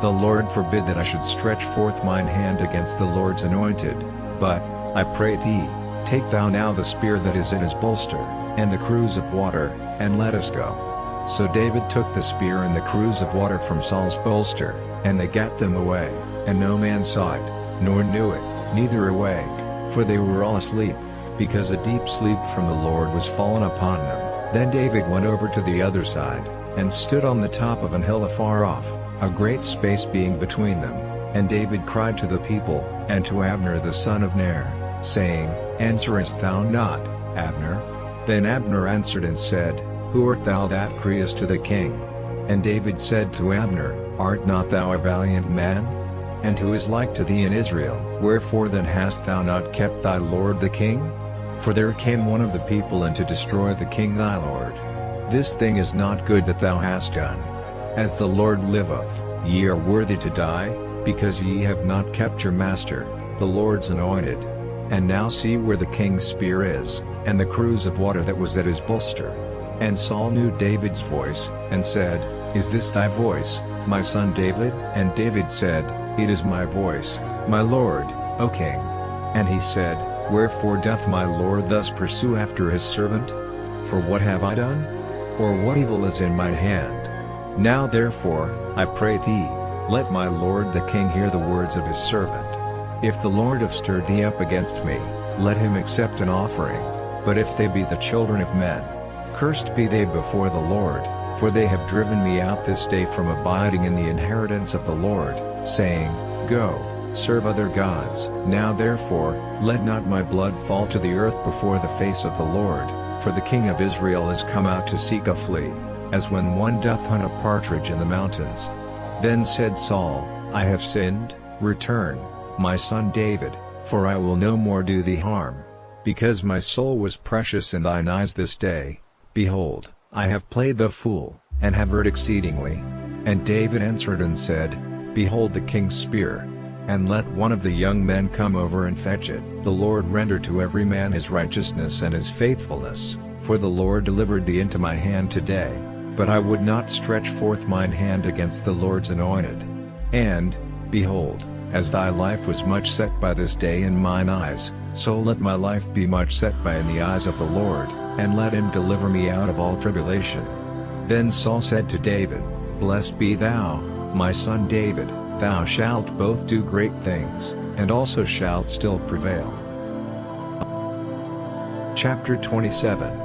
The Lord forbid that I should stretch forth mine hand against the Lord's anointed, but, I pray thee, take thou now the spear that is in his bolster, and the cruse of water, and let us go. So David took the spear and the cruse of water from Saul's bolster, and they gat them away, and no man saw it, nor knew it, neither awaked, for they were all asleep, because a deep sleep from the Lord was fallen upon them. Then David went over to the other side, and stood on the top of an hill afar off, a great space being between them, and David cried to the people, and to Abner the son of Ner, saying, Answerest thou not, Abner? Then Abner answered and said, Who art thou that criest to the king? And David said to Abner, Art not thou a valiant man? And who is like to thee in Israel? Wherefore then hast thou not kept thy lord the king? For there came one of the people in to destroy the king thy lord. This thing is not good that thou hast done. As the Lord liveth, ye are worthy to die, because ye have not kept your master, the Lord's anointed. And now see where the king's spear is, and the cruse of water that was at his bolster. And Saul knew David's voice, and said, Is this thy voice, my son David? And David said, It is my voice, my lord, O king. And he said, Wherefore doth my lord thus pursue after his servant? For what have I done? Or what evil is in mine hand? Now therefore, I pray thee, let my lord the king hear the words of his servant. If the Lord have stirred thee up against me, let him accept an offering, but if they be the children of men, cursed be they before the Lord, for they have driven me out this day from abiding in the inheritance of the Lord, saying, Go, serve other gods. Now therefore, let not my blood fall to the earth before the face of the Lord, for the king of Israel is come out to seek a flea, as when one doth hunt a partridge in the mountains. Then said Saul, I have sinned, return, my son David, for I will no more do thee harm. Because my soul was precious in thine eyes this day, behold, I have played the fool, and have erred exceedingly. And David answered and said, Behold the king's spear, and let one of the young men come over and fetch it. The Lord render to every man his righteousness and his faithfulness, for the Lord delivered thee into my hand today, but I would not stretch forth mine hand against the Lord's anointed. And, behold, as thy life was much set by this day in mine eyes, so let my life be much set by in the eyes of the Lord, and let him deliver me out of all tribulation. Then Saul said to David, Blessed be thou, my son David, thou shalt both do great things, and also shalt still prevail. Chapter 27.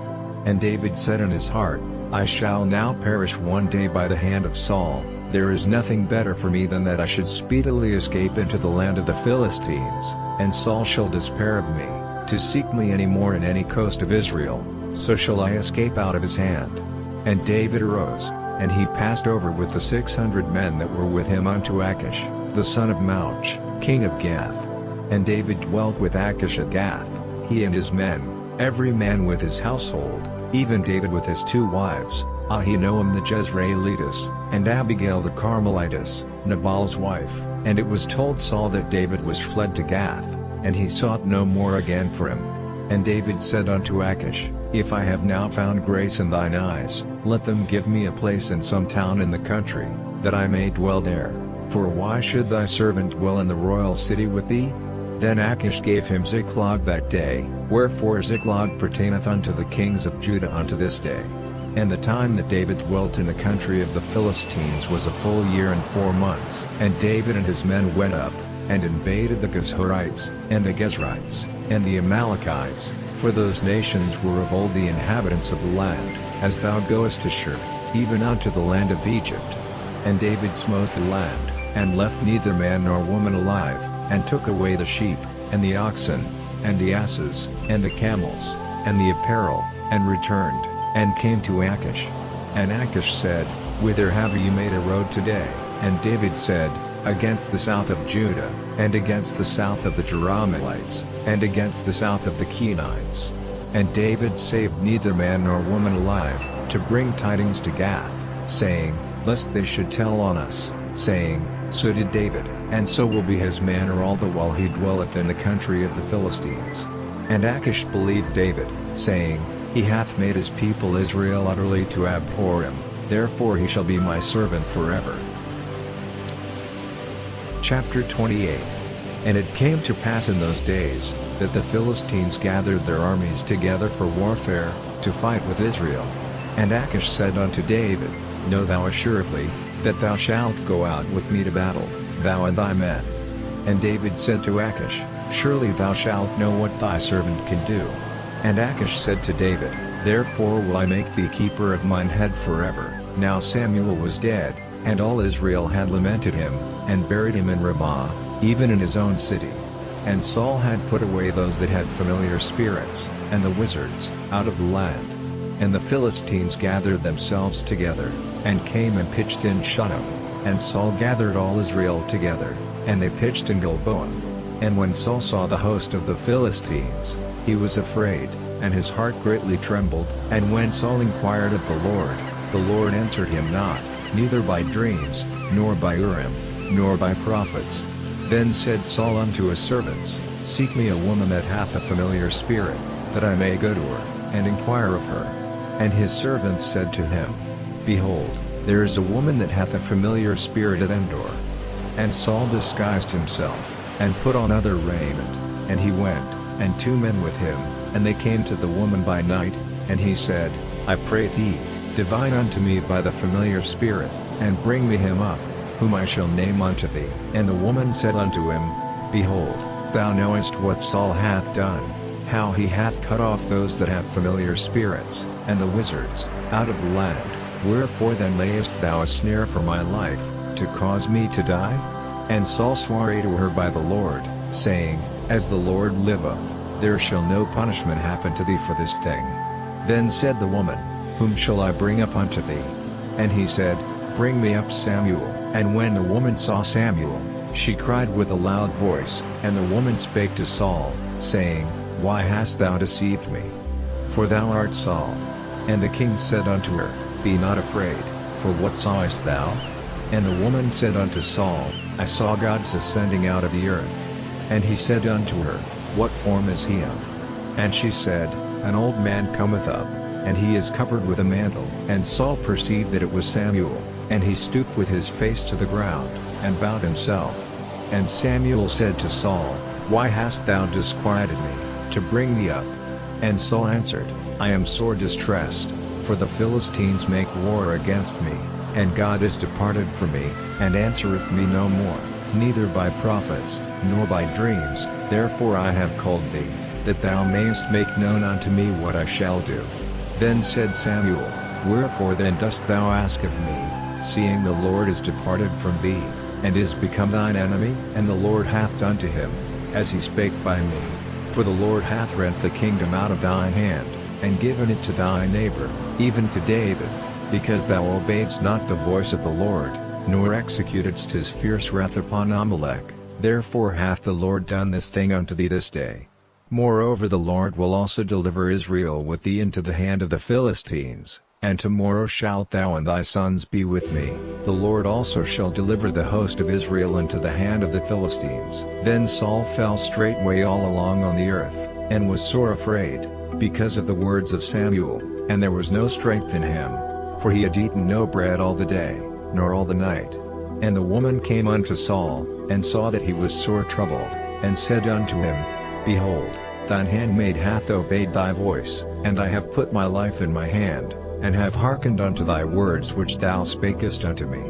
And David said in his heart, I shall now perish one day by the hand of Saul. There is nothing better for me than that I should speedily escape into the land of the Philistines, and Saul shall despair of me, to seek me any more in any coast of Israel, so shall I escape out of his hand. And David arose, and he passed over with the 600 men that were with him unto Achish, the son of Mauch, king of Gath. And David dwelt with Achish at Gath, he and his men, every man with his household, even David with his 2 wives, Ahinoam the Jezreelitess, and Abigail the Carmelitess, Nabal's wife. And it was told Saul that David was fled to Gath, and he sought no more again for him. And David said unto Achish, If I have now found grace in thine eyes, let them give me a place in some town in the country, that I may dwell there, for why should thy servant dwell in the royal city with thee? Then Achish gave him Ziklag that day, wherefore Ziklag pertaineth unto the kings of Judah unto this day. And the time that David dwelt in the country of the Philistines was a full year and 4 months. And David and his men went up, and invaded the Geshurites, and the Gezrites, and the Amalekites, for those nations were of old the inhabitants of the land, as thou goest to Shur, even unto the land of Egypt. And David smote the land, and left neither man nor woman alive, and took away the sheep, and the oxen, and the asses, and the camels, and the apparel, and returned, and came to Achish. And Achish said, Whither have ye made a road today? And David said, Against the south of Judah, and against the south of the Jerahmeelites, and against the south of the Kenites. And David saved neither man nor woman alive, to bring tidings to Gath, saying, Lest they should tell on us, saying, So did David, and so will be his manner all the while he dwelleth in the country of the Philistines. And Achish believed David, saying, He hath made his people Israel utterly to abhor him, therefore he shall be my servant forever. Chapter 28. And it came to pass in those days, that the Philistines gathered their armies together for warfare, to fight with Israel. And Achish said unto David, Know thou assuredly, that thou shalt go out with me to battle, thou and thy men. And David said to Achish, Surely thou shalt know what thy servant can do. And Achish said to David, Therefore will I make thee keeper of mine head forever. Now Samuel was dead, and all Israel had lamented him, and buried him in Ramah, even in his own city. And Saul had put away those that had familiar spirits, and the wizards, out of the land. And the Philistines gathered themselves together, and came and pitched in Shunem. And Saul gathered all Israel together, and they pitched in Gilboa. And when Saul saw the host of the Philistines, he was afraid, and his heart greatly trembled. And when Saul inquired of the Lord answered him not, neither by dreams, nor by Urim, nor by prophets. Then said Saul unto his servants, Seek me a woman that hath a familiar spirit, that I may go to her, and inquire of her. And his servants said to him, Behold, there is a woman that hath a familiar spirit at Endor. And Saul disguised himself, and put on other raiment, and he went, and 2 men with him, and they came to the woman by night, and he said, I pray thee, divine unto me by the familiar spirit, and bring me him up, whom I shall name unto thee. And the woman said unto him, Behold, thou knowest what Saul hath done, how he hath cut off those that have familiar spirits, and the wizards, out of the land. Wherefore then layest thou a snare for my life, to cause me to die? And Saul swore to her by the Lord, saying, As the Lord liveth, there shall no punishment happen to thee for this thing. Then said the woman, Whom shall I bring up unto thee? And he said, Bring me up Samuel. And when the woman saw Samuel, she cried with a loud voice. And the woman spake to Saul, saying, Why hast thou deceived me? For thou art Saul. And the king said unto her, Be not afraid, for what sawest thou? And the woman said unto Saul, I saw gods ascending out of the earth. And he said unto her, What form is he of? And she said, An old man cometh up, and he is covered with a mantle. And Saul perceived that it was Samuel, and he stooped with his face to the ground, and bowed himself. And Samuel said to Saul, Why hast thou disquieted me, to bring me up? And Saul answered, I am sore distressed, for the Philistines make war against me, and God is departed from me, and answereth me no more, neither by prophets, nor by dreams. Therefore I have called thee, that thou mayest make known unto me what I shall do. Then said Samuel, Wherefore then dost thou ask of me, seeing the Lord is departed from thee, and is become thine enemy? And the Lord hath done to him, as he spake by me. For the Lord hath rent the kingdom out of thine hand, and given it to thy neighbor, even to David, because thou obeyedst not the voice of the Lord, nor executedst his fierce wrath upon Amalek. Therefore hath the Lord done this thing unto thee this day. Moreover the Lord will also deliver Israel with thee into the hand of the Philistines, and tomorrow shalt thou and thy sons be with me. The Lord also shall deliver the host of Israel into the hand of the Philistines. Then Saul fell straightway all along on the earth, and was sore afraid, because of the words of Samuel, and there was no strength in him, for he had eaten no bread all the day, nor all the night. And the woman came unto Saul, and saw that he was sore troubled, and said unto him, Behold, thine handmaid hath obeyed thy voice, and I have put my life in my hand, and have hearkened unto thy words which thou spakest unto me.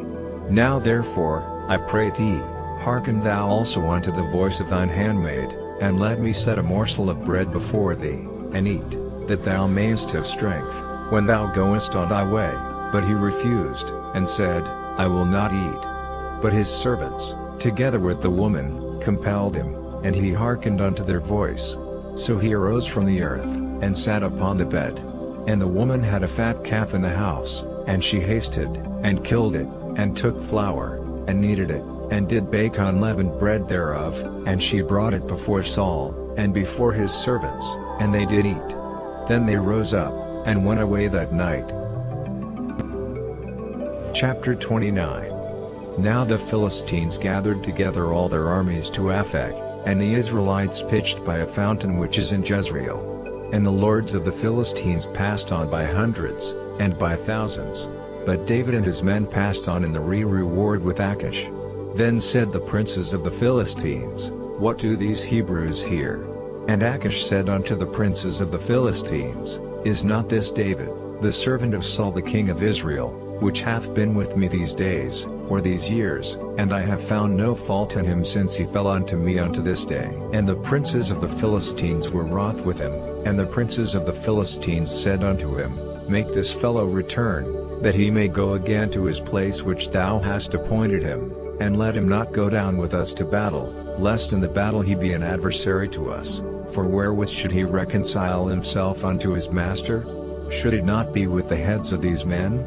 Now therefore, I pray thee, hearken thou also unto the voice of thine handmaid, and let me set a morsel of bread before thee, and eat, that thou mayest have strength, when thou goest on thy way. But he refused, and said, I will not eat. But his servants, together with the woman, compelled him, and he hearkened unto their voice. So he arose from the earth, and sat upon the bed. And the woman had a fat calf in the house, and she hasted, and killed it, and took flour, and kneaded it, and did bake unleavened bread thereof, and she brought it before Saul, and before his servants, and they did eat. Then they rose up, and went away that night. Chapter 29. Now the Philistines gathered together all their armies to Aphek, and the Israelites pitched by a fountain which is in Jezreel. And the lords of the Philistines passed on by hundreds, and by thousands. But David and his men passed on in the reward with Achish. Then said the princes of the Philistines, What do these Hebrews here? And Achish said unto the princes of the Philistines, Is not this David, the servant of Saul the king of Israel, which hath been with me these days, or these years, and I have found no fault in him since he fell unto me unto this day? And the princes of the Philistines were wroth with him, and the princes of the Philistines said unto him, Make this fellow return, that he may go again to his place which thou hast appointed him, and let him not go down with us to battle, lest in the battle he be an adversary to us. For wherewith should he reconcile himself unto his master? Should it not be with the heads of these men?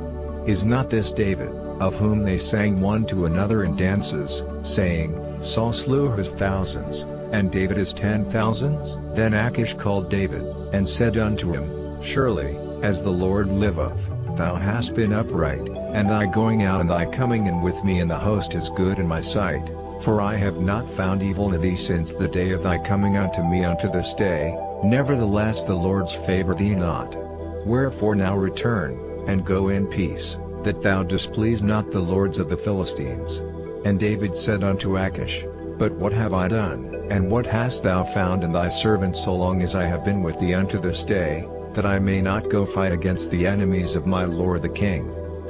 Is not this David, of whom they sang one to another in dances, saying, Saul slew his thousands, and David his 10,000s? Then Achish called David, and said unto him, Surely, as the Lord liveth, thou hast been upright, and thy going out and thy coming in with me in the host is good in my sight, for I have not found evil in thee since the day of thy coming unto me unto this day. Nevertheless the Lord's favor thee not. Wherefore now return, and go in peace, that thou displease not the lords of the Philistines. And David said unto Achish, But what have I done, and what hast thou found in thy servant so long as I have been with thee unto this day, that I may not go fight against the enemies of my lord the king?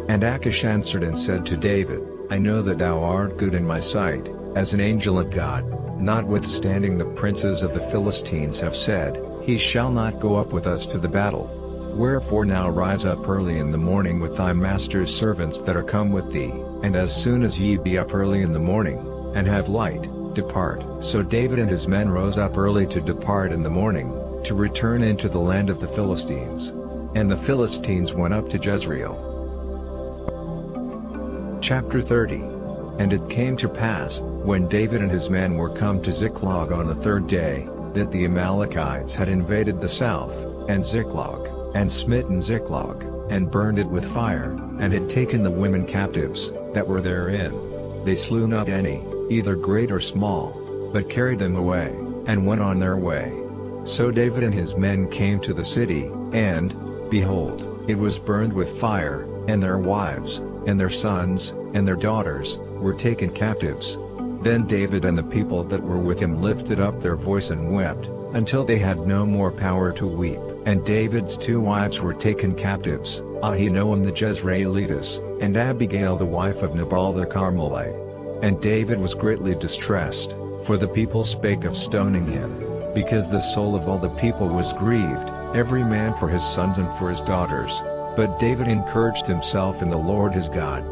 And Achish answered and said to David, I know that thou art good in my sight, as an angel of God. Notwithstanding the princes of the Philistines have said, He shall not go up with us to the battle. Wherefore now rise up early in the morning with thy master's servants that are come with thee, and as soon as ye be up early in the morning, and have light, depart. So David and his men rose up early to depart in the morning, to return into the land of the Philistines. And the Philistines went up to Jezreel. Chapter 30. And it came to pass, when David and his men were come to Ziklag on the third day, that the Amalekites had invaded the south, and Ziklag, and smitten Ziklag, and burned it with fire, and had taken the women captives, that were therein. They slew not any, either great or small, but carried them away, and went on their way. So David and his men came to the city, and, behold, it was burned with fire, and their wives, and their sons, and their daughters, were taken captives. Then David and the people that were with him lifted up their voice and wept, until they had no more power to weep. And David's 2 wives were taken captives, Ahinoam the Jezreelitess, and Abigail the wife of Nabal the Carmelite. And David was greatly distressed, for the people spake of stoning him, because the soul of all the people was grieved, every man for his sons and for his daughters. But David encouraged himself in the Lord his God.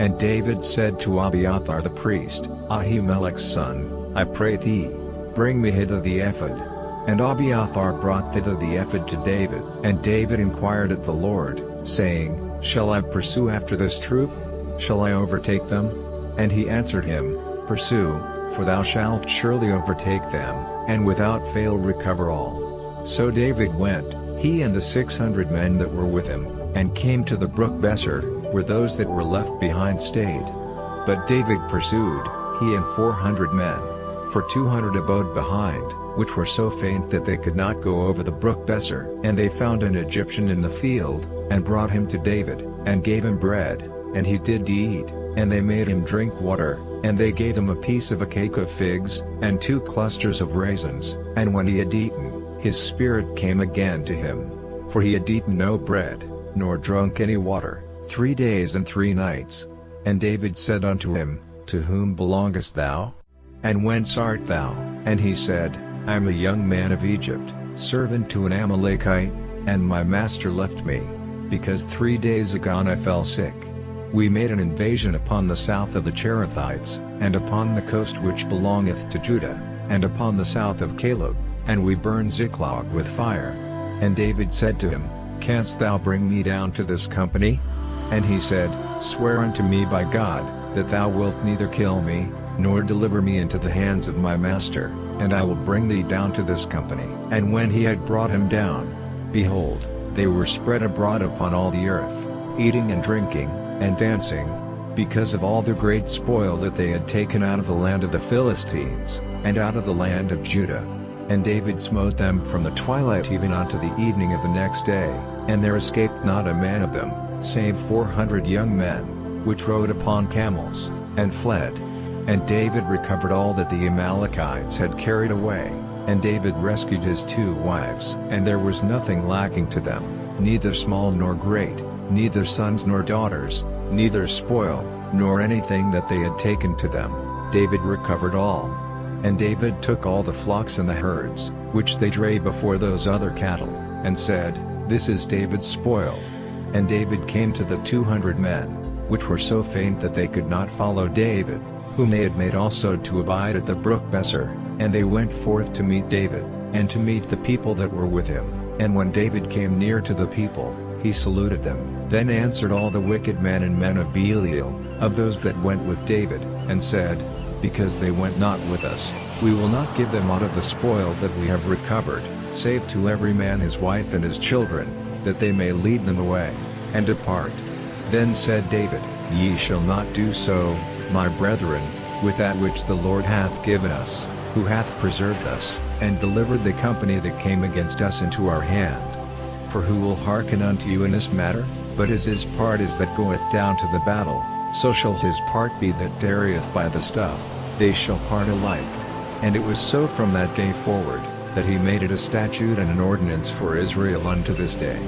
And David said to Abiathar the priest, Ahimelech's son, I pray thee, bring me hither the ephod. And Abiathar brought thither the ephod to David. And David inquired at the Lord, saying, Shall I pursue after this troop? Shall I overtake them? And he answered him, Pursue, for thou shalt surely overtake them, and without fail recover all. So David went, he and the 600 men that were with him, and came to the brook Besser, where those that were left behind stayed. But David pursued, he and 400 men. For 200 abode behind, which were so faint that they could not go over the brook Besser. And they found an Egyptian in the field, and brought him to David, and gave him bread, and he did eat, and they made him drink water, and they gave him a piece of a cake of figs, and 2 clusters of raisins. And when he had eaten, his spirit came again to him. For he had eaten no bread, nor drunk any water, 3 days and 3 nights. And David said unto him, To whom belongest thou? And whence art thou? And he said, I am a young man of Egypt, servant to an Amalekite, and my master left me, because 3 days agone I fell sick. We made an invasion upon the south of the Cherethites, and upon the coast which belongeth to Judah, and upon the south of Caleb, and we burned Ziklag with fire. And David said to him, Canst thou bring me down to this company? And he said, Swear unto me by God, that thou wilt neither kill me, nor deliver me into the hands of my master, and I will bring thee down to this company. And when he had brought him down, behold, they were spread abroad upon all the earth, eating and drinking, and dancing, because of all the great spoil that they had taken out of the land of the Philistines, and out of the land of Judah. And David smote them from the twilight even unto the evening of the next day, and there escaped not a man of them, save 400 young men, which rode upon camels, and fled. And David recovered all that the Amalekites had carried away, and David rescued his 2 wives. And there was nothing lacking to them, neither small nor great, neither sons nor daughters, neither spoil, nor anything that they had taken to them. David recovered all. And David took all the flocks and the herds, which they drave before those other cattle, and said, This is David's spoil. And David came to the 200 men, which were so faint that they could not follow David, whom they had made also to abide at the brook Besser, and they went forth to meet David, and to meet the people that were with him. And when David came near to the people, he saluted them. Then answered all the wicked men and men of Belial, of those that went with David, and said, Because they went not with us, we will not give them aught of the spoil that we have recovered, save to every man his wife and his children, that they may lead them away, and depart. Then said David, Ye shall not do so, my brethren, with that which the Lord hath given us, who hath preserved us, and delivered the company that came against us into our hand. For who will hearken unto you in this matter? But as his part is that goeth down to the battle, so shall his part be that tarrieth by the stuff. They shall part alike. And it was so from that day forward, that he made it a statute and an ordinance for Israel unto this day.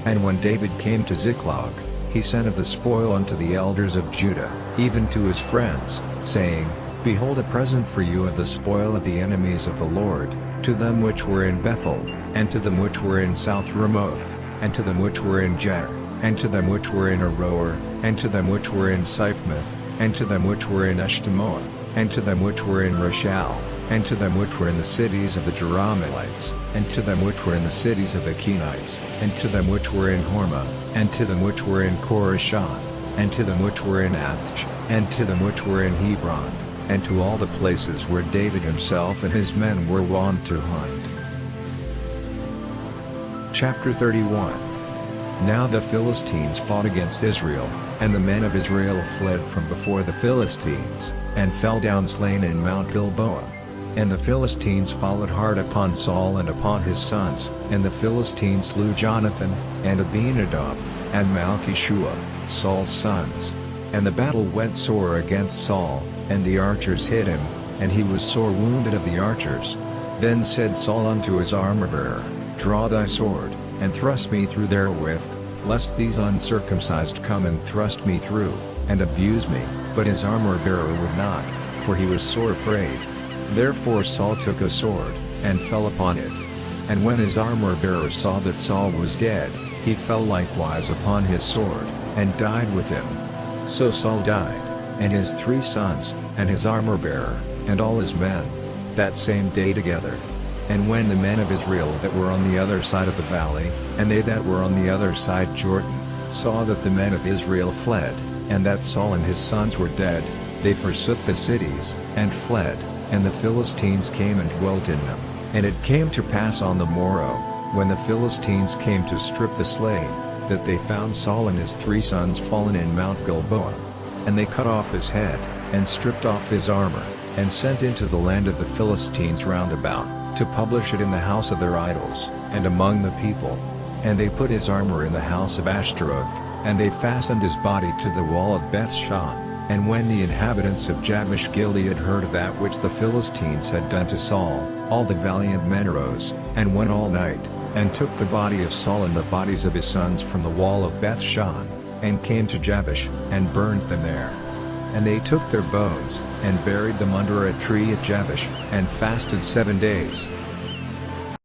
And when David came to Ziklag, he sent of the spoil unto the elders of Judah, even to his friends, saying, Behold a present for you of the spoil of the enemies of the Lord, to them which were in Bethel, and to them which were in South Ramoth, and to them which were in Jair, and to them which were in Aroer, and to them which were in Siphmoth, and to them which were in Eshtemoa, and to them which were in Roshal, and to them which were in the cities of the Jerahmeelites, and to them which were in the cities of the Kenites, and to them which were in Hormah, and to them which were in Korashan, and to them which were in Athch, and to them which were in Hebron, and to all the places where David himself and his men were wont to hunt. Chapter 31. Now the Philistines fought against Israel, and the men of Israel fled from before the Philistines, and fell down slain in Mount Gilboa. And the Philistines followed hard upon Saul and upon his sons, and the Philistines slew Jonathan, and Abinadab, and Malchishua, Saul's sons. And the battle went sore against Saul, and the archers hit him, and he was sore wounded of the archers. Then said Saul unto his armor-bearer, Draw thy sword, and thrust me through therewith, lest these uncircumcised come and thrust me through, and abuse me. But his armor-bearer would not, for he was sore afraid. Therefore Saul took a sword, and fell upon it. And when his armor-bearer saw that Saul was dead, he fell likewise upon his sword, and died with him. So Saul died, and his 3 sons, and his armor-bearer, and all his men, that same day together. And when the men of Israel that were on the other side of the valley, and they that were on the other side Jordan, saw that the men of Israel fled, and that Saul and his sons were dead, they forsook the cities, and fled, and the Philistines came and dwelt in them. And it came to pass on the morrow, when the Philistines came to strip the slain, that they found Saul and his 3 sons fallen in Mount Gilboa. And they cut off his head, and stripped off his armor, and sent into the land of the Philistines round about, to publish it in the house of their idols, and among the people. And they put his armor in the house of Ashtaroth, and they fastened his body to the wall of Bethshan. And when the inhabitants of Jabesh Gilead heard of that which the Philistines had done to Saul, all the valiant men arose, and went all night, and took the body of Saul and the bodies of his sons from the wall of Bethshan, and came to Jabesh, and burned them there. And they took their bones, and buried them under a tree at Jabesh, and fasted 7 days,